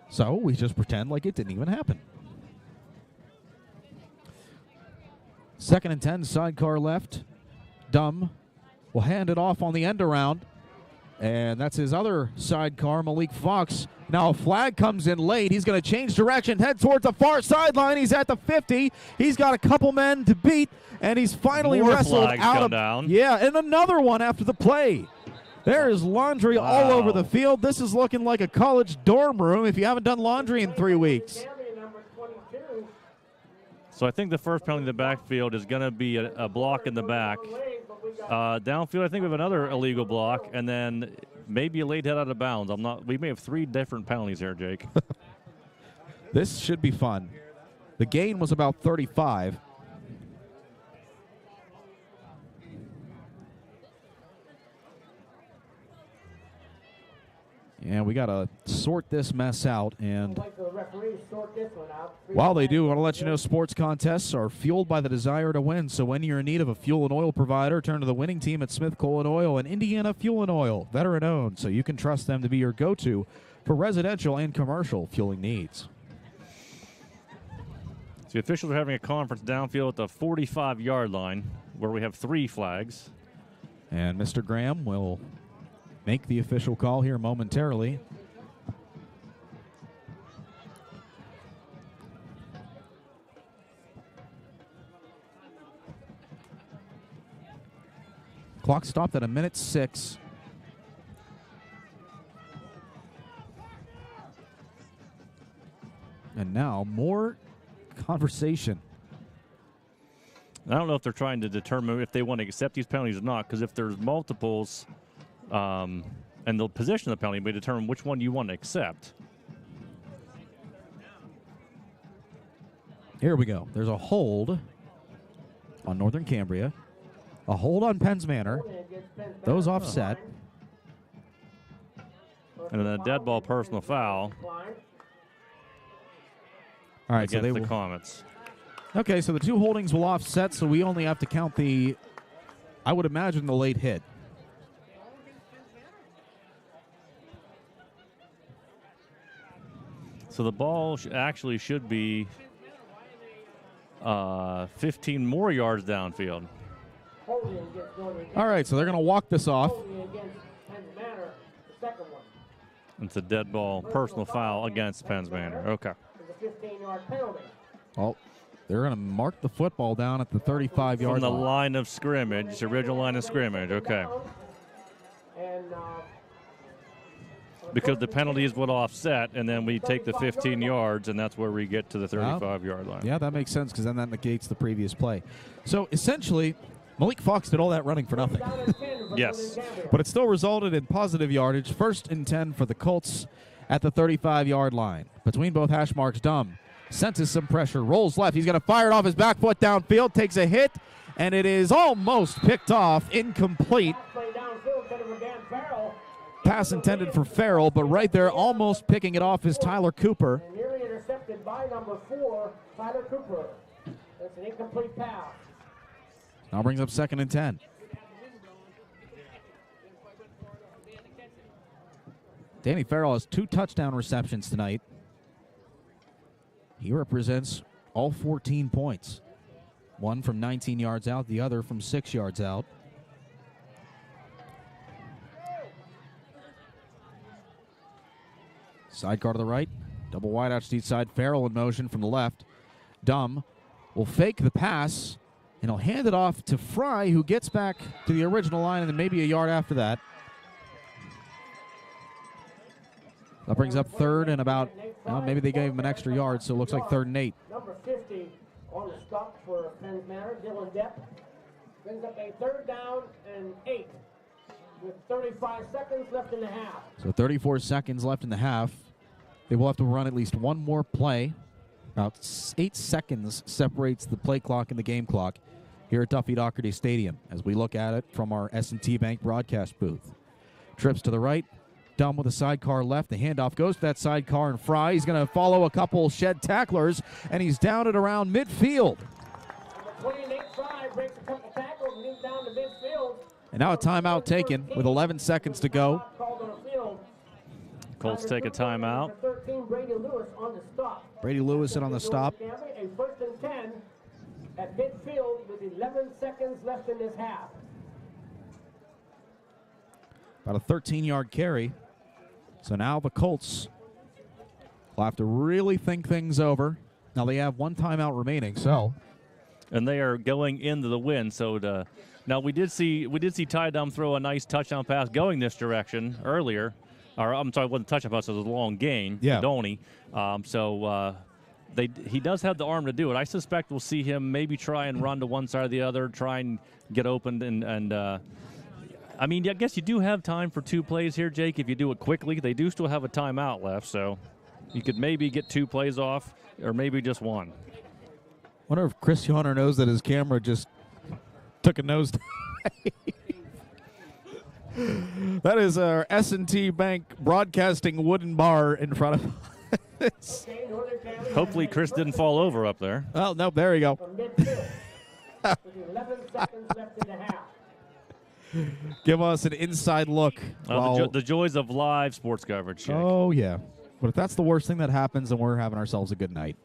So we just pretend like it didn't even happen. 2nd and 10, sidecar left. Dum will hand it off on the end around. And that's his other sidecar, Malik Fox. Now a flag comes in late. He's going to change direction, head towards the far sideline. He's at the 50. He's got a couple men to beat, and he's finally wrestled out of down. Yeah, and another one after the play. There is laundry all over the field. This is looking like a college dorm room if you haven't done laundry in 3 weeks. So I think the first penalty in the backfield is going to be a block in the back. Downfield, I think we have another illegal block, and then maybe a late head out of bounds. We may have 3 different penalties here, Jake. This should be fun. The gain was about 35. And we got to sort this mess out. And Like the referees sort this one out. while they do, I want to let you know sports contests are fueled by the desire to win. So when you're in need of a fuel and oil provider, turn to the winning team at Smith Coal and Oil and Indiana Fuel and Oil, veteran-owned, so you can trust them to be your go-to for residential and commercial fueling needs. So the officials are having a conference downfield at the 45-yard line where we have 3 flags. And Mr. Graham will make the official call here momentarily. Clock stopped at 1:06. And now more conversation. I don't know if they're trying to determine if they want to accept these penalties or not, because if there's multiples and the position of the penalty may determine which one you want to accept. Here we go. There's a hold on Northern Cambria, a hold on Penns Manor. Those offset. And then a dead ball personal foul. All right, so against they the Comets. Okay, so the 2 holdings will offset, so we only have to count the, I would imagine, the late hit. So the ball actually should be 15 more yards downfield. All right, so they're going to walk this off. It's a dead ball personal foul against Penns Manor. Okay. Oh, they're going to mark the football down at the 35-yard line. From the line. line of scrimmage, original line of scrimmage. Okay. Because the penalties would offset, and then we take the 15 yards, and that's where we get to the 35-yard line. Yeah, that makes sense, because then that negates the previous play. So essentially, Malik Fox did all that running for nothing. Yes. But it still resulted in positive yardage. 1st and 10 for the Colts at the 35-yard line. Between both hash marks, Dumb senses some pressure, rolls left. He's going to fire it off his back foot downfield, takes a hit, and it is almost picked off, incomplete. Pass intended for Farrell, but right there, almost picking it off is Tyler Cooper. Nearly intercepted by number 4, Tyler Cooper. That's an incomplete pass. Now brings up 2nd and 10. Danny Farrell has 2 touchdown receptions tonight. He represents all 14 points. One from 19 yards out, the other from 6 yards out. Sidecar to the right. Double wide out to the side. Farrell in motion from the left. Dumb will fake the pass, and he'll hand it off to Fry, who gets back to the original line and then maybe a yard after that. That brings up 3rd and about, well, maybe they gave him an extra yard, so it looks like 3rd and 8. Number 50 on the stop for Penns Manor, Dylan Depp. Brings up a 3rd down and 8 with 35 seconds left in the half. So 34 seconds left in the half. They will have to run at least one more play. About 8 seconds separates the play clock and the game clock here at Duffy Doherty Stadium as we look at it from our S&T Bank broadcast booth. Trips to the right. Dumb with a sidecar left. The handoff goes to that sidecar, and Fry, he's going to follow a couple shed tacklers, and he's down at around midfield. 28 Fry breaks a couple tackles and he's down to midfield. And now a timeout taken with 11 seconds to go. Colts take a timeout. 13, Brady Lewis on the stop. Brady Lewis in on the stop. A 1st and 10 at midfield with 11 seconds left in this half. About a 13-yard carry. So now the Colts will have to really think things over. Now they have one timeout remaining, so. And they are going into the win. So now we did see Ty Dumb throw a nice touchdown pass going this direction earlier. Or I'm sorry, it wasn't a touchdown pass, it was a long gain. Yeah. Donnie. He does have the arm to do it. I suspect we'll see him maybe try and run to one side or the other, try and get open and I mean, I guess you do have time for 2 plays here, Jake, if you do it quickly. They do still have a timeout left, so you could maybe get 2 plays off or maybe just 1. Wonder if Chris Yonner knows that his camera just took a nose. That is our S&T Bank Broadcasting wooden bar in front of us. Hopefully Chris didn't fall over up there. Oh, no, there you go. 11 seconds left in the half. Give us an inside look. The joys of live sports coverage, Jake. Oh, yeah. But if that's the worst thing that happens, then we're having ourselves a good night.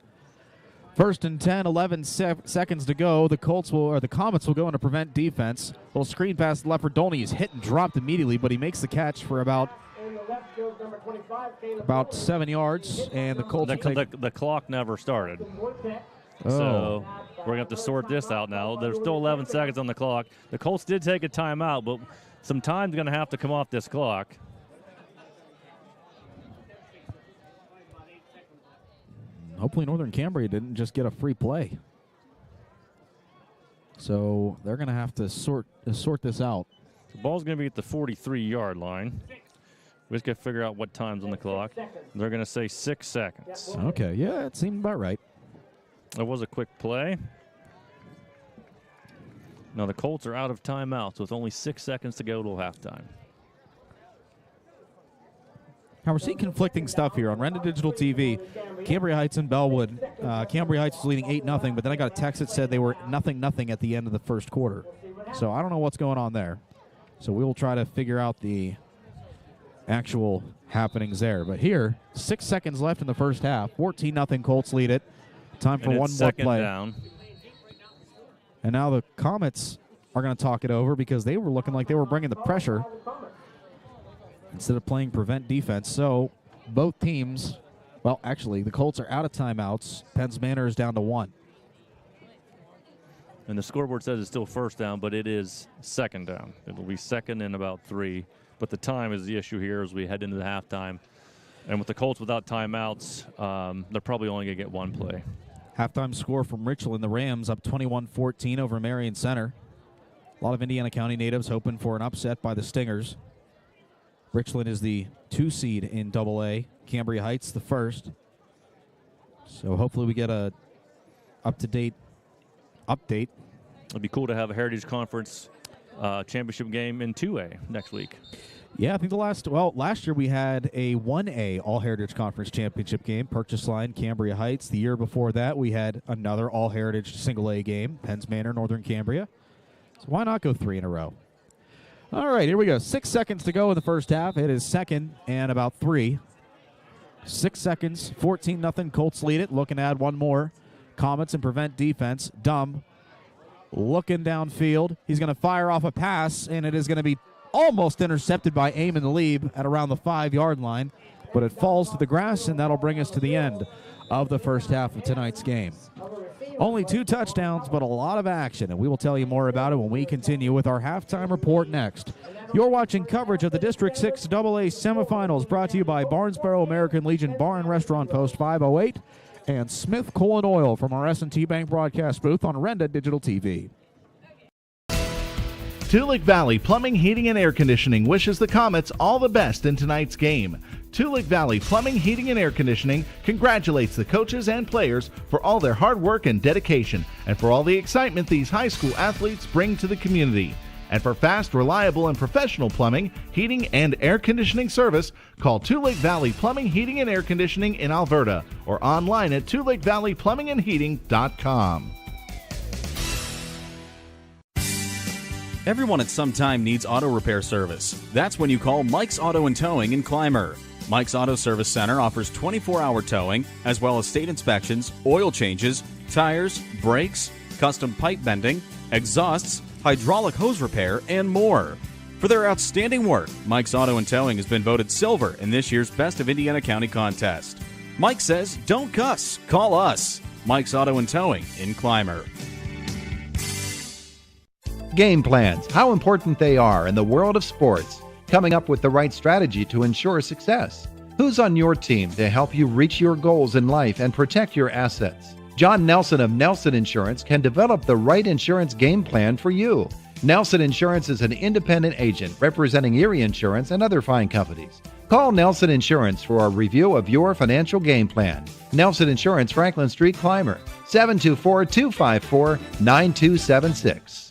First and 10, 11 seconds to go. The Comets will go into prevent defense. Little screen pass to Lefferdolny. He's hit and dropped immediately, but he makes the catch for about 7 yards. And the Colts the clock never started. So we're going to have to sort this out now. There's still 11 seconds on the clock. The Colts did take a timeout, but some time's going to have to come off this clock. Hopefully Northern Cambria didn't just get a free play. So they're going to have to sort this out. The ball's going to be at the 43-yard line. We just got to figure out what time's on the clock. They're going to say 6 seconds. Okay, yeah, it seemed about right. That was a quick play. Now the Colts are out of timeouts with only 6 seconds to go till halftime. Now we're seeing conflicting stuff here on Renda Digital TV. Cambria Heights and Bellwood. Cambria Heights was leading 8-0, but then I got a text that said they were 0-0 at the end of the first quarter. So I don't know what's going on there. So we will try to figure out the actual happenings there. But here, 6 seconds left in the first half. 14-0 Colts lead it. Time for one more play. Down. And now the Comets are going to talk it over because they were looking like they were bringing the pressure instead of playing prevent defense. So both teams, well, actually, the Colts are out of timeouts. Penns Manor is down to 1. And the scoreboard says it's still first down, but it is second down. It'll be second and about 3. But the time is the issue here as we head into the halftime. And with the Colts without timeouts, they're probably only going to get one play. Halftime score from Richland. The Rams up 21-14 over Marion Center. A lot of Indiana County natives hoping for an upset by the Stingers. Richland is the 2 seed in AA. Cambria Heights the 1st. So hopefully we get a up-to-date update. It'd be cool to have a Heritage Conference championship game in 2A next week. Yeah, I think last year we had a 1A All-Heritage Conference championship game, Purchase Line, Cambria Heights. The year before that, we had another All-Heritage single-A game, Penns Manor, Northern Cambria. So why not go 3 in a row? All right, here we go. 6 seconds to go in the first half. It is second and about 3. 6 seconds, 14-0. Colts lead it. Looking to add one more. Comets and prevent defense. Dumb looking downfield. He's going to fire off a pass, and it is going to be almost intercepted by Eamon Lieb at around the 5-yard line, but it falls to the grass, and that'll bring us to the end of the first half of tonight's game. Only 2 touchdowns, but a lot of action, and we will tell you more about it when we continue with our halftime report next. You're watching coverage of the District 6 AA semifinals, brought to you by Barnesboro American Legion Bar and Restaurant Post 508 and Smith Coal and Oil from our S&T Bank broadcast booth on Renda Digital TV. Tulick Valley Plumbing, Heating, and Air Conditioning wishes the Comets all the best in tonight's game. Tulick Valley Plumbing, Heating, and Air Conditioning congratulates the coaches and players for all their hard work and dedication, and for all the excitement these high school athletes bring to the community. And for fast, reliable, and professional plumbing, heating, and air conditioning service, call Tulick Valley Plumbing, Heating, and Air Conditioning in Alberta, or online at tulickvalleyplumbingandheating.com. Everyone at some time needs auto repair service. That's when you call Mike's Auto and Towing in Clymer. Mike's Auto Service Center offers 24-hour towing, as well as state inspections, oil changes, tires, brakes, custom pipe bending, exhausts, hydraulic hose repair, and more. For their outstanding work, Mike's Auto and Towing has been voted silver in this year's Best of Indiana County contest. Mike says, don't cuss, call us. Mike's Auto and Towing in Clymer. Game plans, how important they are in the world of sports. Coming up with the right strategy to ensure success. Who's on your team to help you reach your goals in life and protect your assets? John Nelson of Nelson Insurance can develop the right insurance game plan for you. Nelson Insurance is an independent agent representing Erie Insurance and other fine companies. Call Nelson Insurance for a review of your financial game plan. Nelson Insurance, Franklin Street, Clymer, 724-254-9276.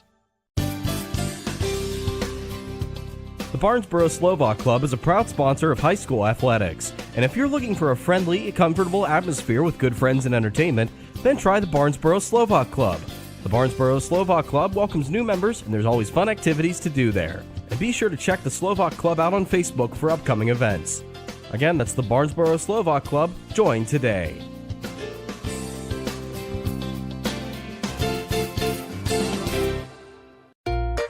The Barnesboro Slovak Club is a proud sponsor of high school athletics. And if you're looking for a friendly, comfortable atmosphere with good friends and entertainment, then try the Barnesboro Slovak Club. The Barnesboro Slovak Club welcomes new members, and there's always fun activities to do there. And be sure to check the Slovak Club out on Facebook for upcoming events. Again, that's the Barnesboro Slovak Club. Join today.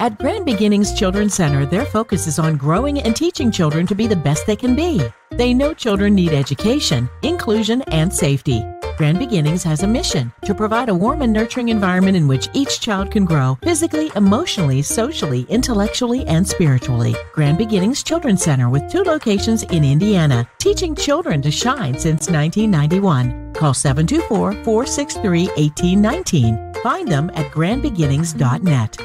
At Grand Beginnings Children's Center, their focus is on growing and teaching children to be the best they can be. They know children need education, inclusion, and safety. Grand Beginnings has a mission to provide a warm and nurturing environment in which each child can grow physically, emotionally, socially, intellectually, and spiritually. Grand Beginnings Children's Center with 2 locations in Indiana, teaching children to shine since 1991. Call 724-463-1819. Find them at grandbeginnings.net.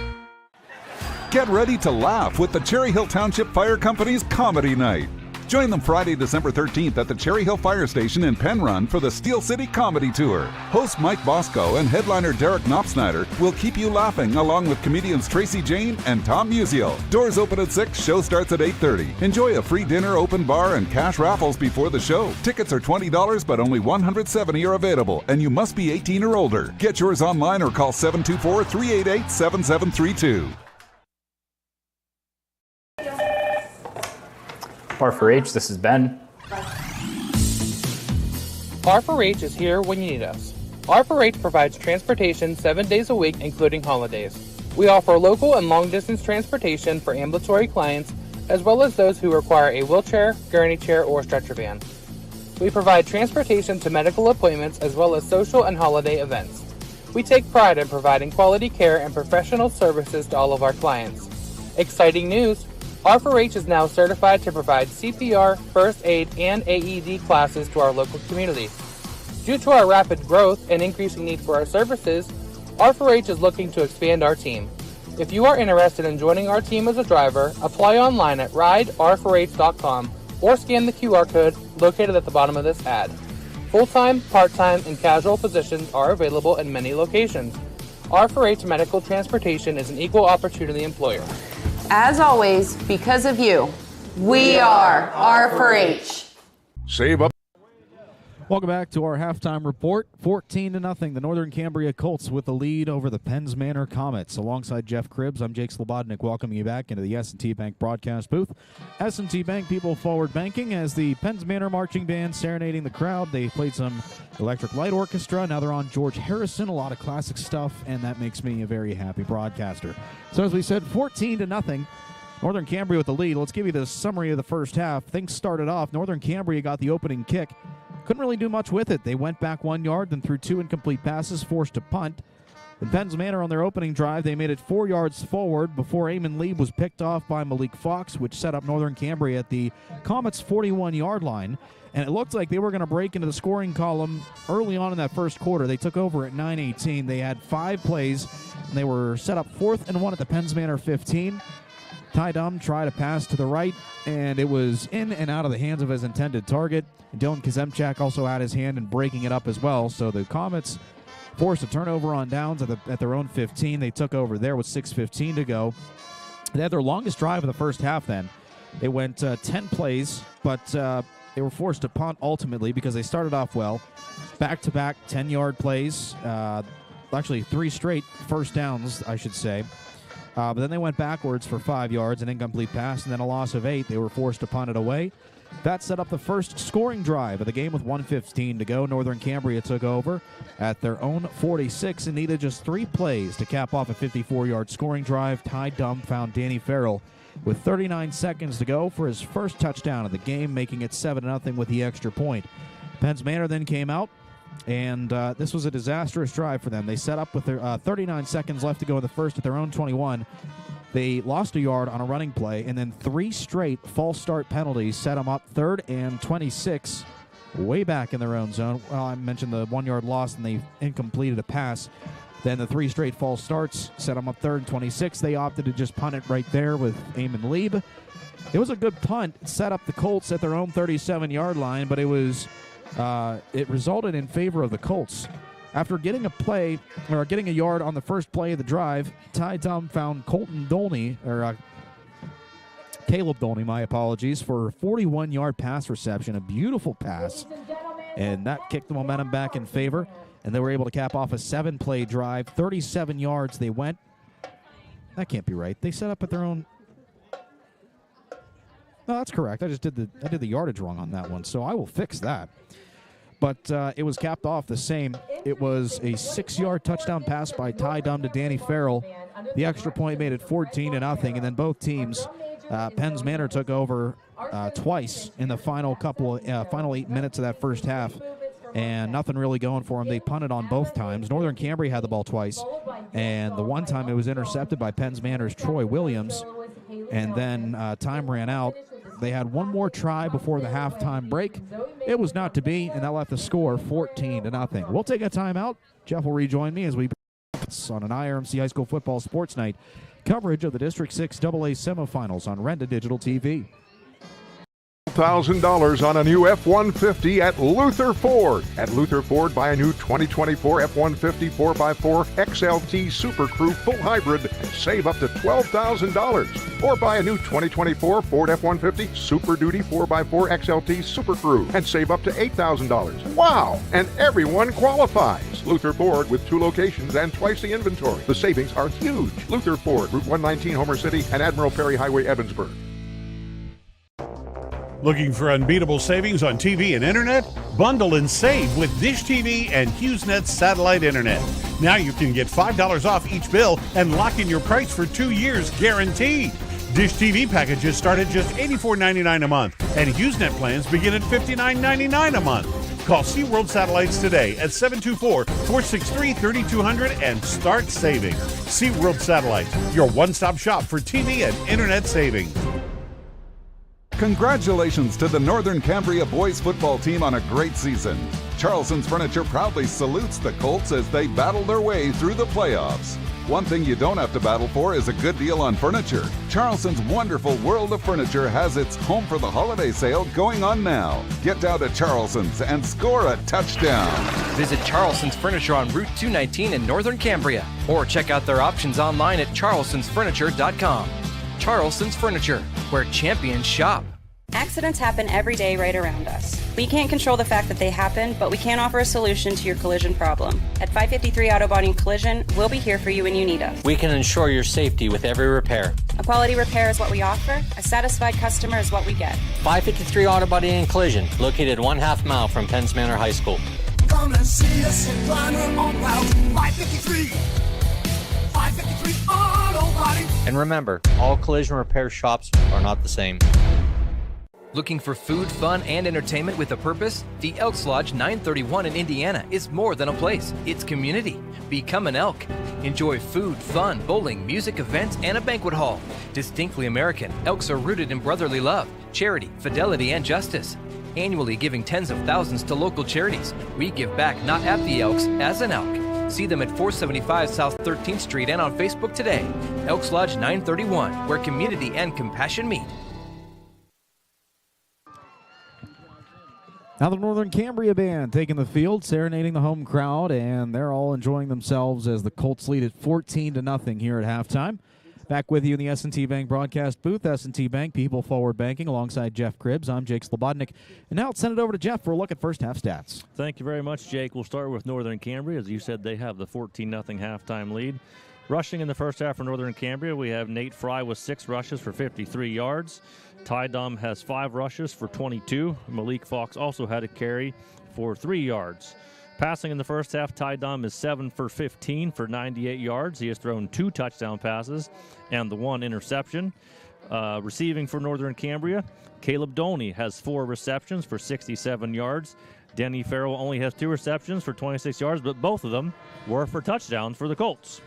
Get ready to laugh with the Cherry Hill Township Fire Company's Comedy Night. Join them Friday, December 13th at the Cherry Hill Fire Station in Penn Run for the Steel City Comedy Tour. Host Mike Bosco and headliner Derek Knopfsnyder will keep you laughing along with comedians Tracy Jane and Tom Musial. Doors open at 6, show starts at 8:30. Enjoy a free dinner, open bar, and cash raffles before the show. Tickets are $20, but only 170 are available, and you must be 18 or older. Get yours online or call 724-388-7732. R4H, this is Ben. R4H is here when you need us. R4H provides transportation 7 days a week, including holidays. We offer local and long-distance transportation for ambulatory clients, as well as those who require a wheelchair, gurney chair, or stretcher van. We provide transportation to medical appointments, as well as social and holiday events. We take pride in providing quality care and professional services to all of our clients. Exciting news! R4H is now certified to provide CPR, first aid, and AED classes to our local community. Due to our rapid growth and increasing need for our services, R4H is looking to expand our team. If you are interested in joining our team as a driver, apply online at rider4h.com or scan the QR code located at the bottom of this ad. Full-time, part-time, and casual positions are available in many locations. R4H Medical Transportation is an equal opportunity employer. As always, because of you, we are R4H. Save up. Welcome back to our halftime report. 14-0, the Northern Cambria Colts with the lead over the Penns Manor Comets. Alongside Jeff Cribbs, I'm Jake Slobodnik, welcoming you back into the S&T Bank broadcast booth. S&T Bank People Forward Banking as the Penns Manor Marching Band serenading the crowd. They played some Electric Light Orchestra. Now they're on George Harrison, a lot of classic stuff, and that makes me a very happy broadcaster. So as we said, 14-0. Northern Cambria with the lead. Let's give you the summary of the first half. Things started off. Northern Cambria got the opening kick. Couldn't really do much with it. They went back 1 yard, then threw 2 incomplete passes, forced a punt. In Penns Manor on their opening drive, they made it 4 yards forward before Eamon Lieb was picked off by Malik Fox, which set up Northern Cambria at the Comets' 41-yard line. And it looked like they were going to break into the scoring column early on in that first quarter. They took over at 9:18. They had 5 plays, and they were set up 4th and 1 at the Penns Manor 15. Ty Dum tried a pass to the right, and it was in and out of the hands of his intended target. And Dylan Kazemchak also had his hand in breaking it up as well. So the Comets forced a turnover on downs at their own 15. They took over there with 6:15 to go. They had their longest drive of the first half then. They went 10 plays, but they were forced to punt ultimately because they started off well. Back-to-back 10-yard plays. Actually, 3 straight first downs, I should say. But then they went backwards for 5 yards, an incomplete pass, and then a loss of 8. They were forced to punt it away. That set up the first scoring drive of the game with 1:15 to go. Northern Cambria took over at their own 46 and needed just 3 plays to cap off a 54-yard scoring drive. Ty Dum found Danny Farrell with 39 seconds to go for his first touchdown of the game, making it 7-0 with the extra point. Penns Manor then came out, and this was a disastrous drive for them. They set up with their 39 seconds left to go in the first at their own 21. They lost a yard on a running play, and then 3 straight false start penalties set them up 3rd and 26, way back in their own zone. Well, I mentioned the 1-yard loss, and they incompleted a pass. Then the 3 straight false starts set them up 3rd and 26. They opted to just punt it right there with Eamon Lieb. It was a good punt. It set up the Colts at their own 37-yard line, but it resulted in favor of the Colts. After getting a yard on the first play of the drive, Ty Dum found Colton Dolney, Caleb Dolney, my apologies, for a 41-yard pass reception, a beautiful pass, and that kicked the momentum back in favor, and they were able to cap off a 7-play drive, 37 yards they went. That can't be right. They set up at their own. No, that's correct. I did the yardage wrong on that one, so I will fix that. But it was capped off the same. It was a 6-yard touchdown pass by Ty Dunn to Danny Farrell. The extra point made it 14-0, and then both teams, Penns Manor took over twice in the final 8 minutes of that first half, and nothing really going for them. They punted on both times. Northern Cambria had the ball twice, and the one time it was intercepted by Penns Manor's Troy Williams, and then time ran out. They had one more try before the halftime break. It was not to be, and that left the score 14-0. We'll take a timeout. Jeff will rejoin me as we on an IRMC High School Football Sports Night coverage of the District 6 AA semifinals on Renda Digital TV. $1,000 on a new F-150 at Luther Ford. At Luther Ford, buy a new 2024 F-150 4x4 XLT Super Crew full hybrid and save up to $12,000. Or buy a new 2024 Ford F-150 Super Duty 4x4 XLT Super Crew and save up to $8,000. Wow! And everyone qualifies. Luther Ford with 2 locations and twice the inventory. The savings are huge. Luther Ford, Route 119, Homer City, and Admiral Perry Highway, Evansburg. Looking for unbeatable savings on TV and internet? Bundle and save with Dish TV and HughesNet satellite internet. Now you can get $5 off each bill and lock in your price for 2 years guaranteed. Dish TV packages start at just $84.99 a month, and HughesNet plans begin at $59.99 a month. Call SeaWorld Satellites today at 724-463-3200 and start saving. SeaWorld Satellites, your one-stop shop for TV and internet savings. Congratulations to the Northern Cambria boys football team on a great season. Charleston's Furniture proudly salutes the Colts as they battle their way through the playoffs. One thing you don't have to battle for is a good deal on furniture. Charleston's wonderful World of Furniture has its Home for the Holiday sale going on now. Get down to Charleston's and score a touchdown. Visit Charleston's Furniture on Route 219 in Northern Cambria, or check out their options online at charlestonsfurniture.com. Charleston's Furniture, where champions shop. Accidents happen every day right around us. We can't control the fact that they happen, but we can offer a solution to your collision problem. At 553 Auto Body and Collision, we'll be here for you when you need us. We can ensure your safety with every repair. A quality repair is what we offer. A satisfied customer is what we get. 553 Auto Body and Collision, located 1/2 mile from Penns Manor High School. Come and see us in Planner on Route 553. 553 Auto Body. And remember, all collision repair shops are not the same. Looking for food, fun, and entertainment with a purpose? The Elks Lodge 931 in Indiana is more than a place. It's community. Become an Elk. Enjoy food, fun, bowling, music, events, and a banquet hall. Distinctly American, Elks are rooted in brotherly love, charity, fidelity, and justice. Annually giving tens of thousands to local charities. We give back not at the Elks, as an Elk. See them at 475 South 13th Street and on Facebook today. Elks Lodge 931, where community and compassion meet. Now the Northern Cambria Band taking the field, serenading the home crowd, and they're all enjoying themselves as the Colts lead at 14-0 here at halftime. Back with you in the S&T Bank broadcast booth. S&T Bank, people forward banking, alongside Jeff Cribbs. I'm Jake Slobodnik. And now let's send it over to Jeff for a look at first half stats. Thank you very much, Jake. We'll start with Northern Cambria. As you said, they have the 14-0 halftime lead. Rushing in the first half for Northern Cambria, we have Nate Fry with 6 rushes for 53 yards. Ty Dum has 5 rushes for 22. Malik Fox also had a carry for 3 yards. Passing in the first half, Ty Dum is 7 for 15 for 98 yards. He has thrown 2 touchdown passes and the 1 interception. Receiving for Northern Cambria, Caleb Dolney has 4 receptions for 67 yards. Denny Farrell only has 2 receptions for 26 yards, but both of them were for touchdowns for the Colts.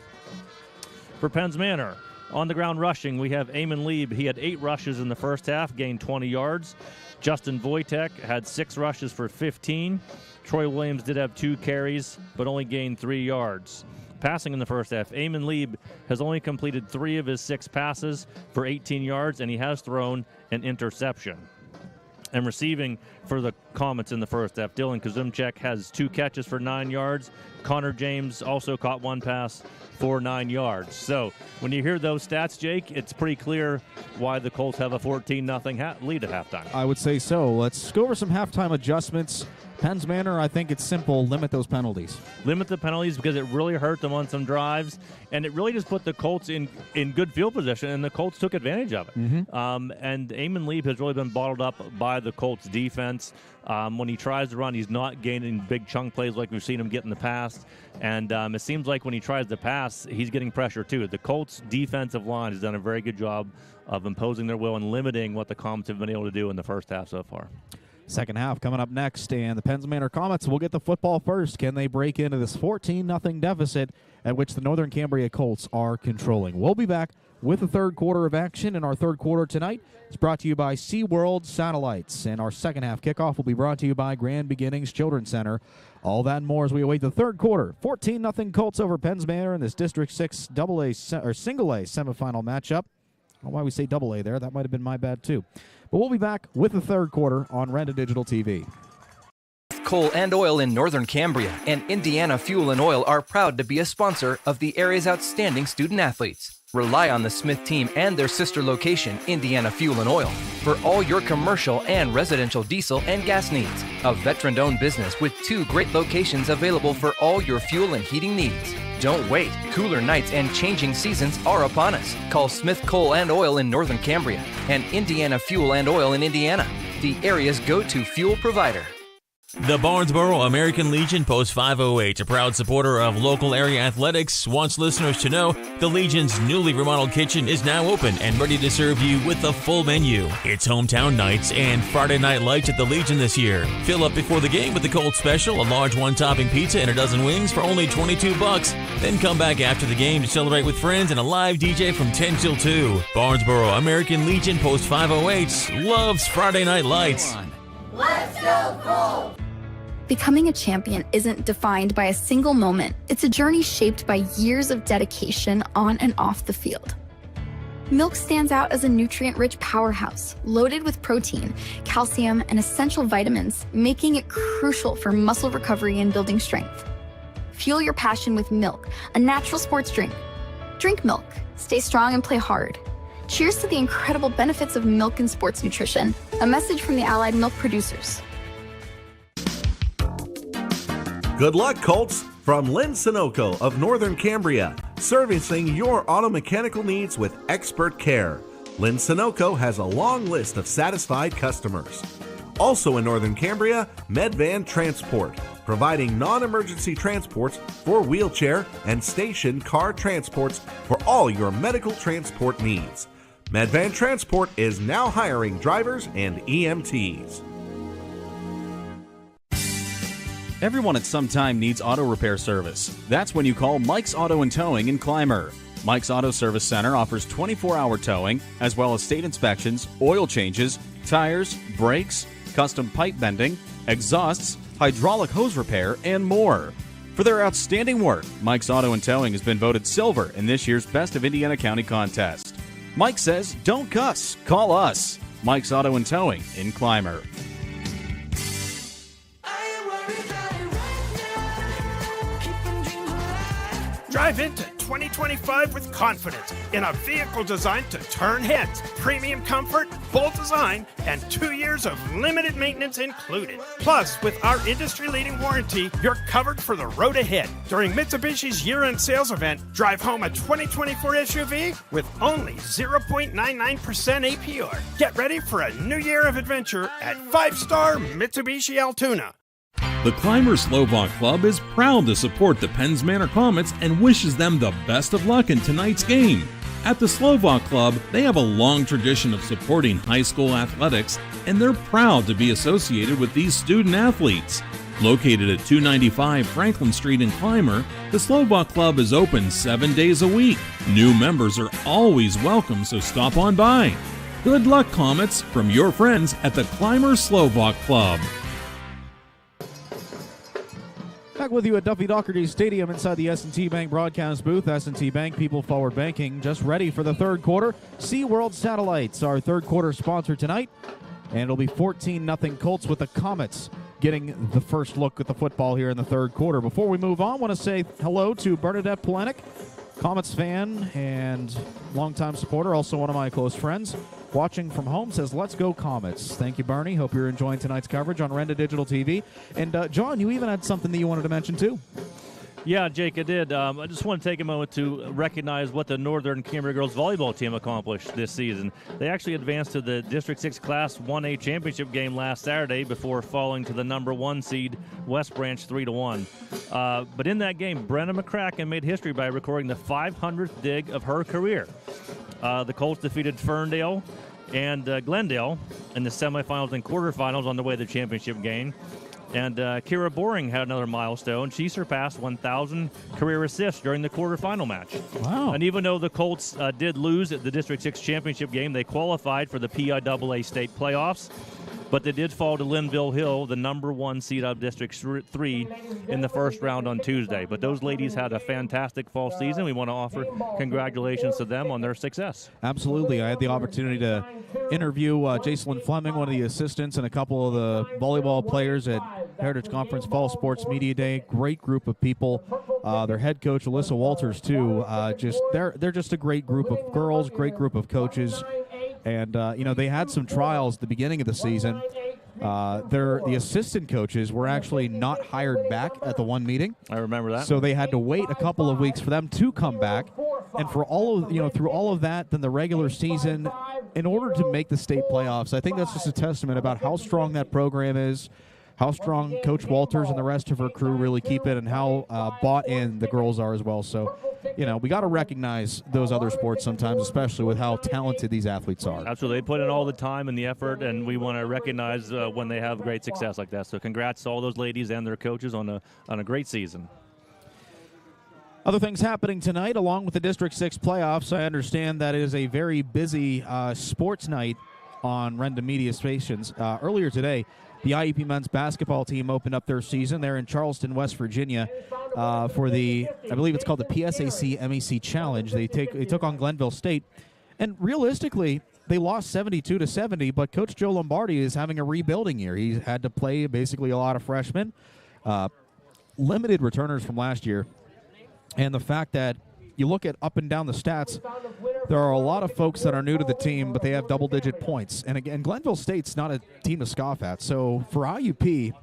For Penns Manor, on the ground rushing, we have Eamon Lieb. He had 8 rushes in the first half, gained 20 yards. Justin Wojtek had 6 rushes for 15. Troy Williams did have 2 carries, but only gained 3 yards. Passing in the first half, Eamon Lieb has only completed 3 of his 6 passes for 18 yards, and he has thrown an interception. And receiving for the Comets in the first half, Dylan Kazumchek has 2 catches for 9 yards. Connor James also caught 1 pass for 9 yards. So when you hear those stats, Jake, it's pretty clear why the Colts have a 14-0 lead at halftime. I would say so. Let's go over some halftime adjustments. Penns Manor, I think it's simple. Limit those penalties. Limit the penalties because it really hurt them on some drives, and it really just put the Colts in good field position, and the Colts took advantage of it. And Eamon Lieb has really been bottled up by the Colts defense. When he tries to run, he's not gaining big chunk plays like we've seen him get in the past. And it seems like when he tries to pass, he's getting pressure too. The Colts defensive line has done a very good job of imposing their will and limiting what the Comets have been able to do in the first half so far. Second half coming up next, and the Penns Manor Comets will get the football first. Can they break into this 14-0 deficit at which the Northern Cambria Colts are controlling? We'll be back with the third quarter of action, and our third quarter tonight is brought to you by SeaWorld Satellites, and our second half kickoff will be brought to you by Grand Beginnings Children's Center. All that and more as we await the third quarter. 14-0 Colts over Penns Manor in this District 6 Single A semifinal matchup. I don't know why we say double A there. That might have been my bad too. But we'll be back with the third quarter on Renda Digital TV. Coal and Oil in Northern Cambria and Indiana Fuel and Oil are proud to be a sponsor of the area's outstanding student athletes. Rely on the Smith team and their sister location, Indiana Fuel and Oil, for all your commercial and residential diesel and gas needs. A veteran-owned business with 2 great locations available for all your fuel and heating needs. Don't wait. Cooler nights and changing seasons are upon us. Call Smith Coal and Oil in Northern Cambria and Indiana Fuel and Oil in Indiana, the area's go-to fuel provider. The Barnesboro American Legion Post 508, a proud supporter of local area athletics, wants listeners to know the Legion's newly remodeled kitchen is now open and ready to serve you with a full menu. It's hometown nights and Friday night lights at the Legion this year. Fill up before the game with the Colts Special, a large 1-topping pizza and a dozen wings for only $22. Then come back after the game to celebrate with friends and a live DJ from 10 till 2. Barnesboro American Legion Post 508 loves Friday night lights. Let's go Colts! Becoming a champion isn't defined by a single moment. It's a journey shaped by years of dedication on and off the field. Milk stands out as a nutrient-rich powerhouse, loaded with protein, calcium, and essential vitamins, making it crucial for muscle recovery and building strength. Fuel your passion with milk, a natural sports drink. Drink milk, stay strong and play hard. Cheers to the incredible benefits of milk and sports nutrition. A message from the Allied Milk Producers. Good luck, Colts, from Lynn Sunoco of Northern Cambria, servicing your auto mechanical needs with expert care. Lynn Sunoco has a long list of satisfied customers. Also in Northern Cambria, Medvan Transport, providing non-emergency transports for wheelchair and station car transports for all your medical transport needs. Medvan Transport is now hiring drivers and EMTs. Everyone at some time needs auto repair service. That's when you call Mike's Auto and Towing in Clymer. Mike's Auto Service Center offers 24-hour towing, as well as state inspections, oil changes, tires, brakes, custom pipe bending, exhausts, hydraulic hose repair, and more. For their outstanding work, Mike's Auto and Towing has been voted silver in this year's Best of Indiana County contest. Mike says, don't cuss, call us. Mike's Auto and Towing in Clymer. Drive into 2025 with confidence in a vehicle designed to turn heads. Premium comfort, bold design, and 2 years of limited maintenance included. Plus, with our industry-leading warranty, you're covered for the road ahead. During Mitsubishi's year-end sales event, drive home a 2024 SUV with only 0.99% APR. Get ready for a new year of adventure at 5-star Mitsubishi Altoona. The Clymer Slovak Club is proud to support the Penns Manor Comets and wishes them the best of luck in tonight's game. At the Slovak Club, they have a long tradition of supporting high school athletics, and they're proud to be associated with these student athletes. Located at 295 Franklin Street in Clymer, the Slovak Club is open 7 days a week. New members are always welcome, so stop on by. Good luck, Comets, from your friends at the Clymer Slovak Club. Back with you at Duffy Doherty Stadium inside the S&T Bank broadcast booth. S&T Bank, people forward banking, just ready for the third quarter. SeaWorld Satellites, our third quarter sponsor tonight. And it'll be 14-0 Colts with the Comets getting the first look at the football here in the third quarter. Before we move on, I want to say hello to Bernadette Polenic, Comets fan and longtime supporter, also one of my close friends. Watching from home, says, let's go Comets. Thank you, Bernie. Hope you're enjoying tonight's coverage on Renda Digital TV. And, John, you even had something that you wanted to mention, too. Yeah, Jake, I did. I just want to take a moment to recognize what the Northern Cambria girls volleyball team accomplished this season. They actually advanced to the District 6 Class 1A championship game last Saturday before falling to the number 1 seed West Branch 3-1. But in that game, Brenna McCracken made history by recording the 500th dig of her career. The Colts defeated Ferndale and Glendale in the semifinals and quarterfinals on the way to the championship game. And Kira Boring had another milestone. She surpassed 1,000 career assists during the quarterfinal match. Wow. And even though the Colts did lose at the District 6 championship game, they qualified for the PIAA state playoffs. But they did fall to Linville Hill, the number 1 seed out of District 3, in the first round on Tuesday. But those ladies had a fantastic fall season. We want to offer congratulations to them on their success. Absolutely. I had the opportunity to interview Jacelyn Fleming, one of the assistants, and a couple of the volleyball players at Heritage Conference Fall Sports Media Day. Great group of people. Their head coach, Alyssa Walters, too. They're just a great group of girls, great group of coaches. And, they had some trials at the beginning of the season. The assistant coaches were actually not hired back at the one meeting. I remember that. So they had to wait a couple of weeks for them to come back. And for all of, through all of that, then the regular season, in order to make the state playoffs, I think that's just a testament about how strong that program is, how strong Coach Walters and the rest of her crew really keep it, and how bought in the girls are as well. So, we got to recognize those other sports sometimes, especially with how talented these athletes are. Absolutely. They put in all the time and the effort, and we want to recognize when they have great success like that. So congrats to all those ladies and their coaches on a great season. Other things happening tonight, along with the District 6 playoffs, I understand that it is a very busy sports night on Renda Media stations. Earlier today, the IEP men's basketball team opened up their season. They're in Charleston, West Virginia, for I believe it's called the PSAC MEC Challenge. They took on Glenville State, and realistically, they lost 72-70. But Coach Joe Lombardi is having a rebuilding year. He had to play basically a lot of freshmen, limited returners from last year, and the fact that you look at up and down the stats, there are a lot of folks that are new to the team, but they have double-digit points. And again, Glenville State's not a team to scoff at. So for IUP,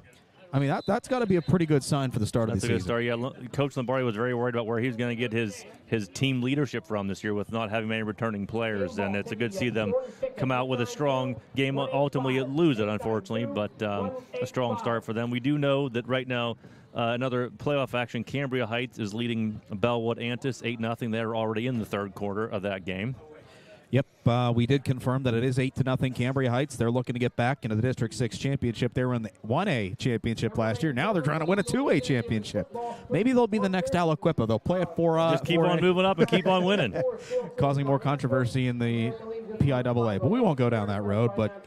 I mean, that's got to be a pretty good sign for the start of the season. That's a good start. Yeah, Coach Lombardi was very worried about where he's going to get his team leadership from this year with not having many returning players. And it's a good to see them come out with a strong game, ultimately lose it, unfortunately, but a strong start for them. We do know that right now, another playoff action, Cambria Heights is leading Bellwood Antis 8-0. They're already in the third quarter of that game. Yep, we did confirm that it is 8-0 Cambria Heights. They're looking to get back into the District 6 championship. They were in the 1A championship last year. Now they're trying to win a 2A championship. Maybe they'll be the next Aliquippa. They'll play it for just keep on moving up and keep on winning. Causing more controversy in the PIAA. But we won't go down that road. But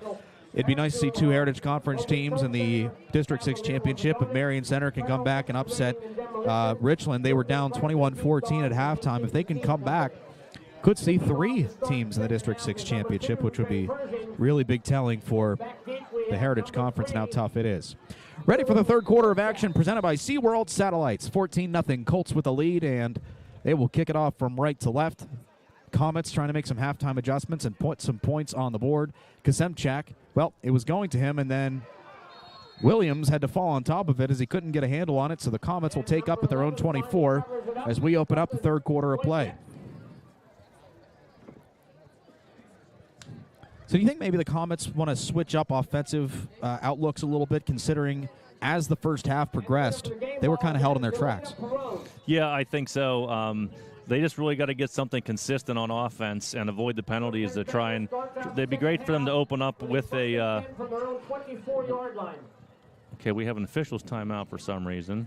it'd be nice to see two Heritage Conference teams in the District 6 championship. If Marion Center can come back and upset Richland, they were down 21-14 at halftime. If they can come back, could see 3 teams in the District 6 championship, which would be really big telling for the Heritage Conference and how tough it is. Ready for the third quarter of action presented by SeaWorld Satellites. 14-0 Colts with the lead, and they will kick it off from right to left. Comets trying to make some halftime adjustments and put some points on the board. Kasemchak, well, it was going to him, and then Williams had to fall on top of it as he couldn't get a handle on it, so the Comets will take up at their own 24 as we open up the third quarter of play. So do you think maybe the Comets want to switch up offensive outlooks a little bit, considering as the first half progressed, they were kind of held in their tracks? Yeah, I think so. They just really got to get something consistent on offense and avoid the penalties to try and – they'd be great for them to open up with a okay, we have an official's timeout for some reason.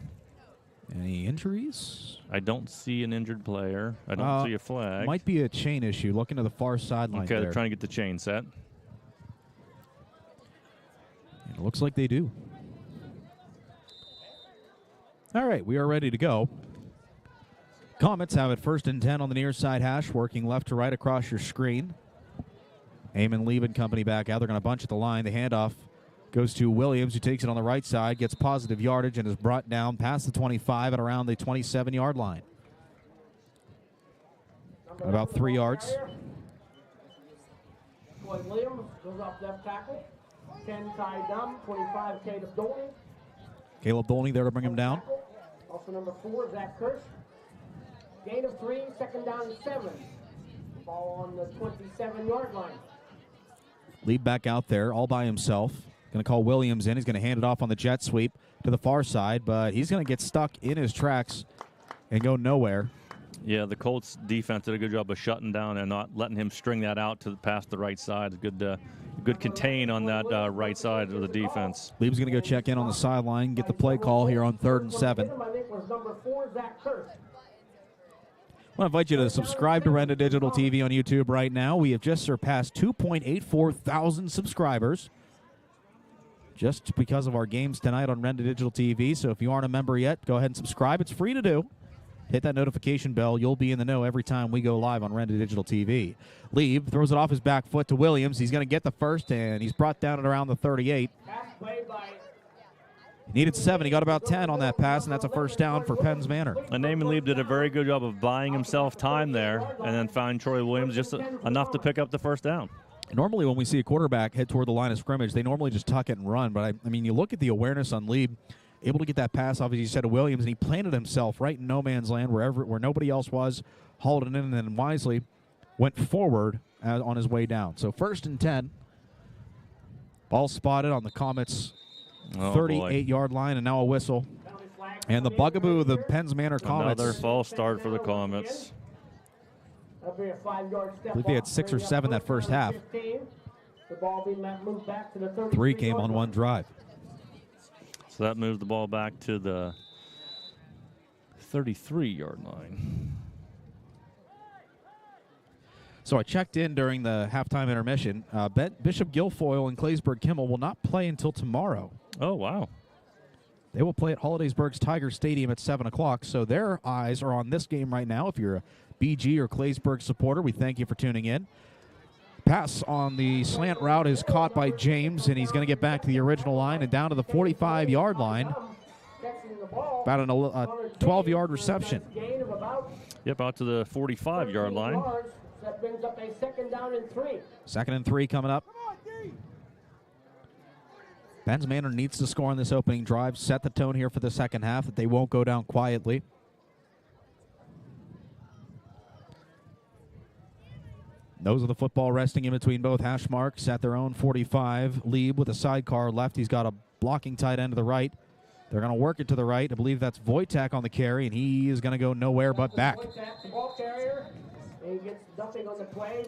Any injuries? I don't see an injured player. I don't see a flag. Might be a chain issue. Looking to the far sideline there. Okay, they're trying to get the chain set. It looks like they do. All right, we are ready to go. Comets have it 1st and 10 on the near side hash, working left to right across your screen. Eamon Lieb and company back out. They're going to bunch at the line. The handoff goes to Williams, who takes it on the right side, gets positive yardage, and is brought down past the 25 and around the 27-yard line. About 3 yards. Floyd Williams goes off left tackle. 10 Ty Dunn, 25 Caleb Dolney. Caleb Dolney there to bring him down. Also number 4, Zach Kirsch. Gain of 3, second down and 7. Ball on the 27-yard line. Lead back out there all by himself. Going to call Williams in. He's going to hand it off on the jet sweep to the far side, but he's going to get stuck in his tracks and go nowhere. Yeah, the Colts defense did a good job of shutting down and not letting him string that out to past the right side. Good contain on that right side of the defense. Lieb's going to go check in on the sideline, get the play call here on 3rd and 7. I think was number 4, Zach Kirsch. I want to invite you to subscribe to Renda Digital TV on YouTube right now. We have just surpassed 2.84 thousand subscribers just because of our games tonight on Renda Digital TV. So if you aren't a member yet, go ahead and subscribe. It's free to do. Hit that notification bell. You'll be in the know every time we go live on Renda Digital TV. Lieb throws it off his back foot to Williams. He's going to get the first, and he's brought down at around the 38. He needed 7. He got about 10 on that pass, and that's a first down for Penns Manor. And Eamon Lieb did a very good job of buying himself time there and then find Troy Williams just enough to pick up the first down. Normally when we see a quarterback head toward the line of scrimmage, they normally just tuck it and run. But, I mean, you look at the awareness on Lieb, able to get that pass off, as you said, to Williams, and he planted himself right in no man's land where nobody else was, hauled it in, and then wisely went forward on his way down. So 1st and 10. Ball spotted on the Comets' 38-yard line, and now a whistle. And the bugaboo of the Penns Manor Comets. Another false start for the Comets. That'll be a 5-yard step. I believe they had 6 or 7 that first half. The ball being moved back to the 3 came on one drive. So that moves the ball back to the 33-yard line. So I checked in during the halftime intermission. Bishop Guilfoyle and Claysburg Kimmel will not play until tomorrow. Oh, wow. They will play at Hollidaysburg's Tiger Stadium at 7 o'clock, so their eyes are on this game right now. If you're a BG or Claysburg supporter, we thank you for tuning in. Pass on the slant route is caught by James, and he's going to get back to the original line and down to the 45-yard line. About a 12-yard reception. Yep, out to the 45-yard line. That brings up a 2nd down and 3. 2nd and 3 coming up. Penns Manor needs to score on this opening drive, set the tone here for the second half, that they won't go down quietly. Nose of the football resting in between both hash marks at their own 45. Lieb with a sidecar left. He's got a blocking tight end to the right. They're going to work it to the right. I believe that's Wojtak on the carry, and he is going to go nowhere but back.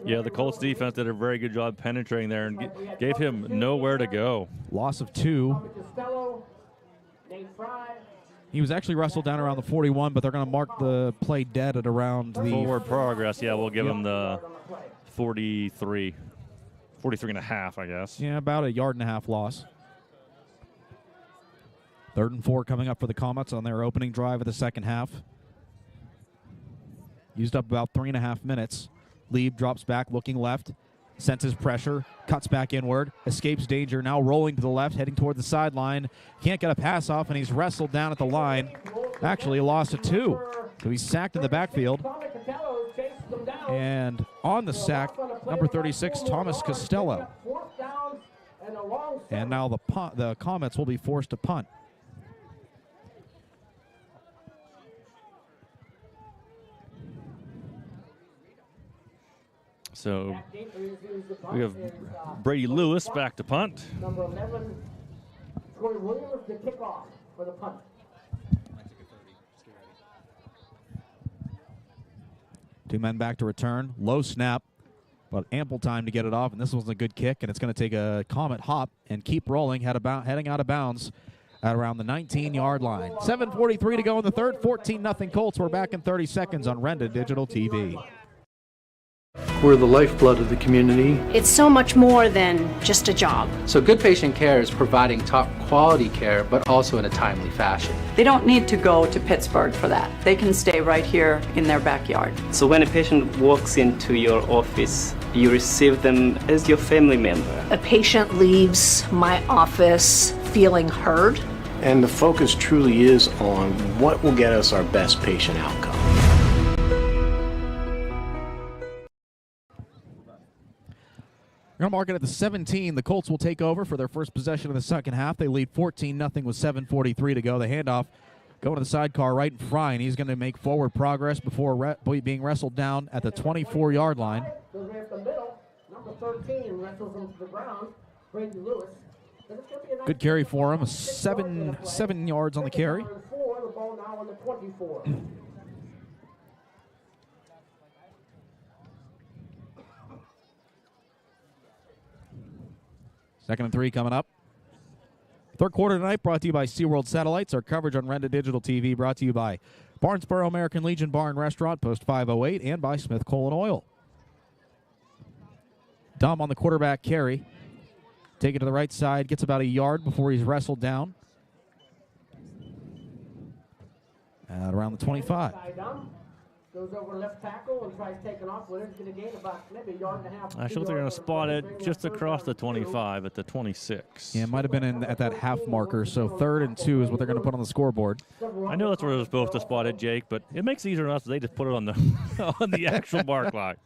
Yeah, the Colts defense did a very good job penetrating there and gave him nowhere to go. Loss of 2. He was actually wrestled down around the 41, but they're going to mark the play dead at around the forward progress. Yeah, we'll give him the 43 and a half, I guess. Yeah, about a 1.5 yard loss. 3rd and 4 coming up for the Comets on their opening drive of the second half. Used up about 3.5 minutes. Lieb drops back, looking left, senses pressure, cuts back inward, escapes danger, now rolling to the left, heading toward the sideline. Can't get a pass off, and he's wrestled down at the line. Actually, a loss of 2. So he's sacked in the backfield. And on the sack, number 36, Thomas Costello. And now the Comets will be forced to punt. So we have Brady Lewis back to punt. Number 11, Troy Williams, the kickoff for the punt. Two men back to return. Low snap, but ample time to get it off. And this was a good kick, and it's going to take a Comet hop and keep rolling, heading out of bounds at around the 19-yard line. 7:43 to go in the third. 14-0 Colts. We're back in 30 seconds on Renda Digital TV. We're the lifeblood of the community. It's so much more than just a job. So good patient care is providing top quality care, but also in a timely fashion. They don't need to go to Pittsburgh for that. They can stay right here in their backyard. So when a patient walks into your office, you receive them as your family member. A patient leaves my office feeling heard. And the focus truly is on what will get us our best patient outcome. We're going to mark it at the 17. The Colts will take over for their first possession of the second half. They lead 14-0 with 7:43 to go. The handoff going to the sidecar right in Fry, and he's going to make forward progress before being wrestled down at the 24-yard line. Goes right up the middle. Number 13 wrestles him to the ground. Brady Lewis. Good carry for him. 7 yards on the carry. The ball now on the 24. Second and 3 coming up. Third quarter tonight brought to you by SeaWorld Satellites. Our coverage on Renda Digital TV brought to you by Barnesboro American Legion Bar and Restaurant, Post 508, and by Smith Coal and Oil. Dumb on the quarterback carry. Take it to the right side, gets about a yard before he's wrestled down. At around the 25. Goes over left tackle and tries taking off with it. He's going to gain about maybe a yard and a half. I sure they're going to spot it just across the 25 at the 26. Yeah, it might have been at that half marker, so 3rd and 2 is what they're going to put on the scoreboard. I know that's where they're supposed to spot it, Jake, but it makes it easier enough if they just put it on the on the actual mark line.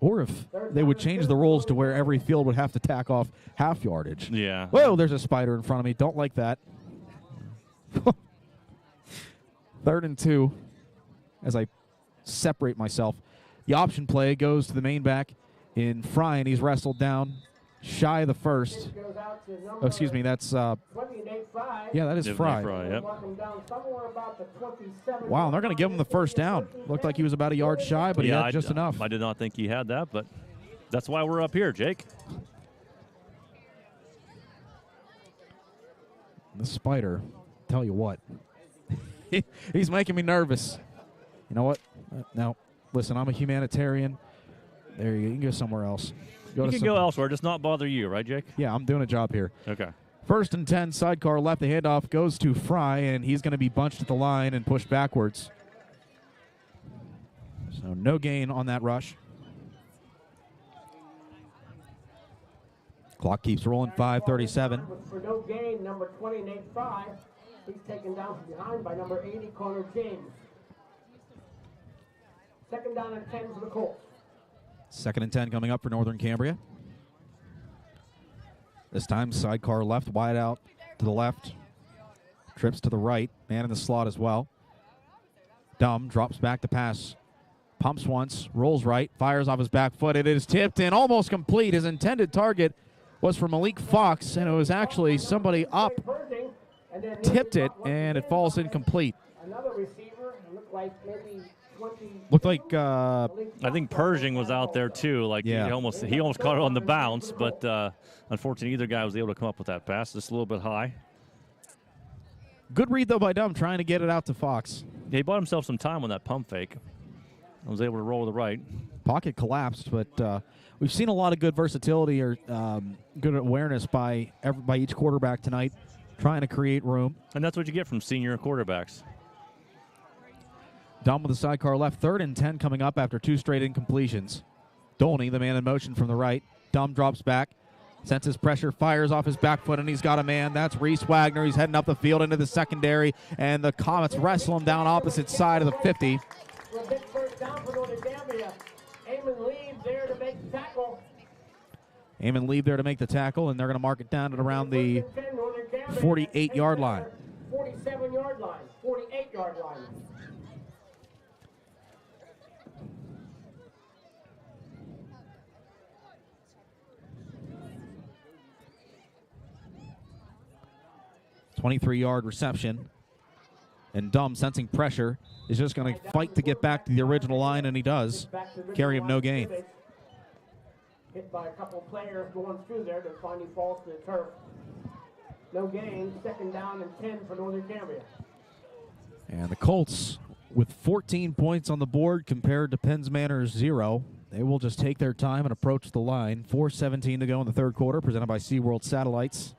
Or if they would change the rules to where every field would have to tack off half yardage. Yeah. Whoa, there's a spider in front of me. Don't like that. 3rd and 2 as I separate myself. The option play goes to the main back in Fry, and he's wrestled down shy of the first. Oh, excuse me, that's yeah, that is Fry. Yep. Wow, and they're going to give him the first down. Looked like he was about a yard shy, but he had just enough. I did not think he had that, but that's why we're up here, Jake. The spider, tell you what. He's making me nervous. You know what? No. Listen, I'm a humanitarian. There you go. You can go somewhere else. You can go elsewhere, just not bother you, right, Jake? Yeah, I'm doing a job here. Okay. 1st and 10, sidecar left. The handoff goes to Fry, and he's going to be bunched at the line and pushed backwards. So no gain on that rush. Clock keeps rolling, 5:37. For no gain, number 20, Nate Fry. He's taken down from behind by number 80, Connor James. 2nd down and 10 for the Colts. 2nd and 10 coming up for Northern Cambria. This time, sidecar left, wide out to the left. Trips to the right, man in the slot as well. Dumb drops back to pass. Pumps once, rolls right, fires off his back foot. It is tipped in, almost complete. His intended target was for Malik Fox, and it was actually somebody up. Tipped it, and it falls incomplete. Another receiver, looked like maybe 20. Looked like I think Pershing was out there too. Like yeah. he almost caught it on the bounce, but unfortunately either guy was able to come up with that pass. Just a little bit high. Good read though by Dumb, trying to get it out to Fox. Yeah, he bought himself some time on that pump fake. I was able to roll to the right. Pocket collapsed, but we've seen a lot of good versatility or good awareness by each quarterback tonight, trying to create room. And that's what you get from senior quarterbacks. Dumb with the sidecar left. 3rd and 10 coming up after 2 straight incompletions. Dolney, the man in motion from the right. Dumb drops back, senses pressure, fires off his back foot, and he's got a man. That's Reese Wagner. He's heading up the field into the secondary, and the Comets wrestle him down opposite side of the 50. Big first down for Northern Cambria. Eamon Lee there to make the tackle. Eamon Lee there to make the tackle, and they're going to mark it down at around the 48-yard line. 47-yard line, 48-yard line. A 23-yard reception. And Dumb, sensing pressure, is just going to fight to get back to the original line, and he does. Carry of no gain. Hit by a couple players going through there to finally falls to the turf. No gain. 2nd down and 10 for Northern Cambria. And the Colts with 14 points on the board compared to Penns Manor's 0. They will just take their time and approach the line. 4:17 to go in the third quarter, presented by SeaWorld Satellites.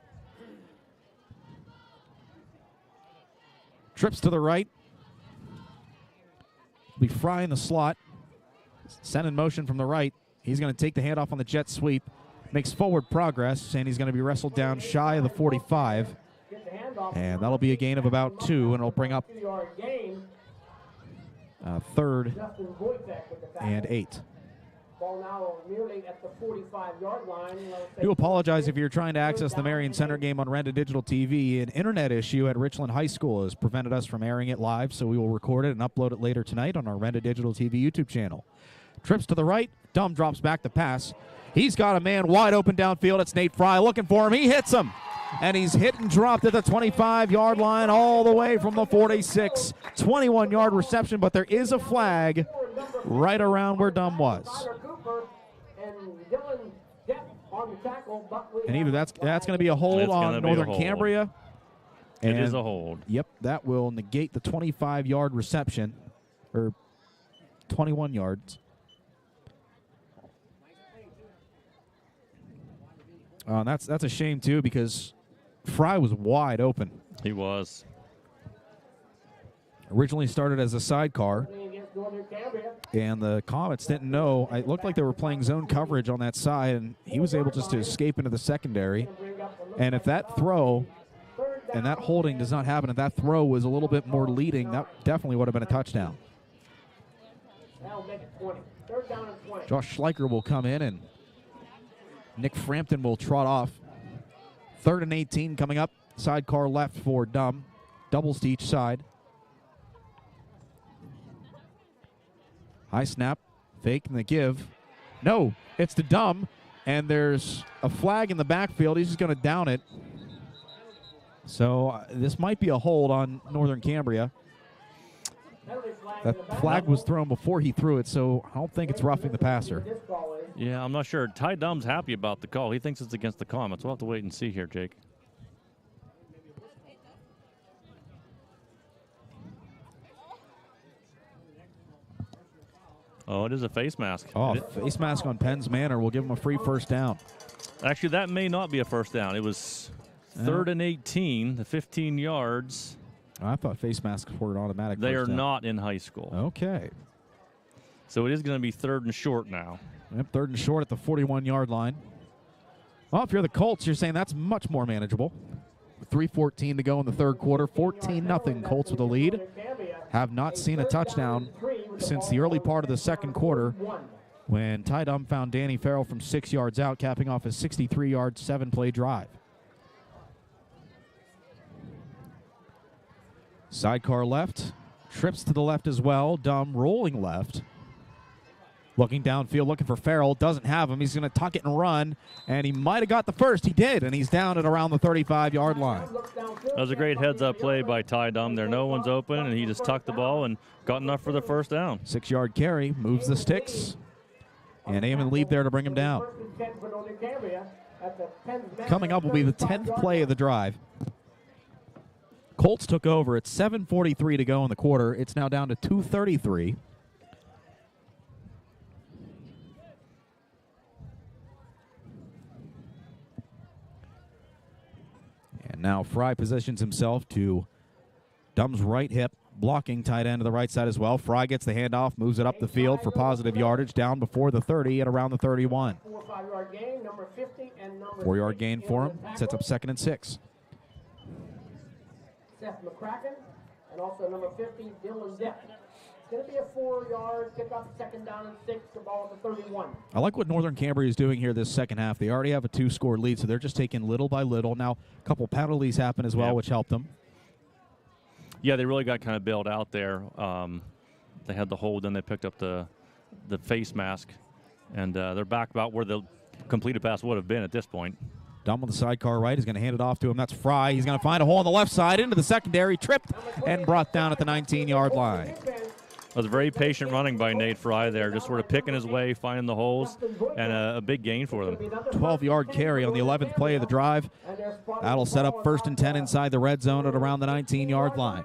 Trips to the right. Be Fry in the slot. Sent in motion from the right. He's going to take the handoff on the jet sweep. Makes forward progress, and he's going to be wrestled down shy of the 45. And that'll be a gain of about 2, and it'll bring up third and 8. Ball now nearly at the 45-yard line. I do apologize if you're trying to access the Marion Center game on Renda Digital TV. An internet issue at Richland High School has prevented us from airing it live, so we will record it and upload it later tonight on our Renda Digital TV YouTube channel. Trips to the right. Dumb drops back to pass. He's got a man wide open downfield. It's Nate Fry looking for him. He hits him. And he's hit and dropped at the 25-yard line all the way from the 46. 21-yard reception, but there is a flag right around where Dumb was. And either that's going to be a hold on Northern Cambria. It is a hold. Yep, that will negate the 25-yard reception, or 21 yards. That's a shame, too, because Fry was wide open. He was. Originally started as a sidecar, and the Comets didn't know. It looked like they were playing zone coverage on that side, and he was able just to escape into the secondary. And if that throw and that holding does not happen, if that throw was a little bit more leading, that definitely would have been a touchdown. Josh Schleicher will come in, and Nick Frampton will trot off. 3rd and 18 coming up. Sidecar left for Dumb. Doubles to each side. High snap. Fake and the give. No, it's to Dumb. And there's a flag in the backfield. He's just going to down it. So this might be a hold on Northern Cambria. That flag was thrown before he threw it, so I don't think it's roughing the passer. Yeah, I'm not sure. Ty Dumb's happy about the call. He thinks it's against the Comets. We'll have to wait and see here, Jake. Oh, it is a face mask. Oh, face mask on Penns Manor will give him a free first down. Actually, that may not be a first down. It was 3rd and 18, the 15 yards. I thought face masks were an automatic They first are down. not in high school. Okay. So it is going to be 3rd and short now. Yep, 3rd and short at the 41-yard line. Well, if you're the Colts, you're saying that's much more manageable. 3:14 to go in the third quarter. 14-0 Colts with a lead. Have not seen a touchdown since the early part of the second quarter when Ty Dumb found Danny Farrell from 6 yards out, capping off a 63-yard, 7-play drive. Sidecar left. Trips to the left as well. Dumb rolling left. Looking downfield, looking for Farrell. Doesn't have him. He's going to tuck it and run. And he might have got the first. He did. And he's down at around the 35-yard line. That was a great heads-up play by Ty Dumb there. No one's open, and he just tucked the ball and got enough for the first down. 6-yard carry. Moves the sticks. And Eamon Lieb there to bring him down. Coming up will be the 10th play of the drive. Colts took over. It's 7:43 to go in the quarter. It's now down to 2:33. And now Fry positions himself to Dumb's right hip, blocking tight end to the right side as well. Fry gets the handoff, moves it up the field for positive yardage, down before the 30 at around the 31. 4-yard gain for him. Sets up 2nd and 6. Seth McCracken, and also number 50, Dylan Depp. It's going to be a 4-yard kickoff, 2nd down and 6, the ball at the 31. I like what Northern Cambria is doing here this second half. They already have a 2-score lead, so they're just taking little by little. Now, a couple penalties happen as well, which helped them. Yeah, they really got kind of bailed out there. They had the hold, then they picked up the face mask, and they're back about where the completed pass would have been at this point. Dumb on the sidecar right. He's going to hand it off to him. That's Fry. He's going to find a hole on the left side into the secondary. Tripped and brought down at the 19-yard line. That was very patient running by Nate Fry there, just sort of picking his way, finding the holes, and a big gain for them. 12-yard carry on the 11th play of the drive. That'll set up 1st and 10 inside the red zone at around the 19-yard line.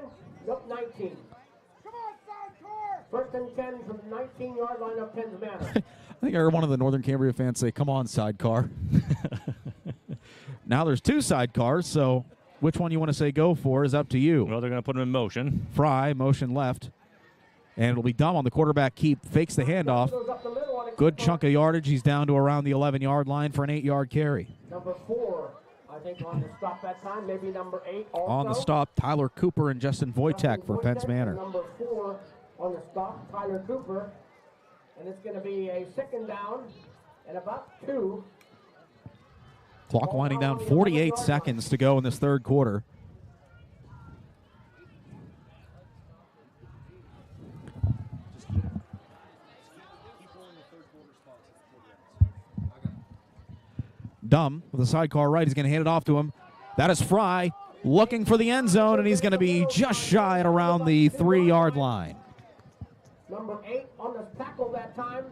First and 10 from the 19-yard line of Penns Manor. I think I heard one of the Northern Cambria fans say, "Come on, sidecar." Now there's two sidecars, so which one you want to say go for is up to you. Well, they're going to put him in motion. Fry, motion left. And it'll be Dumb on the quarterback keep. Fakes the handoff. Good chunk of yardage. He's down to around the 11-yard line for an 8-yard carry. Number 4, I think, on the stop that time. Maybe number 8 also. On the stop, Tyler Cooper and Justin Wojtek for Penns Manor. Number 4 on the stop, Tyler Cooper. And it's going to be a second down and about 2. Clock winding down, 48 seconds to go in this third quarter. Dumb with a sidecar right. He's going to hand it off to him. That is Fry looking for the end zone, and he's going to be just shy at around the 3-yard line. Number 8 on the tackle that time.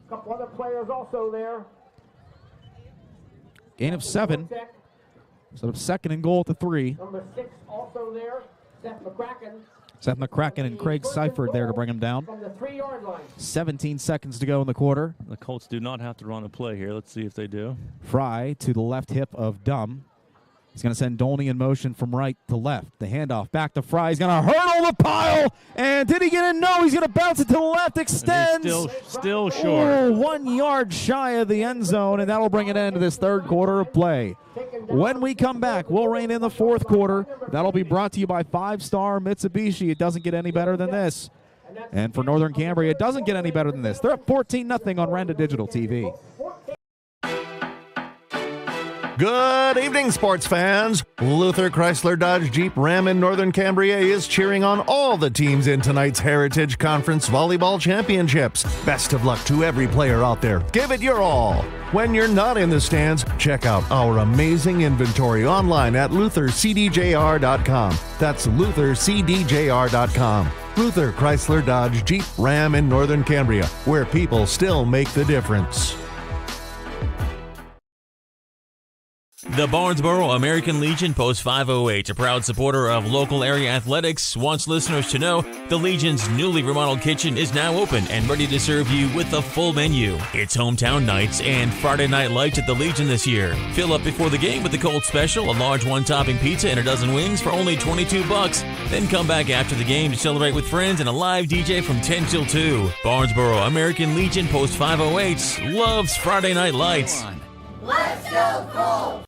A couple other players also there. Gain of 7. Instead of second and goal at the 3. Number 6 also there. Seth McCracken. Seth McCracken and Craig Seifert there to bring him down. From the 3-yard line. 17 seconds to go in the quarter. The Colts do not have to run a play here. Let's see if they do. Fry to the left hip of Dumb. He's going to send Dolney in motion from right to left. The handoff back to Fry. He's going to hurdle the pile. And did he get it? No, he's going to bounce it to the left. Extends. Still short. Oh, 1 yard shy of the end zone, and that'll bring an end to this third quarter of play. When we come back, we'll rein in the fourth quarter. That'll be brought to you by 5-Star Mitsubishi. It doesn't get any better than this. And for Northern Cambria, it doesn't get any better than this. They're up 14-0 on Renda Digital TV. Good evening, sports fans. Luther Chrysler Dodge Jeep Ram in Northern Cambria is cheering on all the teams in tonight's Heritage Conference Volleyball Championships. Best of luck to every player out there. Give it your all. When you're not in the stands, check out our amazing inventory online at luthercdjr.com. That's luthercdjr.com. Luther Chrysler Dodge Jeep Ram in Northern Cambria, where people still make the difference. The Barnesboro American Legion Post 508, a proud supporter of local area athletics, wants listeners to know the Legion's newly remodeled kitchen is now open and ready to serve you with a full menu. It's hometown nights and Friday night lights at the Legion this year. Fill up before the game with the Colt Special, a large one-topping pizza and a dozen wings for only $22. Then come back after the game to celebrate with friends and a live DJ from 10 till 2. Barnesboro American Legion Post 508 loves Friday night lights. Let's go Colts!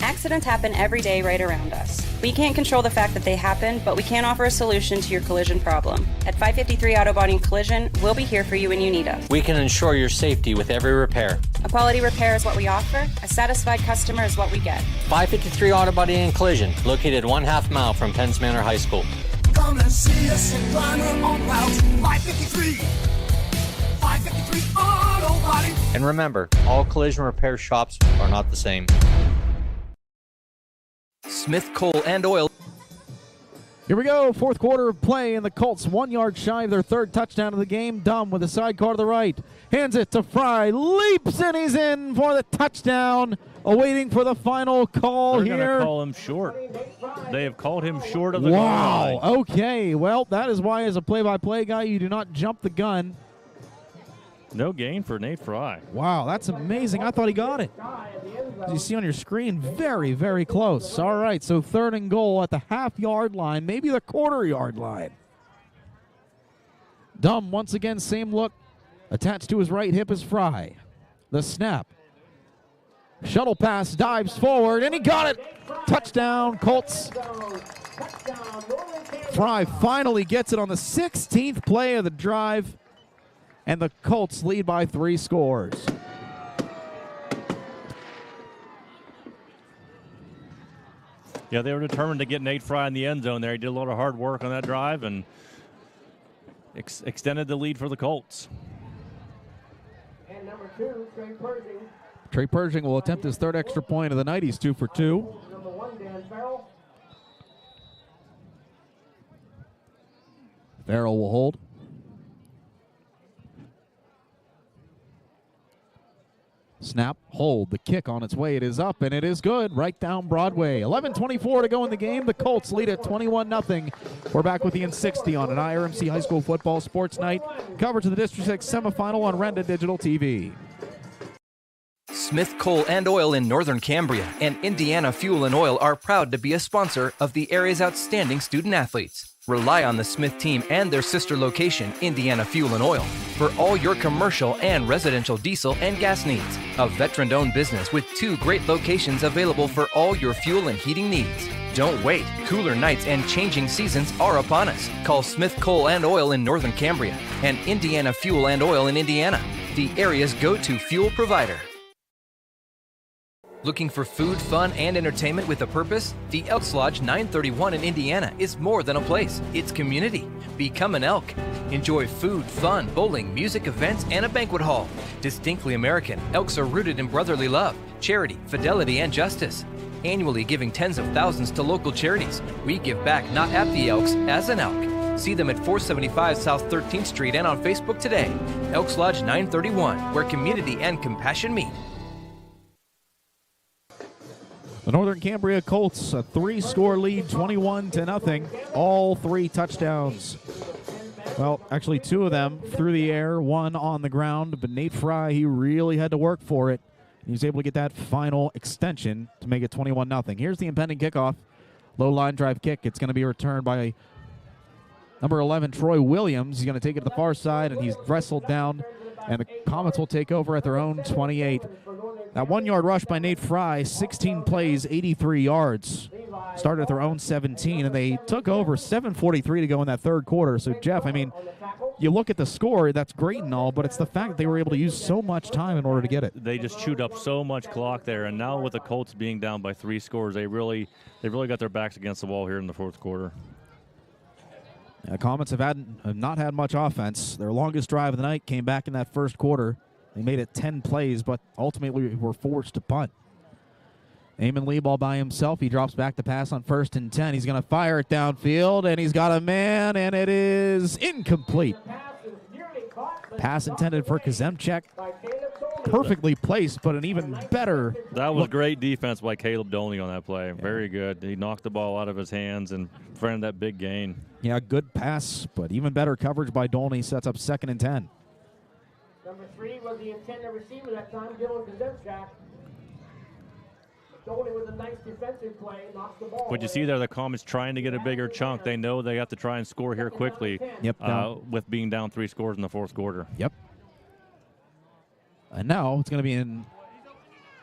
Accidents happen every day right around us. We can't control the fact that they happen, but we can offer a solution to your collision problem. At 553 Auto Body and Collision, we'll be here for you when you need us. We can ensure your safety with every repair. A quality repair is what we offer. A satisfied customer is what we get. 553 Auto Body and Collision, located 1/2 mile from Penns Manor High School. Come and see us in Liner on Route 553. 553 Auto Body. And remember, all collision repair shops are not the same. Smith Coal and Oil. Here we go, fourth quarter of play, and the Colts 1 yard shy of their third touchdown of the game. Dumb with a sidecar to the right. Hands it to Fry, leaps, and he's in for the touchdown. Awaiting for the final call here. They're going to call him short. They have called him short of the goal line. line. Okay, well, that is why as a play-by-play guy, you do not jump the gun. No gain for Nate Fry. Wow, that's amazing. I thought he got it. As you see on your screen, very, very close. All right, so third and goal at the half-yard line, maybe the quarter-yard line. Dumb, once again, same look. Attached to his right hip is Fry. The snap. Shuttle pass, dives forward, and he got it. Touchdown, Colts. Fry finally gets it on the 16th play of the drive. And the Colts lead by 3 scores. Yeah, they were determined to get Nate Fry in the end zone there. He did a lot of hard work on that drive and extended the lead for the Colts. And number 2, Trey Pershing. Trey Pershing will attempt his third extra point of the night. He's 2 for 2. Number 1, Dan Farrell. Farrell will hold. Snap, hold, the kick on its way. It is up, and it is good. Right down Broadway. 11:24 to go in the game. The Colts lead at 21-0. We're back with Ian 60 on an IRMC High School Football Sports Night. Coverage of the District 6 semifinal on Renda Digital TV. Smith Coal and Oil in Northern Cambria and Indiana Fuel and Oil are proud to be a sponsor of the area's outstanding student athletes. Rely on the Smith team and their sister location, Indiana Fuel and Oil, for all your commercial and residential diesel and gas needs. A veteran-owned business with 2 great locations available for all your fuel and heating needs. Don't wait. Cooler nights and changing seasons are upon us. Call Smith Coal and Oil in Northern Cambria and Indiana Fuel and Oil in Indiana, the area's go-to fuel provider. Looking for food, fun, and entertainment with a purpose? The Elks Lodge 931 in Indiana is more than a place. It's community. Become an Elk. Enjoy food, fun, bowling, music events, and a banquet hall. Distinctly American, Elks are rooted in brotherly love, charity, fidelity, and justice. Annually giving tens of thousands to local charities, we give back not at the Elks, as an Elk. See them at 475 South 13th Street and on Facebook today. Elks Lodge 931, where community and compassion meet. The Northern Cambria Colts, a 3-score lead, 21-0. All 3 touchdowns. Well, actually 2 of them through the air, 1 on the ground. But Nate Fry, he really had to work for it. He was able to get that final extension to make it 21-0. Here's the impending kickoff. Low line drive kick. It's going to be returned by number 11, Troy Williams. He's going to take it to the far side, and he's wrestled down. And the Comets will take over at their own 28. That 1-yard rush by Nate Fry, 16 plays, 83 yards. Started at their own 17, and they took over 7:43 to go in that third quarter. So, Jeff, I mean, you look at the score, that's great and all, but it's the fact that they were able to use so much time in order to get it. They just chewed up so much clock there, and now with the Colts being down by 3 scores, they really got their backs against the wall here in the fourth quarter. The Comets have not had much offense. Their longest drive of the night came back in that first quarter. They made it 10 plays, but ultimately were forced to punt. Eamon Lee ball by himself. He drops back to pass on 1st and 10. He's going to fire it downfield, and he's got a man, and it is incomplete. Pass intended for Kazemchek. Perfectly placed, but an even better. That was great defense by Caleb Dolney on that play. Very good. He knocked the ball out of his hands and friend that big gain. Yeah, good pass, but even better coverage by Dolney. Sets up 2nd and 10. Number 3 was the intended receiver that time, Dylan Kazemchak. Dolney with a nice defensive play, knocks the ball. But you see there, the Comets trying to get a bigger chunk. They know they have to try and score here quickly. Yep. With being down 3 scores in the fourth quarter. Yep. And now it's going to be in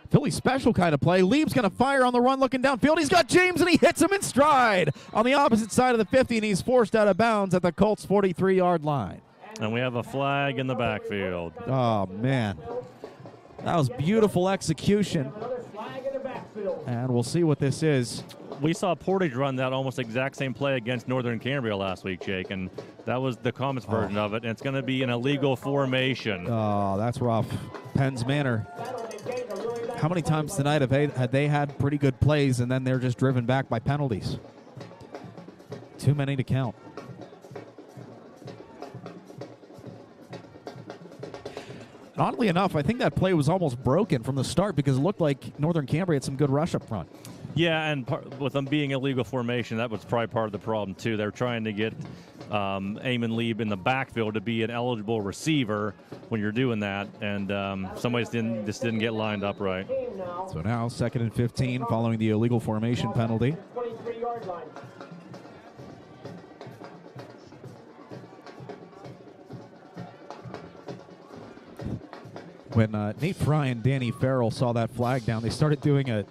Philly special kind of play. Lieb's going to fire on the run looking downfield. He's got James, and he hits him in stride on the opposite side of the 50, and he's forced out of bounds at the Colts' 43-yard line. And we have a flag in the backfield. Oh, man. That was beautiful execution. And we'll see what this is. We saw Portage run that almost exact same play against Northern Cambria last week, Jake, and that was the Comets version of it, and it's going to be an illegal formation. Oh, that's rough. Penns Manor. How many times tonight have they had pretty good plays, and then they're just driven back by penalties? Too many to count. And oddly enough, I think that play was almost broken from the start because it looked like Northern Cambria had some good rush up front. Yeah, and with them being illegal formation, that was probably part of the problem, too. They're trying to get Eamon Lieb in the backfield to be an eligible receiver when you're doing that, and somebody just didn't get lined up right. So now 2nd and 15 following the illegal formation penalty. 23-yard line. When Nate Fry and Danny Farrell saw that flag down, they started doing a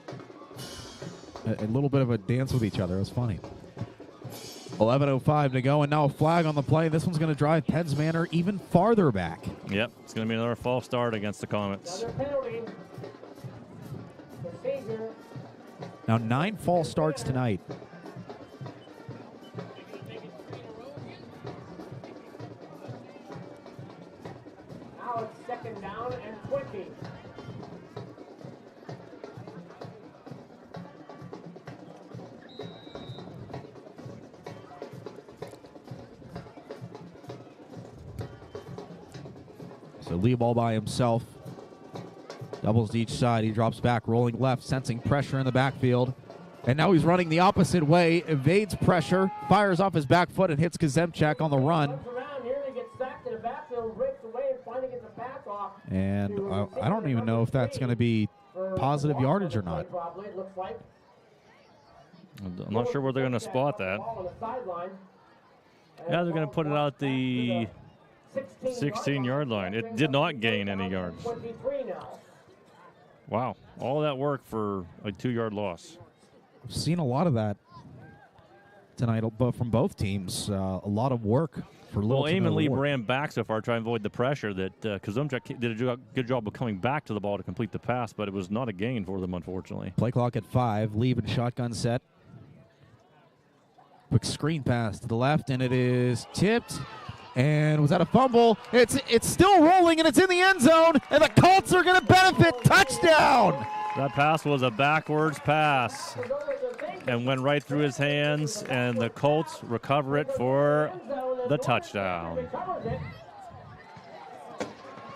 little bit of a dance with each other. It was funny. 11:05 to go, and now a flag on the play. This one's going to drive Penns Manor even farther back. Yep, it's going to be another false start against the Comets. Now 9 false starts tonight. Now it's 2nd down and 20. So Lee ball by himself. Doubles to each side. He drops back, rolling left, sensing pressure in the backfield. And now he's running the opposite way, evades pressure, fires off his back foot, and hits Kazemchak on the run. And I don't even know if that's going to be positive yardage or not. I'm not sure where they're going to spot that. Yeah, they're going to put it out the 16-yard line. It did not gain any yards. Wow, all that work for a 2-yard loss. I've seen a lot of that tonight from both teams. A lot of work for little. Well, Eamon Lieb ran back so far to try and avoid the pressure that Kazumchak did a good job of coming back to the ball to complete the pass, but it was not a gain for them, unfortunately. Play clock at 5. Lieb in shotgun set. Quick screen pass to the left, and it is tipped. And was that a fumble? It's still rolling, and it's in the end zone, and the Colts are going to benefit. Touchdown! That pass was a backwards pass and went right through his hands, and the Colts recover it for the touchdown.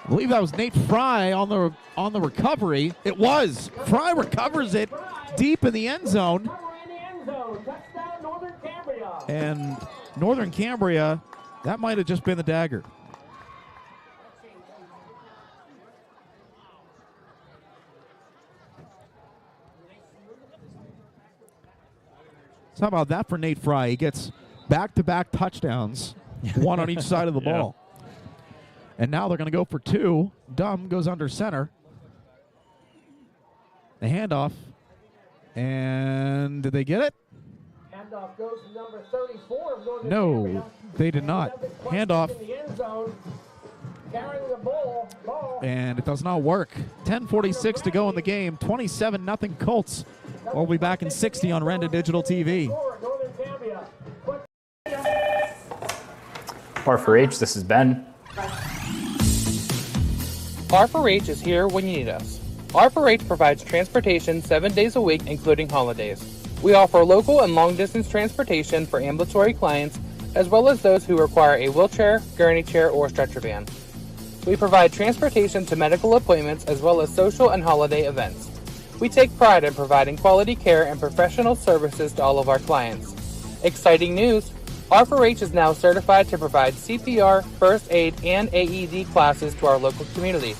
I believe that was Nate Fry on the recovery. It was. Fry recovers it deep in the end zone. And Northern Cambria, that might have just been the dagger. So how about that for Nate Fry? He gets back-to-back touchdowns, one on each side of the ball. And now they're going to go for 2. Dumb goes under center. The handoff. And did they get it? Handoff goes to number 34 of Northern No, Cambria. they did not. Handoff. In the end zone, carrying the ball. And it does not work. 10:46 to go in the game. 27-0 Colts. We'll be back in 60 on Renda Digital TV. R4H, this is Ben. R4H is here when you need us. R4H provides transportation 7 days a week, including holidays. We offer local and long-distance transportation for ambulatory clients, as well as those who require a wheelchair, gurney chair, or stretcher van. We provide transportation to medical appointments, as well as social and holiday events. We take pride in providing quality care and professional services to all of our clients. Exciting news! R4H is now certified to provide CPR, first aid, and AED classes to our local community.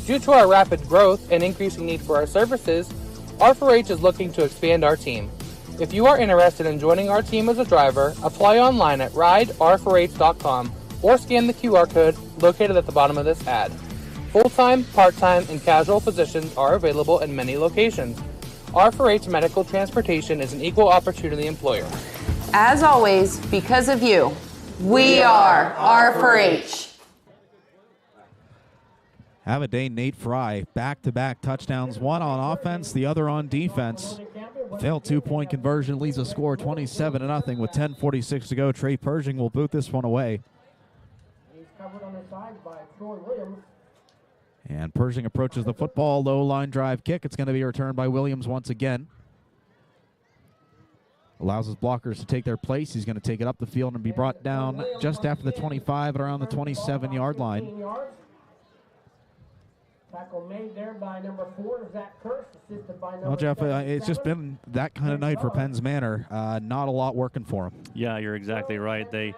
Due to our rapid growth and increasing need for our services, R4H is looking to expand our team. If you are interested in joining our team as a driver, apply online at rider4h.com or scan the QR code located at the bottom of this ad. Full-time, part-time, and casual positions are available in many locations. R4H Medical Transportation is an equal opportunity employer. As always, because of you, we are R4H. Have a day, Nate Fry. Back-to-back touchdowns, one on offense, the other on defense. Failed 2-point conversion, leaves a score 27-0 with 10:46 to go. Trey Pershing will boot this one away. He's covered on the side by Troy Williams. And Pershing approaches the football, low line drive kick. It's going to be returned by Williams once again. Allows his blockers to take their place. He's going to take it up the field and be brought down just after the 25 at around the 27-yard line. Tackle made there by number 4, Zach Kirsch, assisted by number Well, Jeff, it's just been that kind of night for Penns Manor. Not a lot working for him. Yeah, you're exactly right. They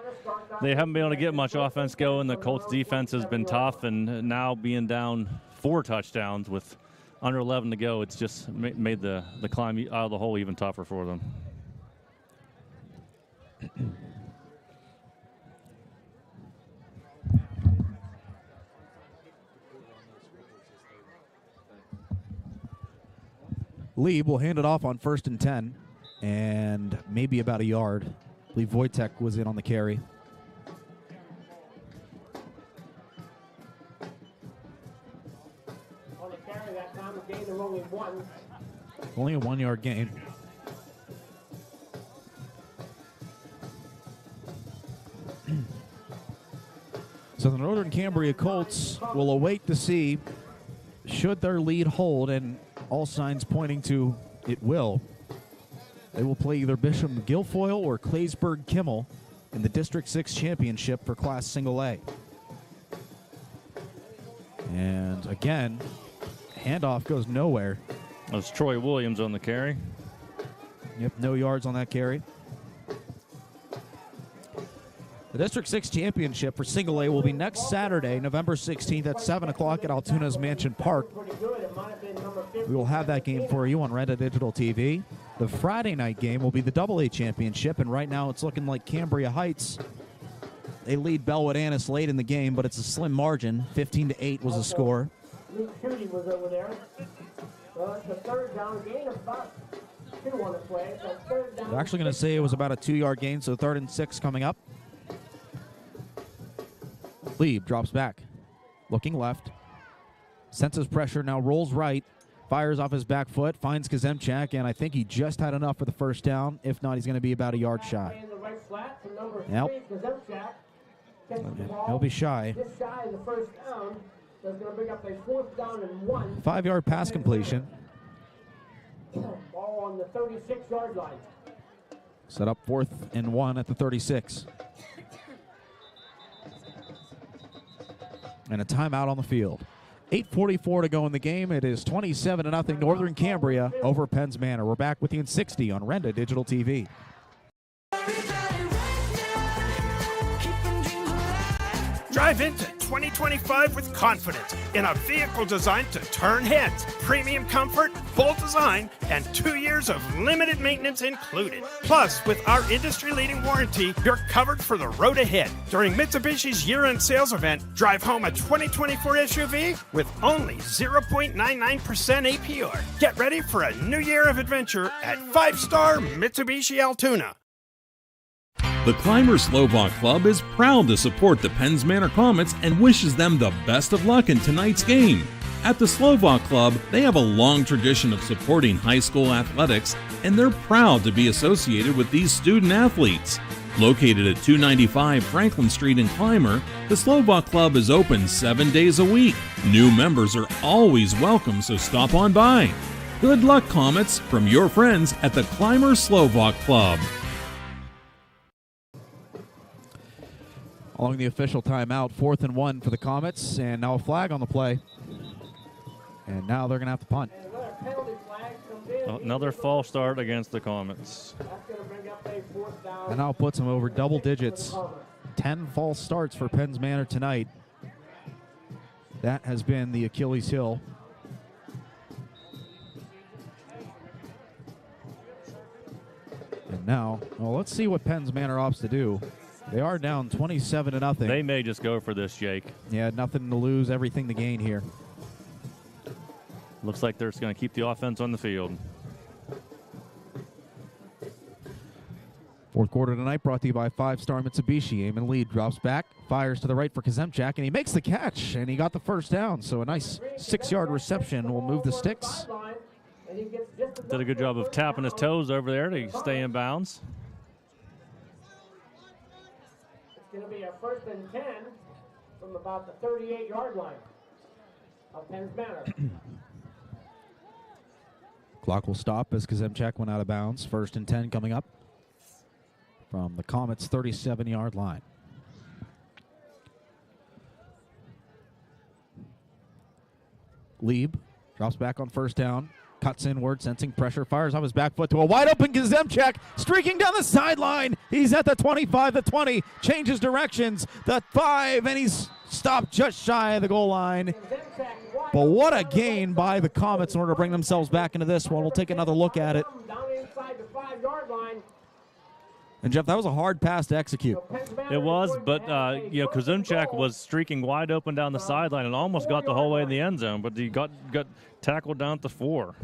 haven't been able to get much offense going. The Colts defense has been tough, and now being down 4 touchdowns with under 11 to go, it's just made the climb out of the hole even tougher for them. Lieb will hand it off on 1st and 10, and maybe about a yard. I believe Wojtek was in on the carry. On the carry that time, the gain of only 1. Only a 1-yard gain. So the Northern Cambria Colts will await to see should their lead hold, and all signs pointing to it will. They will play either Bishop Guilfoyle or Claysburg Kimmel in the District 6 Championship for Class Single A. And again, Handoff goes nowhere. That's Troy Williams on the carry. Yep, no yards on that carry. The District 6 Championship for Single A will be next Saturday, November 16th at 7 o'clock at Altoona's Mansion Park. We will have that game for you on Renda Digital TV. The Friday night game will be the Double A Championship, and right now it's looking like Cambria Heights. They lead Bellwood Annis late in the game, but it's a slim margin. 15-8 was the score. Luke Shooty was over there. It's a third down gain of about 2 on the play. So third down. They're actually going to say it was about a 2-yard gain, so 3rd and 6 coming up. Lieb drops back, looking left. Senses pressure, now rolls right. Fires off his back foot, finds Kazemchak, and I think he just had enough for the first down. If not, he's going to be about a yard shy. Yep. He'll be shy. Just shy of the first down. So it's going to bring up a 4th down and 1. 5-yard pass completion. Ball on the 36-yard line. Set up 4th and 1 at the 36. And a timeout on the field. 8:44 to go in the game. It is 27-0 Northern Cambria over Penns Manor. We're back with you in 60 on Renda Digital TV. Drive into 2025 with confidence in a vehicle designed to turn heads. Premium comfort, bold design, and 2 years of limited maintenance included. Plus, with our industry-leading warranty, you're covered for the road ahead. During Mitsubishi's year-end sales event, drive home a 2024 SUV with only 0.99% APR. Get ready for a new year of adventure at 5-star Mitsubishi Altoona. The Climber Slovak Club is proud to support the Penns Manor Comets and wishes them the best of luck in tonight's game. At the Slovak Club, they have a long tradition of supporting high school athletics, and they're proud to be associated with these student athletes. Located at 295 Franklin Street in Clymer, the Slovak Club is open 7 days a week. New members are always welcome, so stop on by. Good luck, Comets, from your friends at the Clymer Slovak Club. Along the official timeout, 4th and 1 for the Comets, and now a flag on the play. And now they're going to have to punt. Another false start against the Comets. And now puts them over double digits. 10 false starts for Penns Manor tonight. That has been the Achilles heel. And now, well, let's see what Penns Manor opts to do. They are down 27-0. They may just go for this, Jake. Yeah, nothing to lose, everything to gain here. Looks like they're just going to keep the offense on the field. Fourth quarter tonight brought to you by 5-star Mitsubishi. Eamon Lee drops back, fires to the right for Kazemchak, and he makes the catch, and he got the first down. So a nice 6-yard reception will move the sticks. Did a good job of tapping his toes over there to stay in bounds. Going to be a 1st and 10 from about the 38-yard line of Penns Manor. Clock will stop as Kazemchak went out of bounds. 1st and 10 coming up from the Comets' 37-yard line. Lieb drops back on 1st down. Cuts inward, sensing pressure, fires off his back foot to a wide-open Kazemchak, streaking down the sideline. He's at the 25, the 20, changes directions, the 5, and he's stopped just shy of the goal line. But what a gain by the Comets in order to bring themselves back into this one. We'll take another look at it. And, Jeff, that was a hard pass to execute. It was, but, Kazemchak was streaking wide open down the sideline and almost got the whole way in the end zone, but he got tackled down at the 4.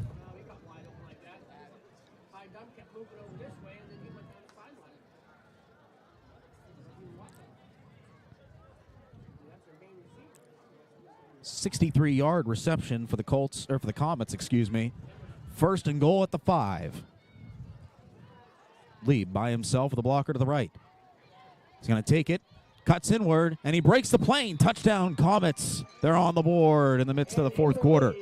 .63-yard reception for the Comets, excuse me. 1st and goal at the 5. Lieb by himself with a blocker to the right. He's going to take it, cuts inward, and he breaks the plane. Touchdown, Comets. They're on the board in the midst of the 4th quarter.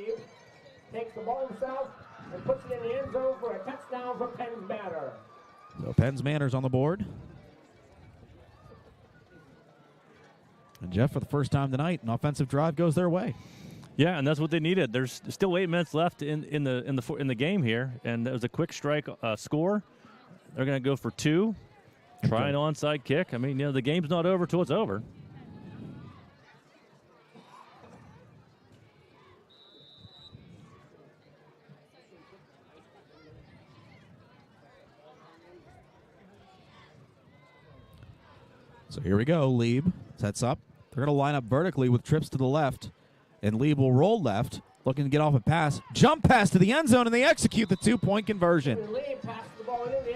Takes the ball himself and puts it in the end zone for a touchdown for Penns Manor. So Penns Manor's on the board. And Jeff, for the first time tonight, an offensive drive goes their way. Yeah, and that's what they needed. There's still 8 minutes left in the game here, and it was a quick strike score. They're going to go for 2, try an onside kick. I mean, the game's not over till it's over. So here we go. Lieb sets up. They're going to line up vertically with trips to the left, and Lieb will roll left, looking to get off a pass. Jump pass to the end zone, and they execute the 2-point conversion.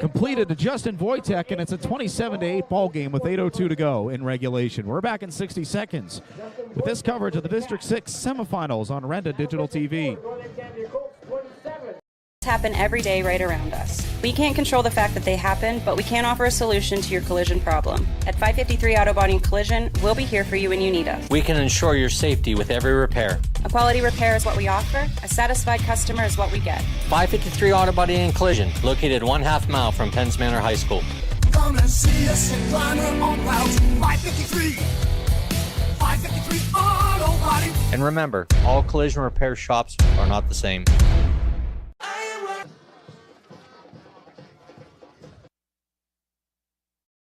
Completed to Justin Wojtek, and it's a 27-8 ball game with 8:02 to go in regulation. We're back in 60 seconds with this coverage of the District 6 semifinals on Renda Digital TV. Happen every day right around us. We can't control the fact that they happen, but we can offer a solution to your collision problem. At 553 Auto Body and Collision, we'll be here for you when you need us. We can ensure your safety with every repair. A quality repair is what we offer. A satisfied customer is what we get. 553 Auto Body and Collision, located 1/2 mile from Penns Manor High School. Come and see us in Kleiner on Route 553. 553 Auto Body. And remember, all collision repair shops are not the same.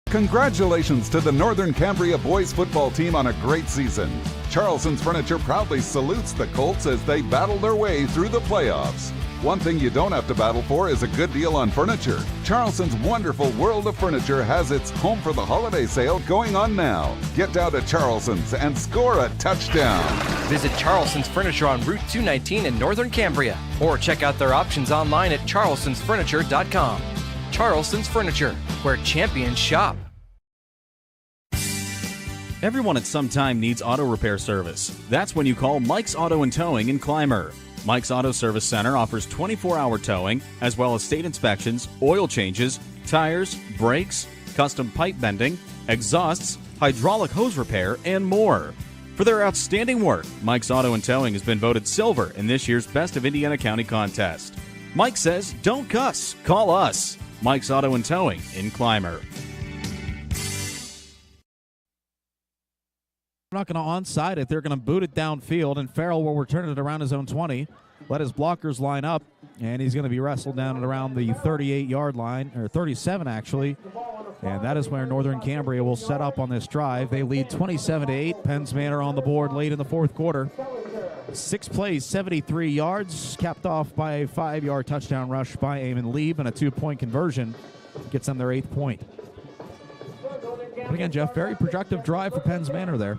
Congratulations to the Northern Cambria boys football team on a great season. Charleston's Furniture proudly salutes the Colts as they battle their way through the playoffs. One thing you don't have to battle for is a good deal on furniture. Charleston's wonderful World of Furniture has its Home for the Holiday sale going on now. Get down to Charleston's and score a touchdown. Visit Charleston's Furniture on Route 219 in Northern Cambria, or check out their options online at charlestonsfurniture.com. Charleston's Furniture, where champions shop. Everyone at some time needs auto repair service. That's when you call Mike's Auto and Towing in Clymer. Mike's Auto Service Center offers 24-hour towing, as well as state inspections, oil changes, tires, brakes, custom pipe bending, exhausts, hydraulic hose repair, and more. For their outstanding work, Mike's Auto and Towing has been voted silver in this year's Best of Indiana County contest. Mike says, don't cuss, call us. Mike's Auto and Towing in Clymer. They're not going to onside it. They're going to boot it downfield, and Farrell will return it around his own 20. Let his blockers line up, and he's going to be wrestled down at around the 38-yard line, or 37 actually. And that is where Northern Cambria will set up on this drive. They lead 27-8. Penns Manor on the board late in the fourth quarter. 6 plays, 73 yards, capped off by a 5-yard touchdown rush by Eamon Lieb, and a 2-point conversion gets them their 8th point. But again, Jeff, very productive drive for Penns Manor there.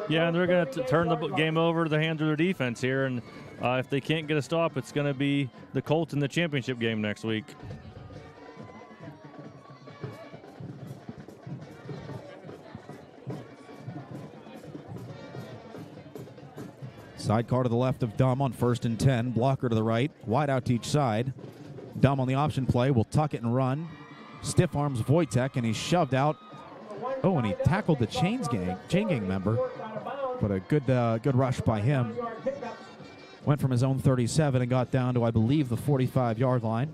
Yeah, and they're going to turn the game over to the hands of their defense here, and if they can't get a stop, it's going to be the Colts in the championship game next week. Sidecar to the left of Dumb on 1st and 10. Blocker to the right. Wide out to each side. Dumb on the option play will tuck it and run. Stiff arms Wojtek, and he's shoved out. Oh, and he tackled the chain gang member. But a good rush by him. Went from his own 37 and got down to, I believe, the 45-yard line.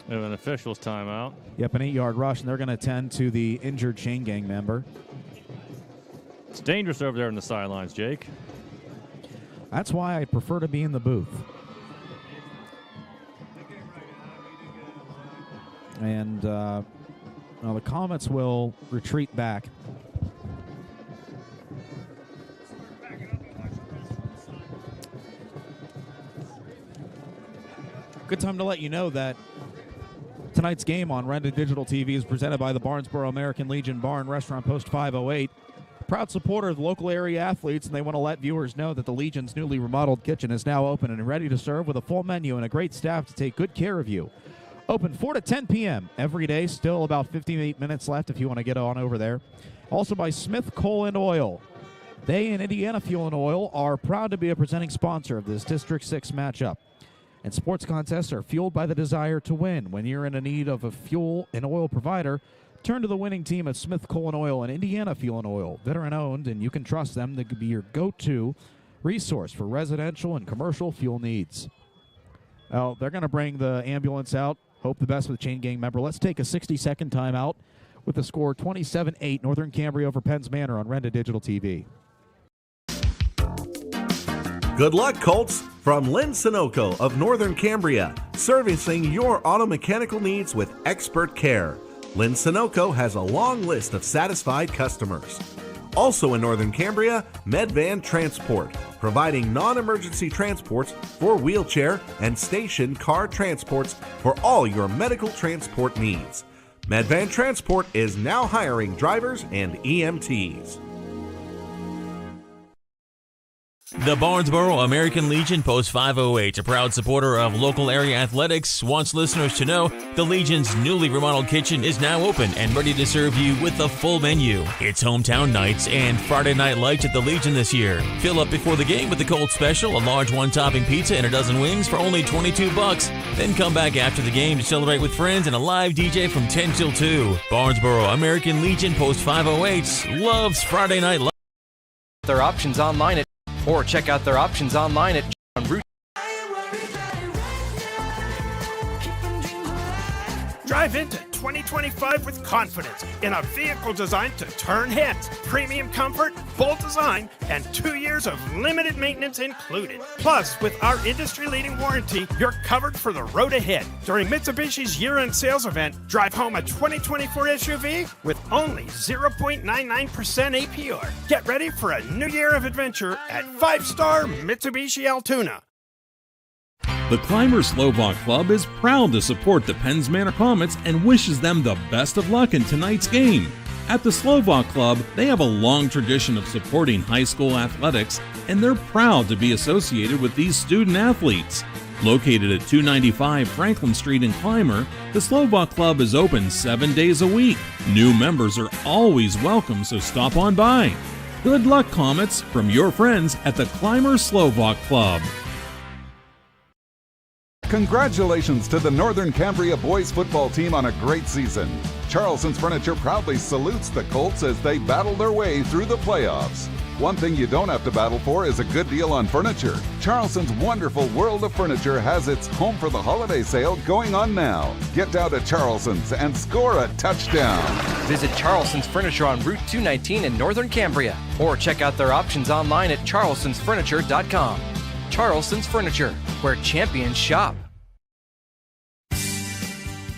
And an official's timeout. Yep, an 8-yard rush, and they're going to tend to the injured chain gang member. It's dangerous over there in the sidelines, Jake. That's why I prefer to be in the booth. And the Comets will retreat back. Good time to let you know that tonight's game on Renda Digital TV is presented by the Barnesboro American Legion Bar and Restaurant Post 508. Proud supporter of local area athletes, and they want to let viewers know that the Legion's newly remodeled kitchen is now open and ready to serve with a full menu and a great staff to take good care of you. Open 4 to 10 p.m. every day. Still about 58 minutes left if you want to get on over there. Also by Smith Coal and Oil. They and Indiana Fuel and Oil are proud to be a presenting sponsor of this District 6 matchup. And sports contests are fueled by the desire to win. When you're in a need of a fuel and oil provider, turn to the winning team at Smith Coal and Oil and Indiana Fuel and Oil. Veteran-owned, and you can trust them to be your go-to resource for residential and commercial fuel needs. Well, they're going to bring the ambulance out. Hope the best for the chain gang member. Let's take a 60-second timeout with the score 27-8, Northern Cambria over Penns Manor on Renda Digital TV. Good luck, Colts, from Lynn Sunoco of Northern Cambria, servicing your auto mechanical needs with expert care. Lynn Sunoco has a long list of satisfied customers. Also in Northern Cambria, Medvan Transport, providing non-emergency transports for wheelchair and station car transports for all your medical transport needs. Medvan Transport is now hiring drivers and EMTs. The Barnesboro American Legion Post 508, a proud supporter of local area athletics, wants listeners to know the Legion's newly remodeled kitchen is now open and ready to serve you with a full menu. It's hometown nights and Friday night lights at the Legion this year. Fill up before the game with the Colt Special, a large one-topping pizza and a dozen wings for only $22. Then come back after the game to celebrate with friends and a live DJ from 10 till 2. Barnesboro American Legion Post 508 loves Friday night lights. Their options online or check out their options online at Route. Drive into 2025 with confidence in a vehicle designed to turn heads, premium comfort, bold design, and 2 years of limited maintenance included. Plus, with our industry-leading warranty, you're covered for the road ahead. During Mitsubishi's year-end sales event, drive home a 2024 SUV with only 0.99% APR. Get ready for a new year of adventure at 5-star Mitsubishi Altoona. The Climber Slovak Club is proud to support the Penns Manor Comets and wishes them the best of luck in tonight's game. At the Slovak Club, they have a long tradition of supporting high school athletics, and they're proud to be associated with these student athletes. Located at 295 Franklin Street in Clymer, the Slovak Club is open 7 days a week. New members are always welcome, so stop on by. Good luck, Comets, from your friends at the Clymer Slovak Club. Congratulations to the Northern Cambria boys football team on a great season. Charleston's Furniture proudly salutes the Colts as they battle their way through the playoffs. One thing you don't have to battle for is a good deal on furniture. Charleston's wonderful World of Furniture has its Home for the Holiday sale going on now. Get down to Charleston's and score a touchdown. Visit Charleston's Furniture on Route 219 in Northern Cambria or check out their options online at charlestonsfurniture.com. Charleston's Furniture, where champions shop.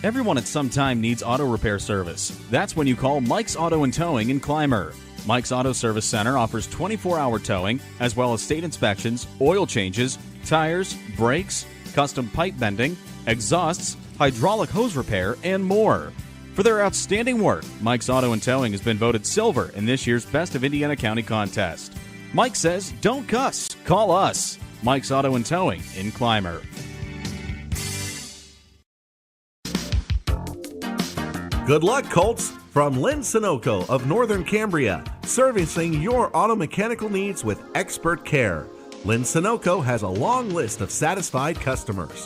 Everyone at some time needs auto repair service. That's when you call Mike's Auto and Towing in Clymer. Mike's Auto Service Center offers 24-hour towing, as well as state inspections, oil changes, tires, brakes, custom pipe bending, exhausts, hydraulic hose repair, and more. For their outstanding work, Mike's Auto and Towing has been voted silver in this year's Best of Indiana County contest. Mike says, don't cuss, call us. Mike's Auto and Towing in Clymer. Good luck, Colts, from Lynn Sunoco of Northern Cambria, servicing your auto mechanical needs with expert care. Lynn Sunoco has a long list of satisfied customers.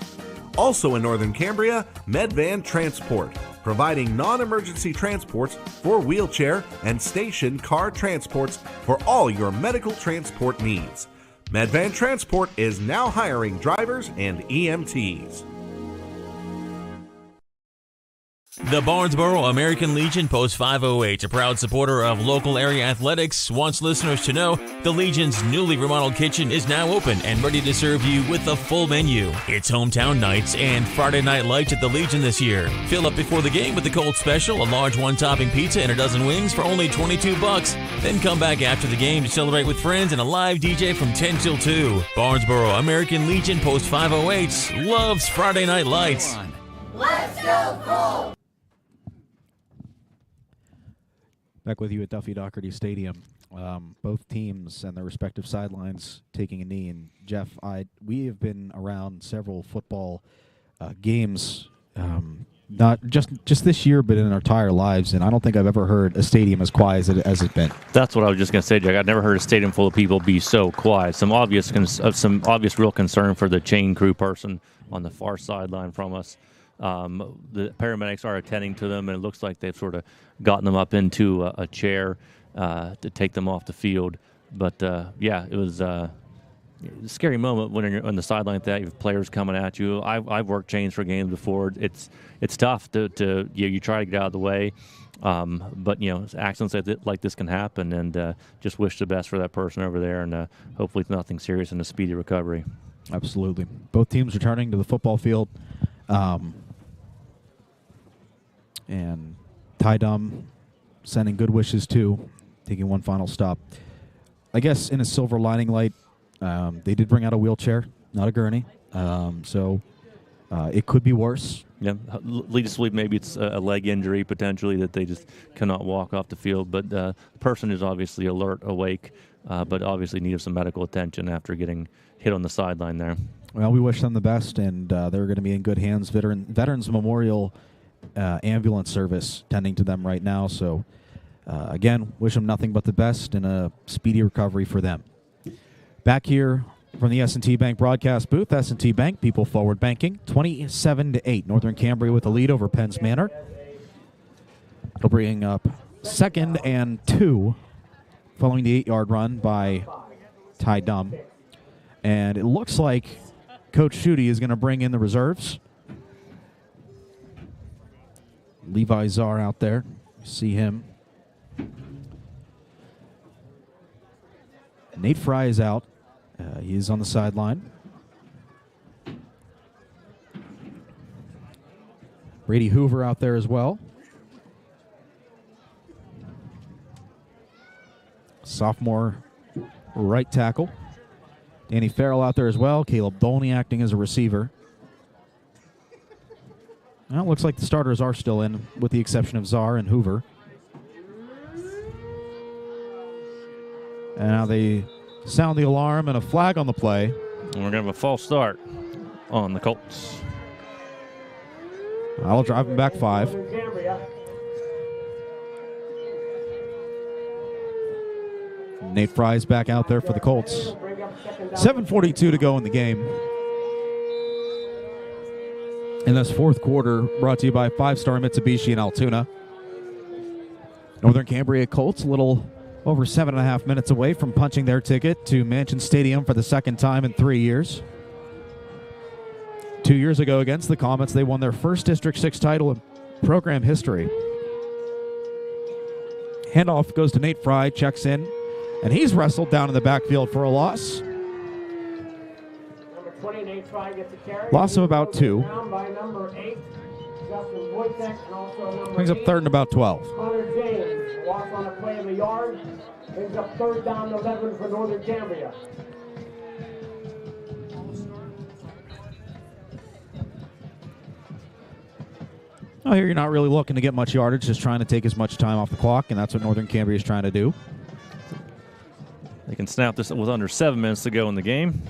Also in Northern Cambria, Medvan Transport, providing non-emergency transports for wheelchair and station car transports for all your medical transport needs. Medvan Transport is now hiring drivers and EMTs. The Barnesboro American Legion Post 508, a proud supporter of local area athletics, wants listeners to know the Legion's newly remodeled kitchen is now open and ready to serve you with a full menu. It's hometown nights and Friday night lights at the Legion this year. Fill up before the game with the Colt Special, a large one-topping pizza and a dozen wings for only $22. Then come back after the game to celebrate with friends and a live DJ from 10 till 2. Barnesboro American Legion Post 508 loves Friday night lights. Let's go Colts! Back with you at Duffy Doherty Stadium. Both teams and their respective sidelines taking a knee. And Jeff, we have been around several football games, not just this year, but in our entire lives. And I don't think I've ever heard a stadium as quiet as it's been. That's what I was just going to say, Jack. I've never heard a stadium full of people be so quiet. Some obvious real concern for the chain crew person on the far sideline from us. The paramedics are attending to them, and it looks like they've sort of gotten them up into a chair to take them off the field. But, yeah, it was scary moment when you're on the sideline like that. You have players coming at you. I've worked chains for games before. It's tough to you try to get out of the way, but accidents like this can happen, and just wish the best for that person over there, and hopefully it's nothing serious and a speedy recovery. Absolutely. Both teams returning to the football field, and Ty Dum sending good wishes too, taking one final stop. I guess in a silver lining light, they did bring out a wheelchair, not a gurney, so it could be worse. Yeah, lead us to believe maybe it's a leg injury potentially that they just cannot walk off the field. But the person is obviously alert, awake, but obviously needs some medical attention after getting hit on the sideline there. Well, we wish them the best, and they're going to be in good hands. Veterans Memorial Ambulance Service tending to them right now. So, again, wish them nothing but the best and a speedy recovery for them. Back here from the S&T Bank broadcast booth, S&T Bank, people forward banking, 27-8. Northern Cambria with the lead over Penns Manor. It'll bring up 2nd and 2 following the 8-yard run by Ty Dum. And it looks like Coach Schutte is going to bring in the reserves. Levi Czar out there. You see him. Nate Fry is out. He is on the sideline. Brady Hoover out there as well. Sophomore right tackle. Danny Farrell out there as well. Caleb Dolney acting as a receiver. Well, it looks like the starters are still in, with the exception of Czar and Hoover. And now they sound the alarm and a flag on the play. And we're going to have a false start on the Colts. I'll drive them back 5. Nate Fry's back out there for the Colts. 7:42 to go in the game. In this fourth quarter, brought to you by 5-Star Mitsubishi in Altoona. Northern Cambria Colts a little over 7.5 minutes away from punching their ticket to Mansion Stadium for the second time in 3 years. 2 years ago against the Comets, they won their first District 6 title in program history. Handoff goes to Nate Fry, checks in, and he's wrestled down in the backfield for a loss. Number 20, Nate Fry gets a carry. Loss of about 2. Down by number 8, Justin Wojtek, and also number Brings up 3rd and about 12. Connor James walks on a play of the yard. Brings up 3rd down and 11 for Northern Cambria. Oh, here you're not really looking to get much yardage, just trying to take as much time off the clock, and that's what Northern Cambria is trying to do. They can snap this with under 7 minutes to go in the game.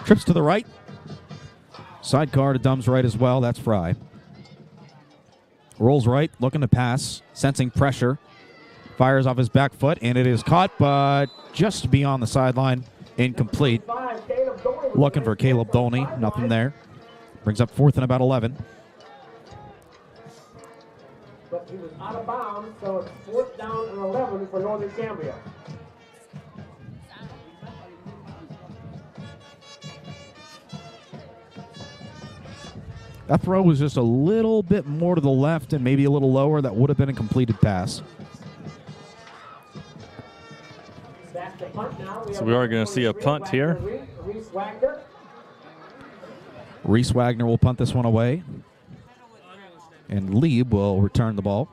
Trips to the right. Sidecar to Dum's right as well. That's Fry. Rolls right, looking to pass, sensing pressure. Fires off his back foot, and it is caught, but just beyond the sideline. Incomplete. Looking for Caleb Dolney. Nothing there. Brings up 4th and about 11. But he was out of bounds, so it's 4th down and 11 for Northern Cambria. That throw was just a little bit more to the left and maybe a little lower. That would have been a completed pass. So we are going to see a punt here. Reese Wagner will punt this one away. And Lieb will return the ball.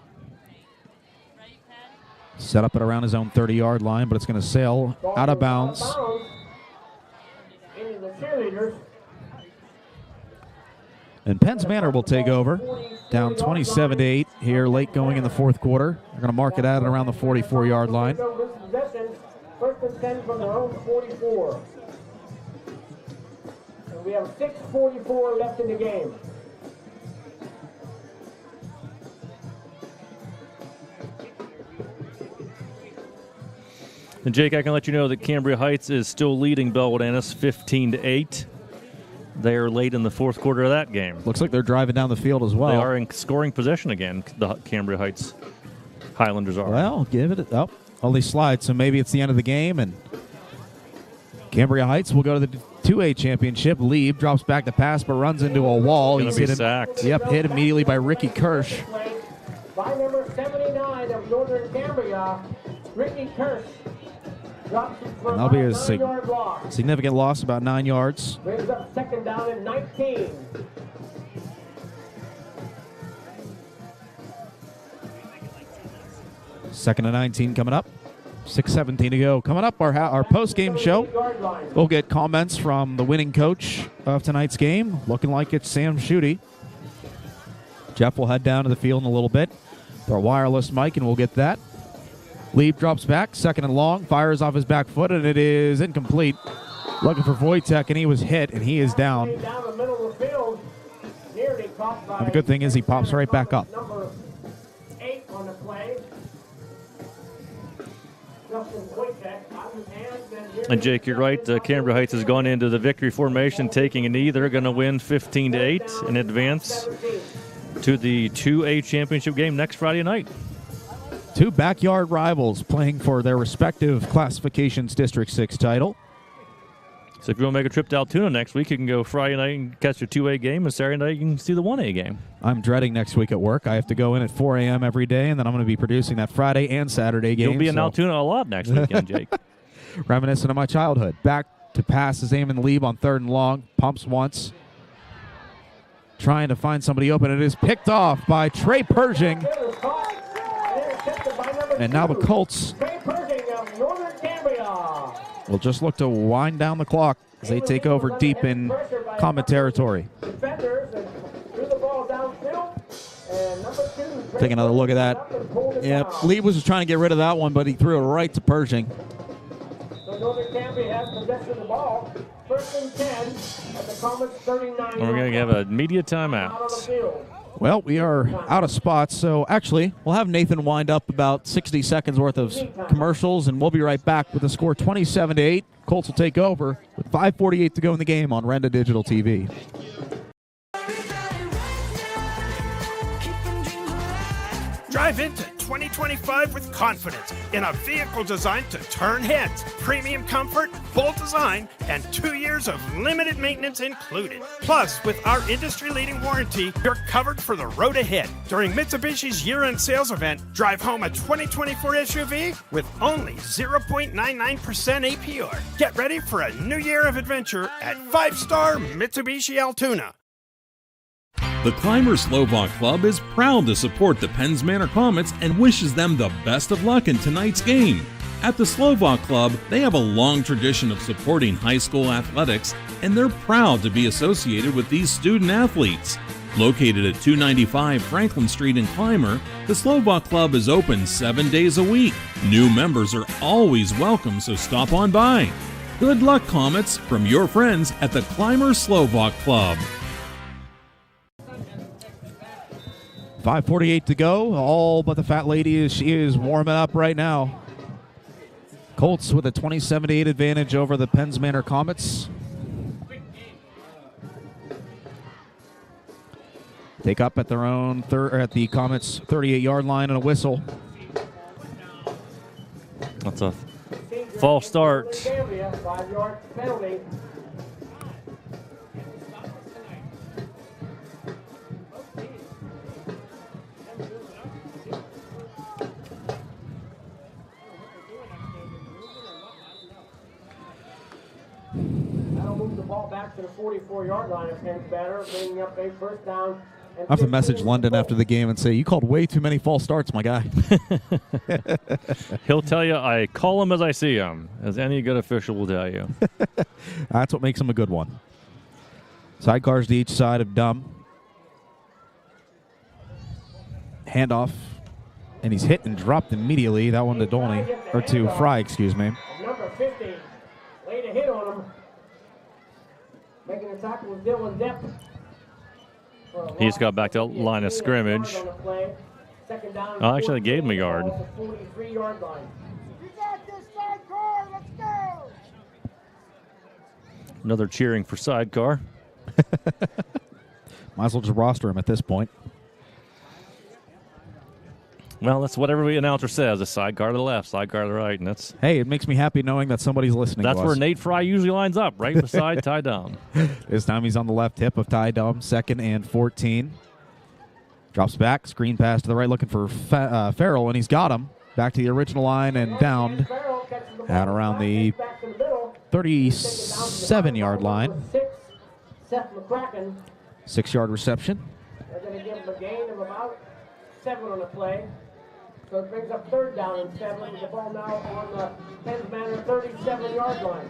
Set up at around his own 30-yard line, but it's going to sail out of bounds. Into the cheerleaders. And Penns Manor will take over, down 27-8 here late going in the fourth quarter. They're going to mark it out at around the 44-yard line. 1st and 10 from their own 44. And we have 6:44 left in the game. And Jake, I can let you know that Cambria Heights is still leading Bellwood Annis 15-8. They are late in the fourth quarter of that game. Looks like they're driving down the field as well. They are in scoring position again, the Cambria Heights Highlanders are. Well, give it oh, they slide, so maybe it's the end of the game. And Cambria Heights will go to the 2A championship. Lieb drops back to pass but runs into a wall. He's hit sacked. Yep, hit immediately by Ricky Kirsch. By number 79 of Northern Cambria, Ricky Kirsch. Drops him for And that'll be a 9-yard loss. significant loss, about 9 yards. Brings up second down and 19. Second and 19 coming up. 6:17 to go. Coming up, our post-game show. We'll get comments from the winning coach of tonight's game. Looking like it's Sam Schutte. Jeff will head down to the field in a little bit. Our wireless mic, and we'll get that. Lieb drops back, second and long, fires off his back foot, and it is incomplete. Looking for Wojtek, and he was hit, and he is down. And the good thing is he pops right back up. Number 8 on the play. And Jake, you're right. Cambria Heights has gone into the victory formation, taking a knee. They're going to win 15-8 in advance to the 2A championship game next Friday night. Two backyard rivals playing for their respective classifications District 6 title. So if you want to make a trip to Altoona next week, you can go Friday night and catch your 2A game, and Saturday night you can see the 1A game. I'm dreading next week at work. I have to go in at 4 a.m. every day, and then I'm going to be producing that Friday and Saturday game. You'll be in Altoona a lot next weekend, Jake. Reminiscent of my childhood. Back to pass is Eamon Lieb on third and long. Pumps once. Trying to find somebody open. It is picked off by Trey Pershing. And now the Colts will just look to wind down the clock as they take over deep in Comet territory. Take another look at that. Yep, Lee was just trying to get rid of that one, but he threw it right to Pershing. So Northern Cambria has possession of the ball. First and 10 at the Comet's 39. And we're going to have a media timeout. Well, we are out of spots, so actually we'll have Nathan wind up about 60 seconds worth of commercials, and we'll be right back with the score 27-8. Colts will take over with 5:48 to go in the game on Renda Digital TV. Drive into 2025 with confidence in a vehicle designed to turn heads. Premium comfort, bold design, and 2 years of limited maintenance included. Plus, with our industry-leading warranty, you're covered for the road ahead. During Mitsubishi's year-end sales event, drive home a 2024 SUV with only 0.99% APR. Get ready for a new year of adventure at 5-star Mitsubishi Altoona. The Climber Slovak Club is proud to support the Penns Manor Comets and wishes them the best of luck in tonight's game. At the Slovak Club, they have a long tradition of supporting high school athletics, and they're proud to be associated with these student athletes. Located at 295 Franklin Street in Clymer, the Slovak Club is open 7 days a week. New members are always welcome, so stop on by. Good luck, Comets, from your friends at the Clymer Slovak Club. 5:48 to go. All but the fat lady she is warming up right now. Colts with a 27-8 advantage over the Penns Manor Comets. Take up at their own at the Comets' 38-yard line and a whistle. That's a false start. 5-yard penalty. Back to the 44-yard line of Penns Manor, bringing up a first down. I have to message London after the game and say, you called way too many false starts, my guy. He'll tell you, I call him as I see him, as any good official will tell you. That's what makes him a good one. Sidecars to each side of Dumb. Handoff. And he's hit and dropped immediately. That one to Dolney, or to Fry, excuse me. Number 50 laid a hit on him. Making a tackle with Dylan Depp. He's got back to line of scrimmage. Oh, actually, they gave him a yard. 43-yard line. You got this, Sidecar. Let's go. Another cheering for Sidecar. Might as well just roster him at this point. Well, that's what every announcer says, a sidecar to the left, sidecar to the right, and that's... Hey, it makes me happy knowing that somebody's listening That's to us. where Nate Fry usually lines up, right beside Ty Dom. This time he's on the left hip of Ty Dom, 2nd and 14. Drops back, screen pass to the right, looking for Farrell, and he's got him. Back to the original line and downed at around the 37-yard line. 6-yard reception. They're going to give him a gain of about 7 on the play. So it brings up 3rd down and 7. The ball now on the Penns Manor 37-yard line.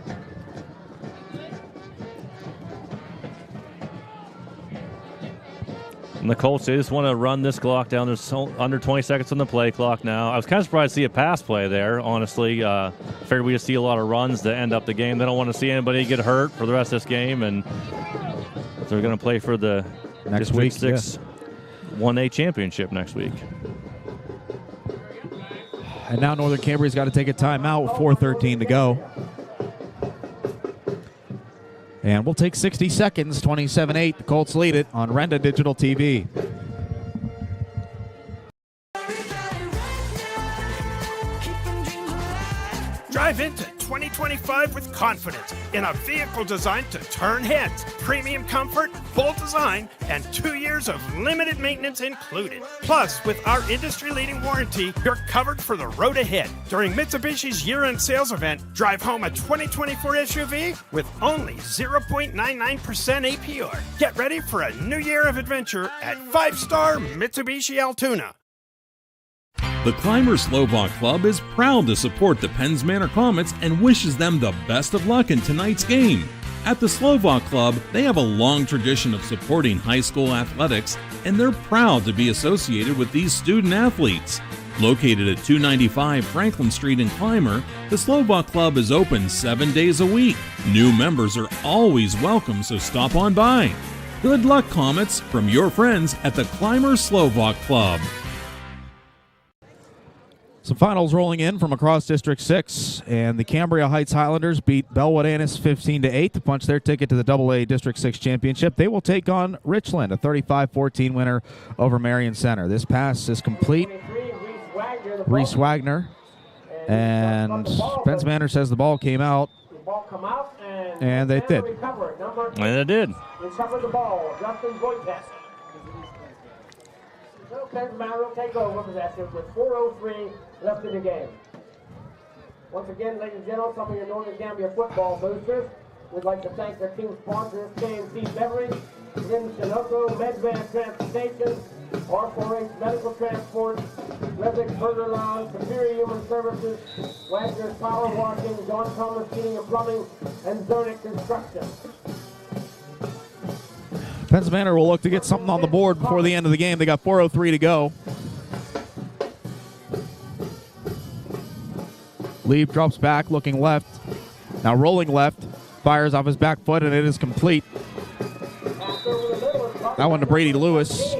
And the Colts, they just want to run this clock down. There's under 20 seconds on the play clock now. I was kind of surprised to see a pass play there, honestly. Figured we'd see a lot of runs to end up the game. They don't want to see anybody get hurt for the rest of this game, and they're going to play for the next week, 6 1A championship next week. And now Northern Cambria's got to take a timeout with 4:13 to go. And we'll take 60 seconds, 27-8. The Colts lead it on Renda Digital TV. Drive into 2025 with confidence in a vehicle designed to turn heads. Premium comfort, bold design, and 2 years of limited maintenance included. Plus, with our industry-leading warranty, you're covered for the road ahead. During Mitsubishi's year-end sales event, drive home a 2024 SUV with only 0.99% APR. Get ready for a new year of adventure at 5-star Mitsubishi Altoona. The Climber Slovak Club is proud to support the Penns Manor Comets and wishes them the best of luck in tonight's game. At the Slovak Club, they have a long tradition of supporting high school athletics, and they're proud to be associated with these student athletes. Located at 295 Franklin Street in Clymer, the Slovak Club is open 7 days a week. New members are always welcome, so stop on by. Good luck, Comets, from your friends at the Clymer Slovak Club. Some finals rolling in from across District 6, and the Cambria Heights Highlanders beat Bellwood Annis 15-8 to punch their ticket to the AA District 6 Championship. They will take on Richland, a 35-14 winner over Marion Center. This pass is complete. Reese Wagner, and Penns Manor says the ball came out, and they did. And it did. Recovered the ball, Justin Boytest. Penns Manor will take over possession with 4:03 left in the game. Once again, ladies and gentlemen, some of your Northern Cambria football boosters, we'd like to thank their team sponsors, K&C Beverage, Rim Sunoco, Medvan Transportation, R4H Medical Transport, Resnick Burger Lounge, Superior Human Services, Wagner's Power Washing, John Thomas Heating and Plumbing, and Zernick Construction. Penns Manor will look to get something on the board before the end of the game. They got 4:03 to go. Lieb drops back, looking left. Now rolling left. Fires off his back foot, and it is complete. That one to Brady Lewis.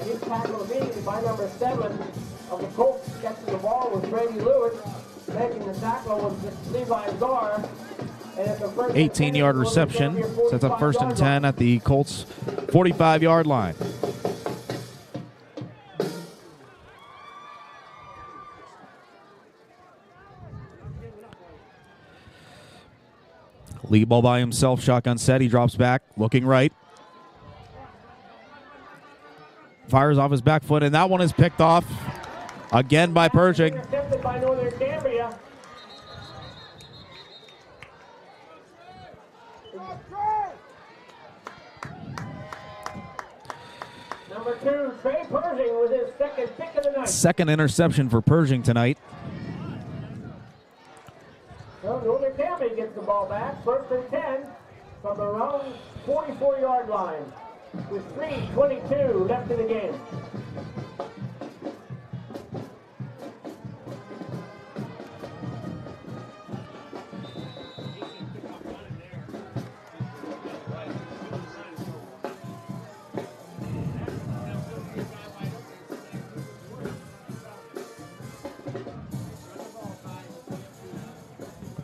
He's tackled immediately by number 7 of the Colts. Catching the ball was Brady Lewis. Making the tackle was Levi Gar. 18-yard reception. Sets up 1st and 10 at the Colts' 45-yard line. Lee ball by himself, shotgun set. He drops back, looking right. Fires off his back foot, and that one is picked off again by Pershing. Intercepted by Northern Cambria. Number 2, Trey Pershing with his second pick of the night. Second interception for Pershing tonight. So Northern Cambria gets the ball back. 1st and 10 from the round 44-yard line with 3:22 left in the game.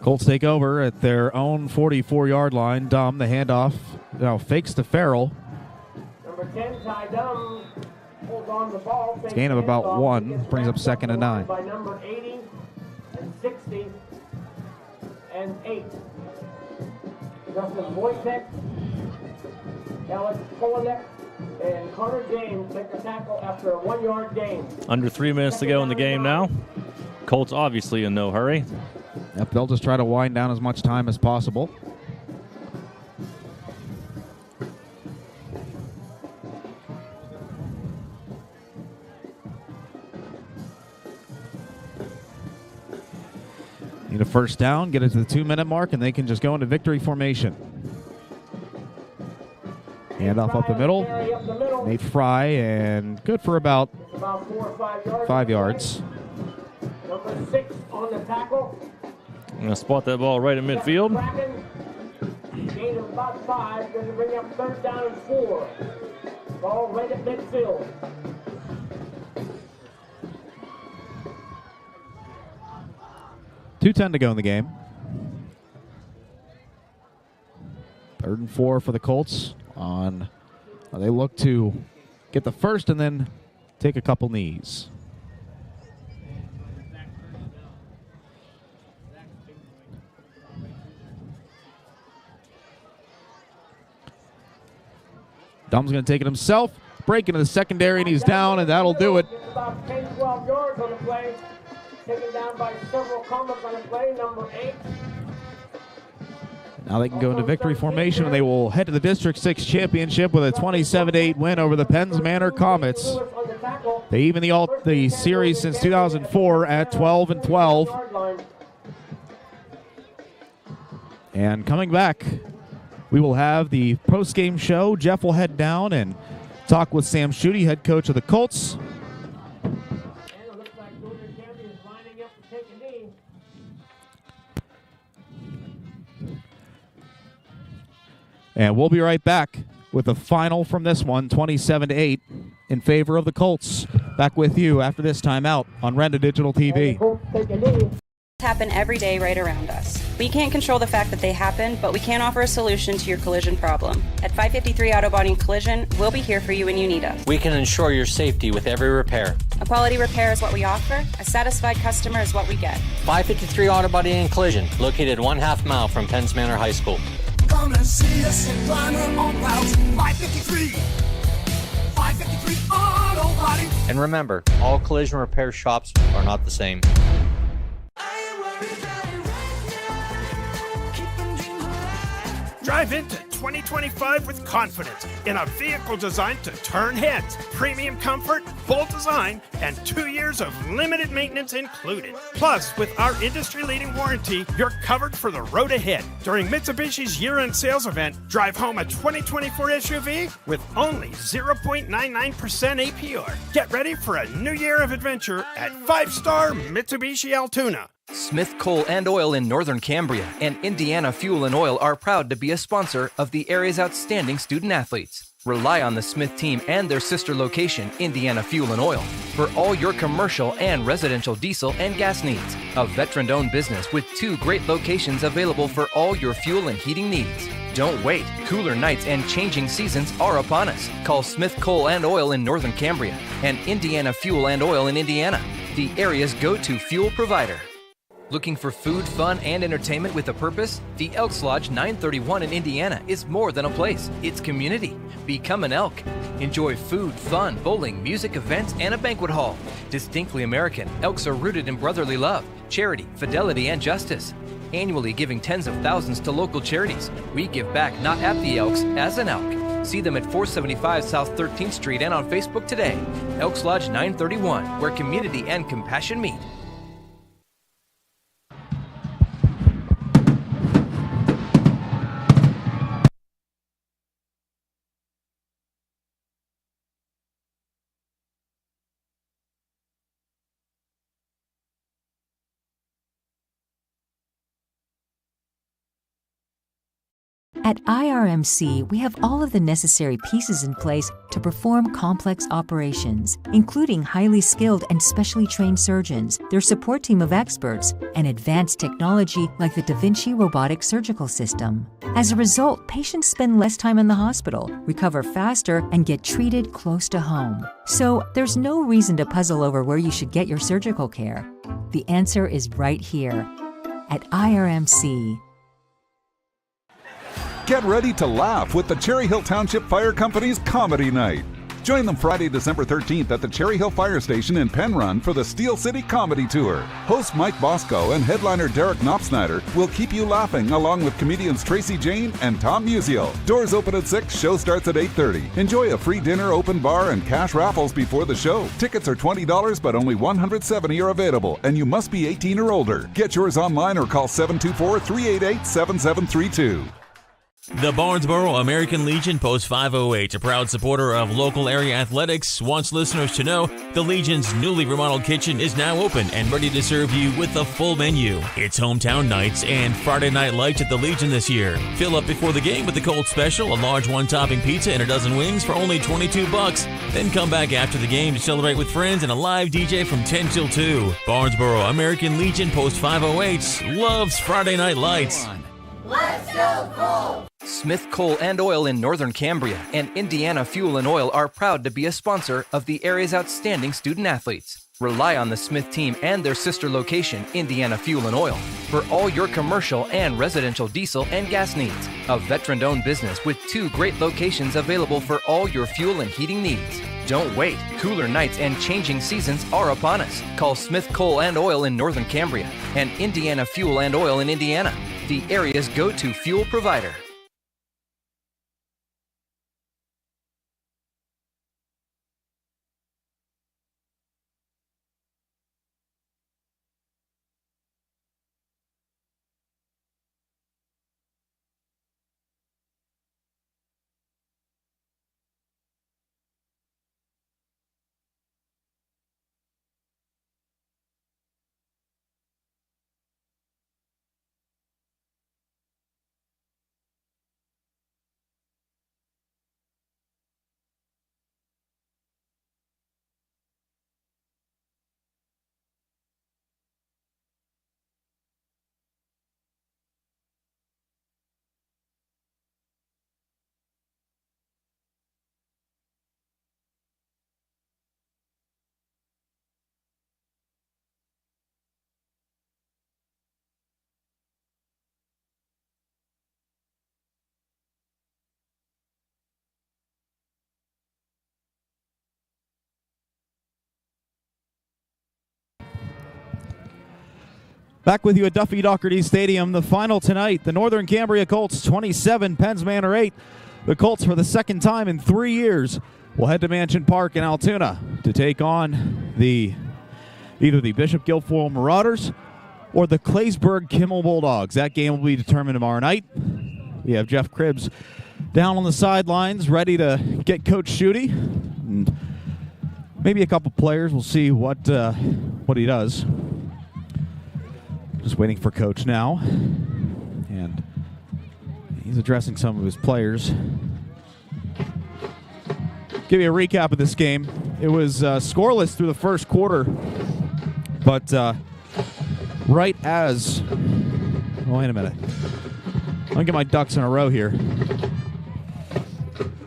Colts take over at their own 44-yard line. Dom, the handoff, now fakes to Farrell. Number 10, Ty Dum, holds Gain of about 1 brings up 2nd and 9. By number 80 and 60 and 8. Justin Wojtek, Alex Polak, and Connor James make the tackle after a 1-yard gain. Under 3 minutes to go in the game now. Colts obviously in no hurry. Yep, they'll just try to wind down as much time as possible. Need a first down, get it to the 2-minute mark, and they can just go into victory formation. Handoff up the middle. Nate Fry, and good for about 5 yards. Number 6 on the tackle. I'm going to spot that ball right in midfield. Gain of about 5, going to bring up 3rd down and 4. Ball right at midfield. .210 to go in the game. 3rd and 4 for the Colts. They look to get the first and then take a couple knees. Dom's going to take it himself, break into the secondary, and he's down, and that'll do it. About 10, 12 yards on the play. Taken down by several Comets on the play. Number 8. Now they can go into victory formation, and they will head to the District 6 Championship with a 27-8 win over the Penns Manor Comets. They even the series since 2004 at 12-12. And coming back, we will have the post-game show. Jeff will head down and talk with Sam Schutte, head coach of the Colts. And we'll be right back with the final from this one, 27-8 in favor of the Colts. Back with you after this timeout on Renda Digital TV. Happen every day right around us. We can't control the fact that they happen, but we can offer a solution to your collision problem. At 553 Auto Body and Collision, we'll be here for you when you need us. We can ensure your safety with every repair. A quality repair is what we offer. A satisfied customer is what we get. 553 Auto Body and Collision, located 1/2 mile from Penns Manor High School. Come and see us in Liner on Route 553. 553 Auto Body. And remember, all collision repair shops are not the same. Drive into 2025 with confidence in a vehicle designed to turn heads. Premium comfort, bold design, and 2 years of limited maintenance included. Plus, with our industry-leading warranty, you're covered for the road ahead. During Mitsubishi's year-end sales event, drive home a 2024 SUV with only 0.99% APR. Get ready for a new year of adventure at 5-star Mitsubishi Altoona. Smith Coal and Oil in Northern Cambria and Indiana Fuel and Oil are proud to be a sponsor of the area's outstanding student athletes. Rely on the Smith team and their sister location, Indiana Fuel and Oil, for all your commercial and residential diesel and gas needs. A veteran-owned business with 2 great locations available for all your fuel and heating needs. Don't wait. Cooler nights and changing seasons are upon us. Call Smith Coal and Oil in Northern Cambria and Indiana Fuel and Oil in Indiana, the area's go-to fuel provider. Looking for food, fun, and entertainment with a purpose? The Elks Lodge 931 in Indiana is more than a place. It's community. Become an Elk. Enjoy food, fun, bowling, music events, and a banquet hall. Distinctly American, Elks are rooted in brotherly love, charity, fidelity, and justice. Annually giving tens of thousands to local charities. We give back not at the Elks, as an Elk. See them at 475 South 13th Street and on Facebook today. Elks Lodge 931, where community and compassion meet. At IRMC, we have all of the necessary pieces in place to perform complex operations, including highly skilled and specially trained surgeons, their support team of experts, and advanced technology like the Da Vinci robotic surgical system. As a result, patients spend less time in the hospital, recover faster, and get treated close to home. So there's no reason to puzzle over where you should get your surgical care. The answer is right here at IRMC. Get ready to laugh with the Cherry Hill Township Fire Company's Comedy Night. Join them Friday, December 13th at the Cherry Hill Fire Station in Penn Run for the Steel City Comedy Tour. Host Mike Bosco and headliner Derek Knopfsnyder will keep you laughing along with comedians Tracy Jane and Tom Musial. Doors open at 6, show starts at 8:30. Enjoy a free dinner, open bar, and cash raffles before the show. Tickets are $20, but only 170 are available, and you must be 18 or older. Get yours online or call 724-388-7732. The Barnesboro American Legion Post 508, a proud supporter of local area athletics, wants listeners to know the Legion's newly remodeled kitchen is now open and ready to serve you with a full menu. It's hometown nights and Friday night lights at the Legion this year. Fill up before the game with the Cold Special, a large one-topping pizza and a dozen wings for only $22. Then come back after the game to celebrate with friends and a live DJ from 10 till 2. Barnesboro American Legion Post 508 loves Friday night lights. Let's go Cold! Smith Coal and Oil in Northern Cambria and Indiana Fuel and Oil are proud to be a sponsor of the area's outstanding student athletes. Rely on the Smith team and their sister location, Indiana Fuel and Oil, for all your commercial and residential diesel and gas needs. A veteran-owned business with 2 great locations available for all your fuel and heating needs. Don't wait. Cooler nights and changing seasons are upon us. Call Smith Coal and Oil in Northern Cambria and Indiana Fuel and Oil in Indiana, the area's go-to fuel provider. Back with you at Duffy Doherty Stadium. The final tonight, the Northern Cambria Colts 27, Penns Manor 8. The Colts, for the second time in 3 years, will head to Mansion Park in Altoona to take on either the Bishop Guilfoyle Marauders or the Claysburg Kimmel Bulldogs. That game will be determined tomorrow night. We have Jeff Cribbs down on the sidelines, ready to get Coach Schutte. And maybe a couple players. We'll see what he does. Just waiting for Coach now. And he's addressing some of his players. Give you a recap of this game. It was scoreless through the first quarter, but right as... Oh, wait a minute. Let me get my ducks in a row here.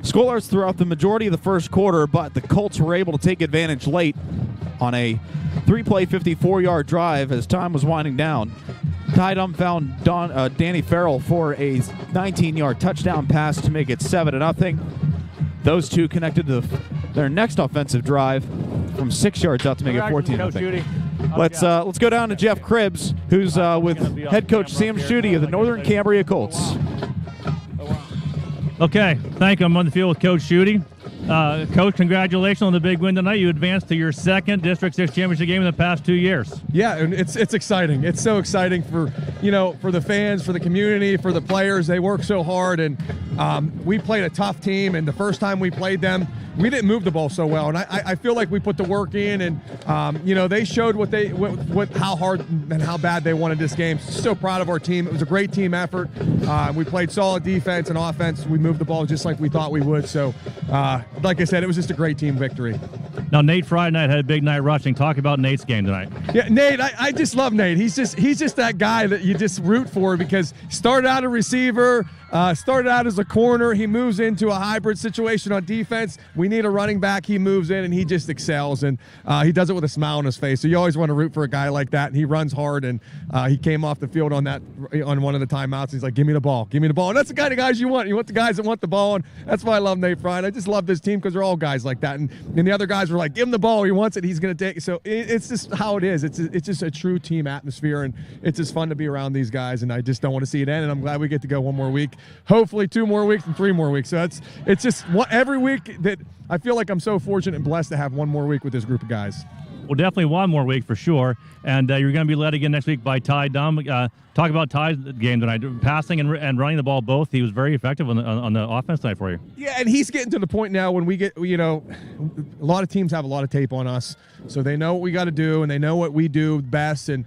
Scoreless throughout the majority of the first quarter, but the Colts were able to take advantage late on a 3-play, 54-yard drive as time was winding down. Ty Dumb found Danny Farrell for a 19-yard touchdown pass to make it 7-0. Those two connected to their next offensive drive from 6 yards out to make it 14-0. Let's go down to Jeff Cribbs, who's with head coach Sam Schutte of the Northern Cambria Colts. Okay, thank you. I'm on the field with Coach Schutte. Coach, congratulations on the big win tonight. You advanced to your second District 6 championship game in the past 2 years. Yeah, and it's exciting. It's so exciting for the fans, for the community, for the players. They work so hard, and we played a tough team, and the first time we played them, we didn't move the ball so well, and I feel like we put the work in, and they showed how hard and how bad they wanted this game. So proud of our team. It was a great team effort. We played solid defense and offense. We moved the ball just like we thought we would. So, like I said, it was just a great team victory. Now, Nate Friday night had a big night rushing. Talk about Nate's game tonight. Yeah, Nate, I just love Nate. He's just that guy that you just root for because started out a receiver, Started out as a corner. He moves into a hybrid situation on defense. We need a running back. He moves in, and he just excels, and he does it with a smile on his face. So you always want to root for a guy like that, and he runs hard, and he came off the field on one of the timeouts. He's like, give me the ball. Give me the ball. And that's the kind of guys you want. You want the guys that want the ball, and that's why I love Nate Fry. I just love this team because they're all guys like that. And the other guys were like, give him the ball. He wants it. He's going to take it. So it's just how it is. It's just a true team atmosphere, and it's just fun to be around these guys, and I just don't want to see it end, and I'm glad we get to go one more week. Hopefully 2 more weeks and 3 more weeks. So it's just every week that I feel like I'm so fortunate and blessed to have 1 more week with this group of guys. Well, definitely 1 more week for sure. And you're going to be led again next week by Ty Dumb. Talk about Ty's game tonight. Passing and running the ball both. He was very effective on the offense side for you. Yeah, and he's getting to the point now when we get, a lot of teams have a lot of tape on us. So they know what we got to do, and they know what we do best. And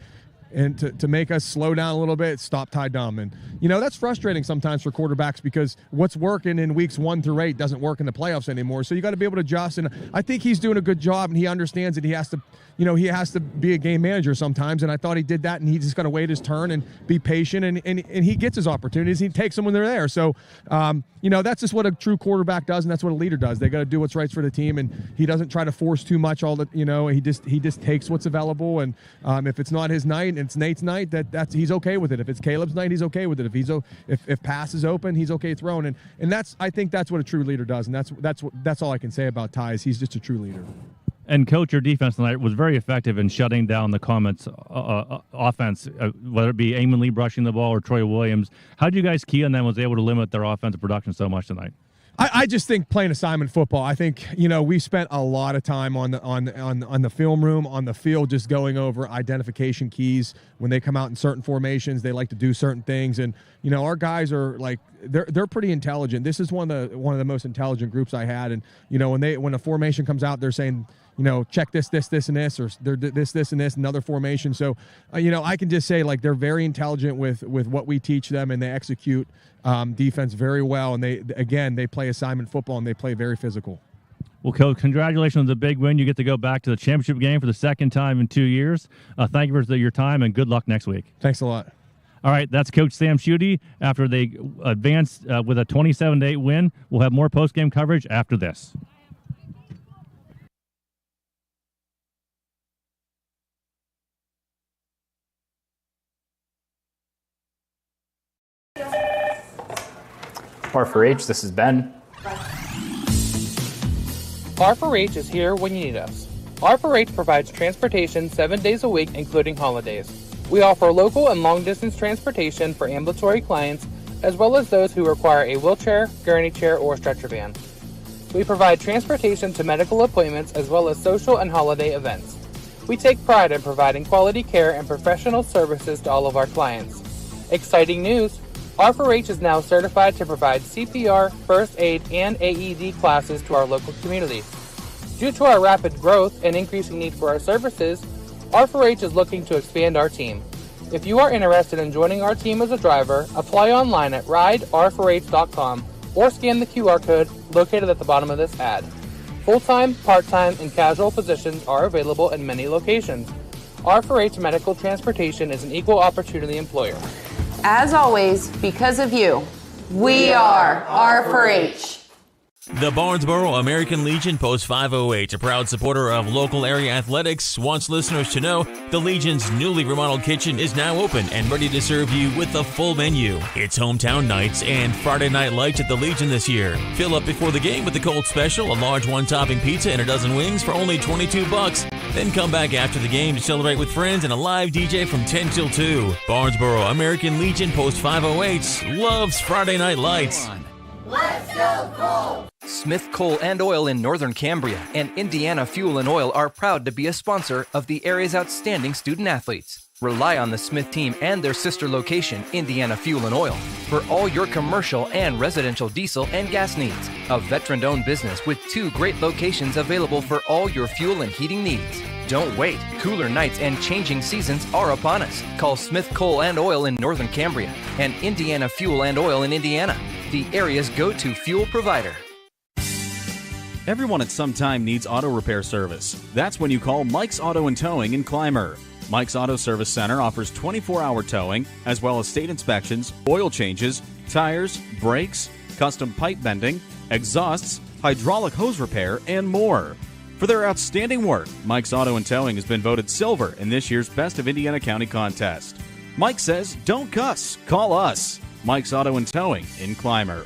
to make us slow down a little bit, stop Ty Dumb. And, that's frustrating sometimes for quarterbacks because what's working in weeks 1 through 8 doesn't work in the playoffs anymore. So you got to be able to adjust. And I think he's doing a good job, and he understands that he has to be a game manager sometimes. And I thought he did that, and he just got to wait his turn and be patient. And he gets his opportunities. He takes them when they're there. So, that's just what a true quarterback does, and that's what a leader does. They got to do what's right for the team, and he doesn't try to force too much. He just takes what's available. And if it's not his night and it's Nate's night, he's okay with it. If it's Caleb's night, he's okay with it. If pass is open, he's okay throwing. And I think that's what a true leader does. And that's all I can say about Ty is he's just a true leader. And Coach, your defense tonight was very effective in shutting down the Comets' offense, whether it be Eamon Lee brushing the ball or Troy Williams. How did you guys key on them was able to limit their offensive production so much tonight? I just think playing assignment football. I think we spent a lot of time on the film room, on the field, just going over identification keys. When they come out in certain formations, they like to do certain things, and our guys are like they're pretty intelligent. This is one of the most intelligent groups I had, and when a formation comes out, they're saying, check this, and this, or they're this, and this, another formation. So, I can just say, like, they're very intelligent with what we teach them, and they execute defense very well. And they play assignment football, and they play very physical. Well, Coach, congratulations on the big win. You get to go back to the championship game for the 2nd time in 2 years. Thank you for your time, and good luck next week. Thanks a lot. All right, that's Coach Sam Schutte after they advance with a 27-8 win. We'll have more post-game coverage after this. R4H, this is Ben. R4H is here when you need us. R4H provides transportation 7 days a week, including holidays. We offer local and long-distance transportation for ambulatory clients, as well as those who require a wheelchair, gurney chair, or stretcher van. We provide transportation to medical appointments as well as social and holiday events. We take pride in providing quality care and professional services to all of our clients. Exciting news! R4H is now certified to provide CPR, first aid, and AED classes to our local community. Due to our rapid growth and increasing need for our services, R4H is looking to expand our team. If you are interested in joining our team as a driver, apply online at rider4h.com or scan the QR code located at the bottom of this ad. Full-time, part-time, and casual positions are available in many locations. R4H Medical Transportation is an equal opportunity employer. As always, because of you, we are R4H. The Barnesboro American Legion Post 508, a proud supporter of local area athletics, wants listeners to know the Legion's newly remodeled kitchen is now open and ready to serve you with a full menu. It's hometown nights and Friday night lights at the Legion this year. Fill up before the game with the Cold Special, a large one-topping pizza and a dozen wings for only $22. Then come back after the game to celebrate with friends and a live DJ from 10 till 2. Barnesboro American Legion Post 508 loves Friday night lights. Let's go Cold! Smith Coal and Oil in Northern Cambria and Indiana Fuel and Oil are proud to be a sponsor of the area's outstanding student athletes. Rely on the Smith team and their sister location, Indiana Fuel and Oil, for all your commercial and residential diesel and gas needs. A veteran-owned business with 2 great locations available for all your fuel and heating needs. Don't wait. Cooler nights and changing seasons are upon us. Call Smith Coal and Oil in Northern Cambria and Indiana Fuel and Oil in Indiana, the area's go-to fuel provider. Everyone at some time needs auto repair service. That's when you call Mike's Auto and Towing in Clymer. Mike's Auto Service Center offers 24-hour towing, as well as state inspections, oil changes, tires, brakes, custom pipe bending, exhausts, hydraulic hose repair, and more. For their outstanding work, Mike's Auto and Towing has been voted silver in this year's Best of Indiana County contest. Mike says, don't cuss, call us. Mike's Auto and Towing in Clymer.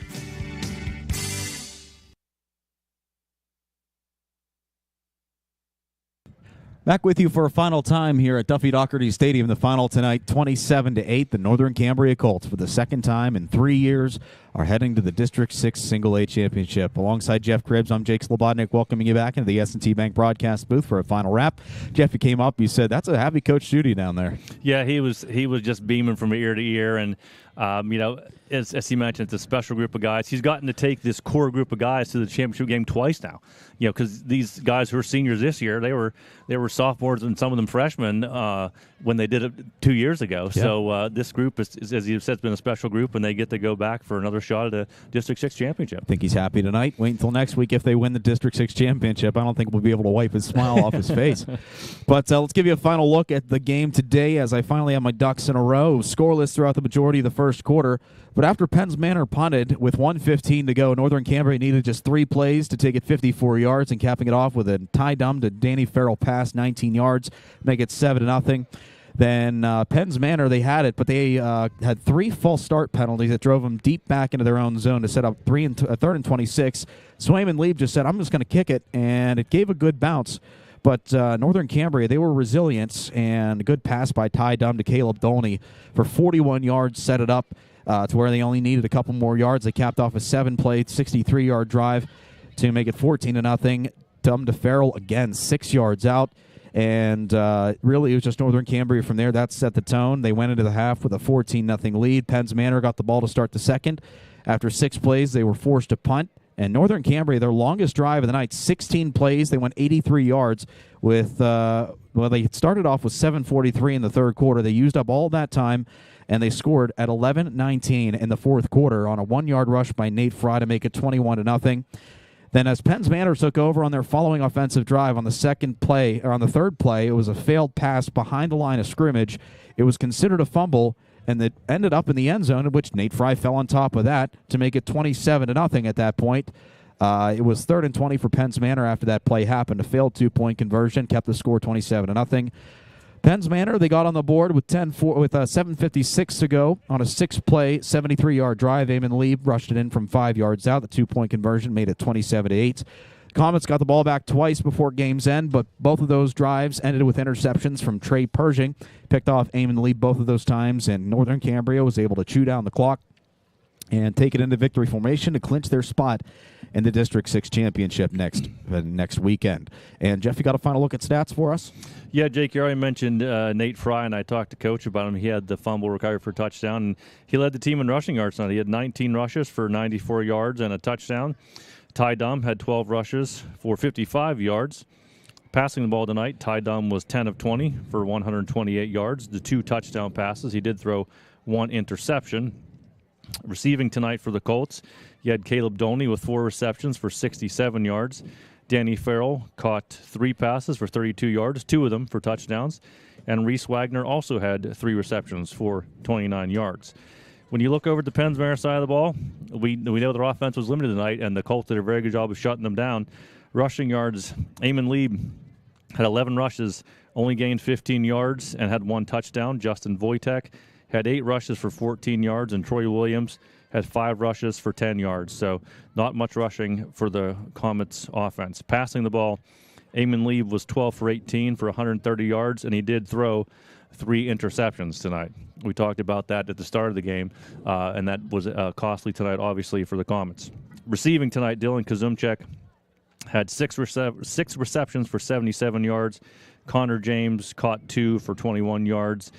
Back with you for a final time here at Duffy Doherty Stadium. The final tonight, 27-8. The Northern Cambria Colts, for the second time in 3 years, are heading to the District 6 Single A Championship. Alongside Jeff Cribbs, I'm Jake Slobodnik, welcoming you back into the S&T Bank broadcast booth for a final wrap. Jeff, you came up, you said, that's a happy Coach Judy down there. Yeah, he was just beaming from ear to ear, and as he mentioned, it's a special group of guys. He's gotten to take this core group of guys to the championship game twice now. Because these guys who are seniors this year, they were sophomores and some of them freshmen when they did it 2 years ago. Yeah. So this group is, as you said, it's been a special group, and they get to go back for another shot at a District 6 championship. I think he's happy tonight. Wait until next week if they win the District 6 championship. I don't think we'll be able to wipe his smile off his face. But let's give you a final look at the game today as I finally have my ducks in a row. Scoreless throughout the majority of the first quarter. But after Penns Manor punted with 1:15 to go, Northern Cambria needed just 3 plays to take it 54 yards, and capping it off with a Ty Dumb to Danny Farrell pass, 19 yards, make it 7-0. Then Penns Manor, they had it, but they had 3 false start penalties that drove them deep back into their own zone to set up 3rd and 26. Swayman Lieb just said, I'm just going to kick it, and it gave a good bounce. But Northern Cambria, they were resilient, and a good pass by Ty Dumb to Caleb Dolney for 41 yards, set it up to where they only needed a couple more yards. They capped off a 7-play, 63-yard drive to make it 14-0. Dumb to Farrell again, 6 yards out. And really, it was just Northern Cambria from there. That set the tone. They went into the half with a 14-0 lead. Penns Manor got the ball to start the second. After 6 plays, they were forced to punt. And Northern Cambria, their longest drive of the night, 16 plays. They went 83 yards with, they started off with 7:43 in the third quarter. They used up all that time, and they scored at 11:19 in the fourth quarter on a 1-yard rush by Nate Fry to make it 21-0. Then as Penns Manor took over on their following offensive drive on the third play, it was a failed pass behind the line of scrimmage. It was considered a fumble, and it ended up in the end zone, in which Nate Fry fell on top of that to make it 27-0 at that point. It was 3rd and 20 for Penns Manor after that play happened. A failed 2-point conversion kept the score 27-0. Penns Manor, they got on the board with 7:56 to go on a 6-play, 73-yard drive. Eamon Lieb rushed it in from 5 yards out. The 2-point conversion made it 27-8. Comets got the ball back twice before game's end, but both of those drives ended with interceptions from Trey Pershing. Picked off Eamon Lieb both of those times, and Northern Cambria was able to chew down the clock and take it into victory formation to clinch their spot in the District 6 championship next weekend. And, Jeff, you got a final look at stats for us? Yeah, Jake, you already mentioned Nate Fry, and I talked to Coach about him. He had the fumble recovery for a touchdown, and he led the team in rushing yards tonight. He had 19 rushes for 94 yards and a touchdown. Ty Dumb had 12 rushes for 55 yards. Passing the ball tonight, Ty Dumb was 10 of 20 for 128 yards. The 2 touchdown passes. He did throw 1 interception. Receiving tonight for the Colts, you had Caleb Dolney with 4 receptions for 67 yards. Danny Farrell caught 3 passes for 32 yards, 2 of them for touchdowns. And Reese Wagner also had 3 receptions for 29 yards. When you look over at the Penns Manor side of the ball, we know their offense was limited tonight, and the Colts did a very good job of shutting them down. Rushing yards, Eamon Lieb had 11 rushes, only gained 15 yards, and had 1 touchdown. Justin Wojtek had 8 rushes for 14 yards, and Troy Williams had 5 rushes for 10 yards. So not much rushing for the Comets offense. Passing the ball, Eamon Lieb was 12 for 18 for 130 yards, and he did throw 3 interceptions tonight. We talked about that at the start of the game, and that was costly tonight, obviously, for the Comets. Receiving tonight, Dylan Kazumchek had 6 receptions for 77 yards. Connor James caught 2 for 21 yards.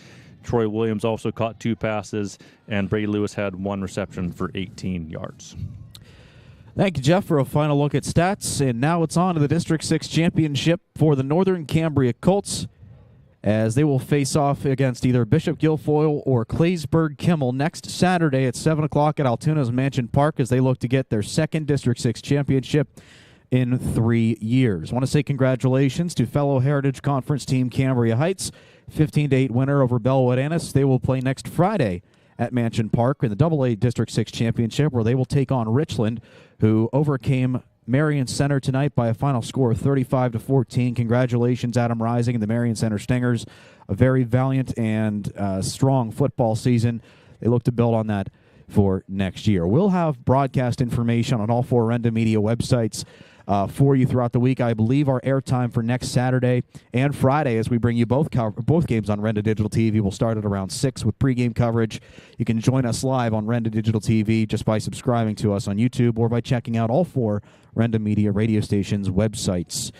Troy Williams also caught 2 passes, and Brady Lewis had 1 reception for 18 yards. Thank you, Jeff, for a final look at stats. And now it's on to the District 6 championship for the Northern Cambria Colts, as they will face off against either Bishop Guilfoyle or Claysburg Kimmel next Saturday at 7 o'clock at Altoona's Mansion Park as they look to get their 2nd District 6 championship in 3 years. I want to say congratulations to fellow Heritage Conference team Cambria Heights, 15-8 winner over Bellwood Annis. They will play next Friday at Mansion Park in the AA District 6 Championship, where they will take on Richland, who overcame Marion Center tonight by a final score of 35-14. Congratulations, Adam Rising and the Marion Center Stingers. A very valiant and strong football season. They look to build on that for next year. We'll have broadcast information on all 4 Renda Media websites for you throughout the week. I believe our airtime for next Saturday and Friday, as we bring you both games on Renda Digital TV, will start at around 6 with pregame coverage. You can join us live on Renda Digital TV just by subscribing to us on YouTube or by checking out all 4 Renda Media radio stations' websites.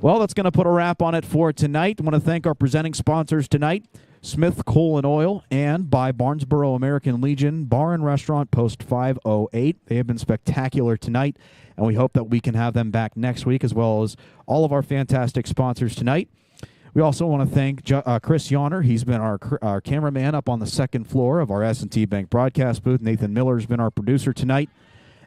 Well, that's going to put a wrap on it for tonight. I want to thank our presenting sponsors tonight, Smith Coal and Oil, and by Barnesboro American Legion Bar and Restaurant, Post 508. They have been spectacular tonight, and we hope that we can have them back next week, as well as all of our fantastic sponsors tonight. We also want to thank Chris Yonner. He's been our cameraman up on the second floor of our S&T Bank broadcast booth. Nathan Miller's been our producer tonight.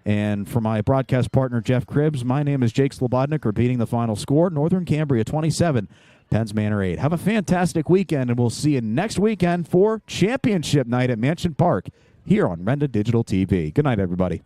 And for my broadcast partner, Jeff Cribbs, my name is Jake Slobodnik, repeating the final score, Northern Cambria 27, Penns Manor 8. Have a fantastic weekend, and we'll see you next weekend for championship night at Mansion Park here on Renda Digital TV. Good night, everybody.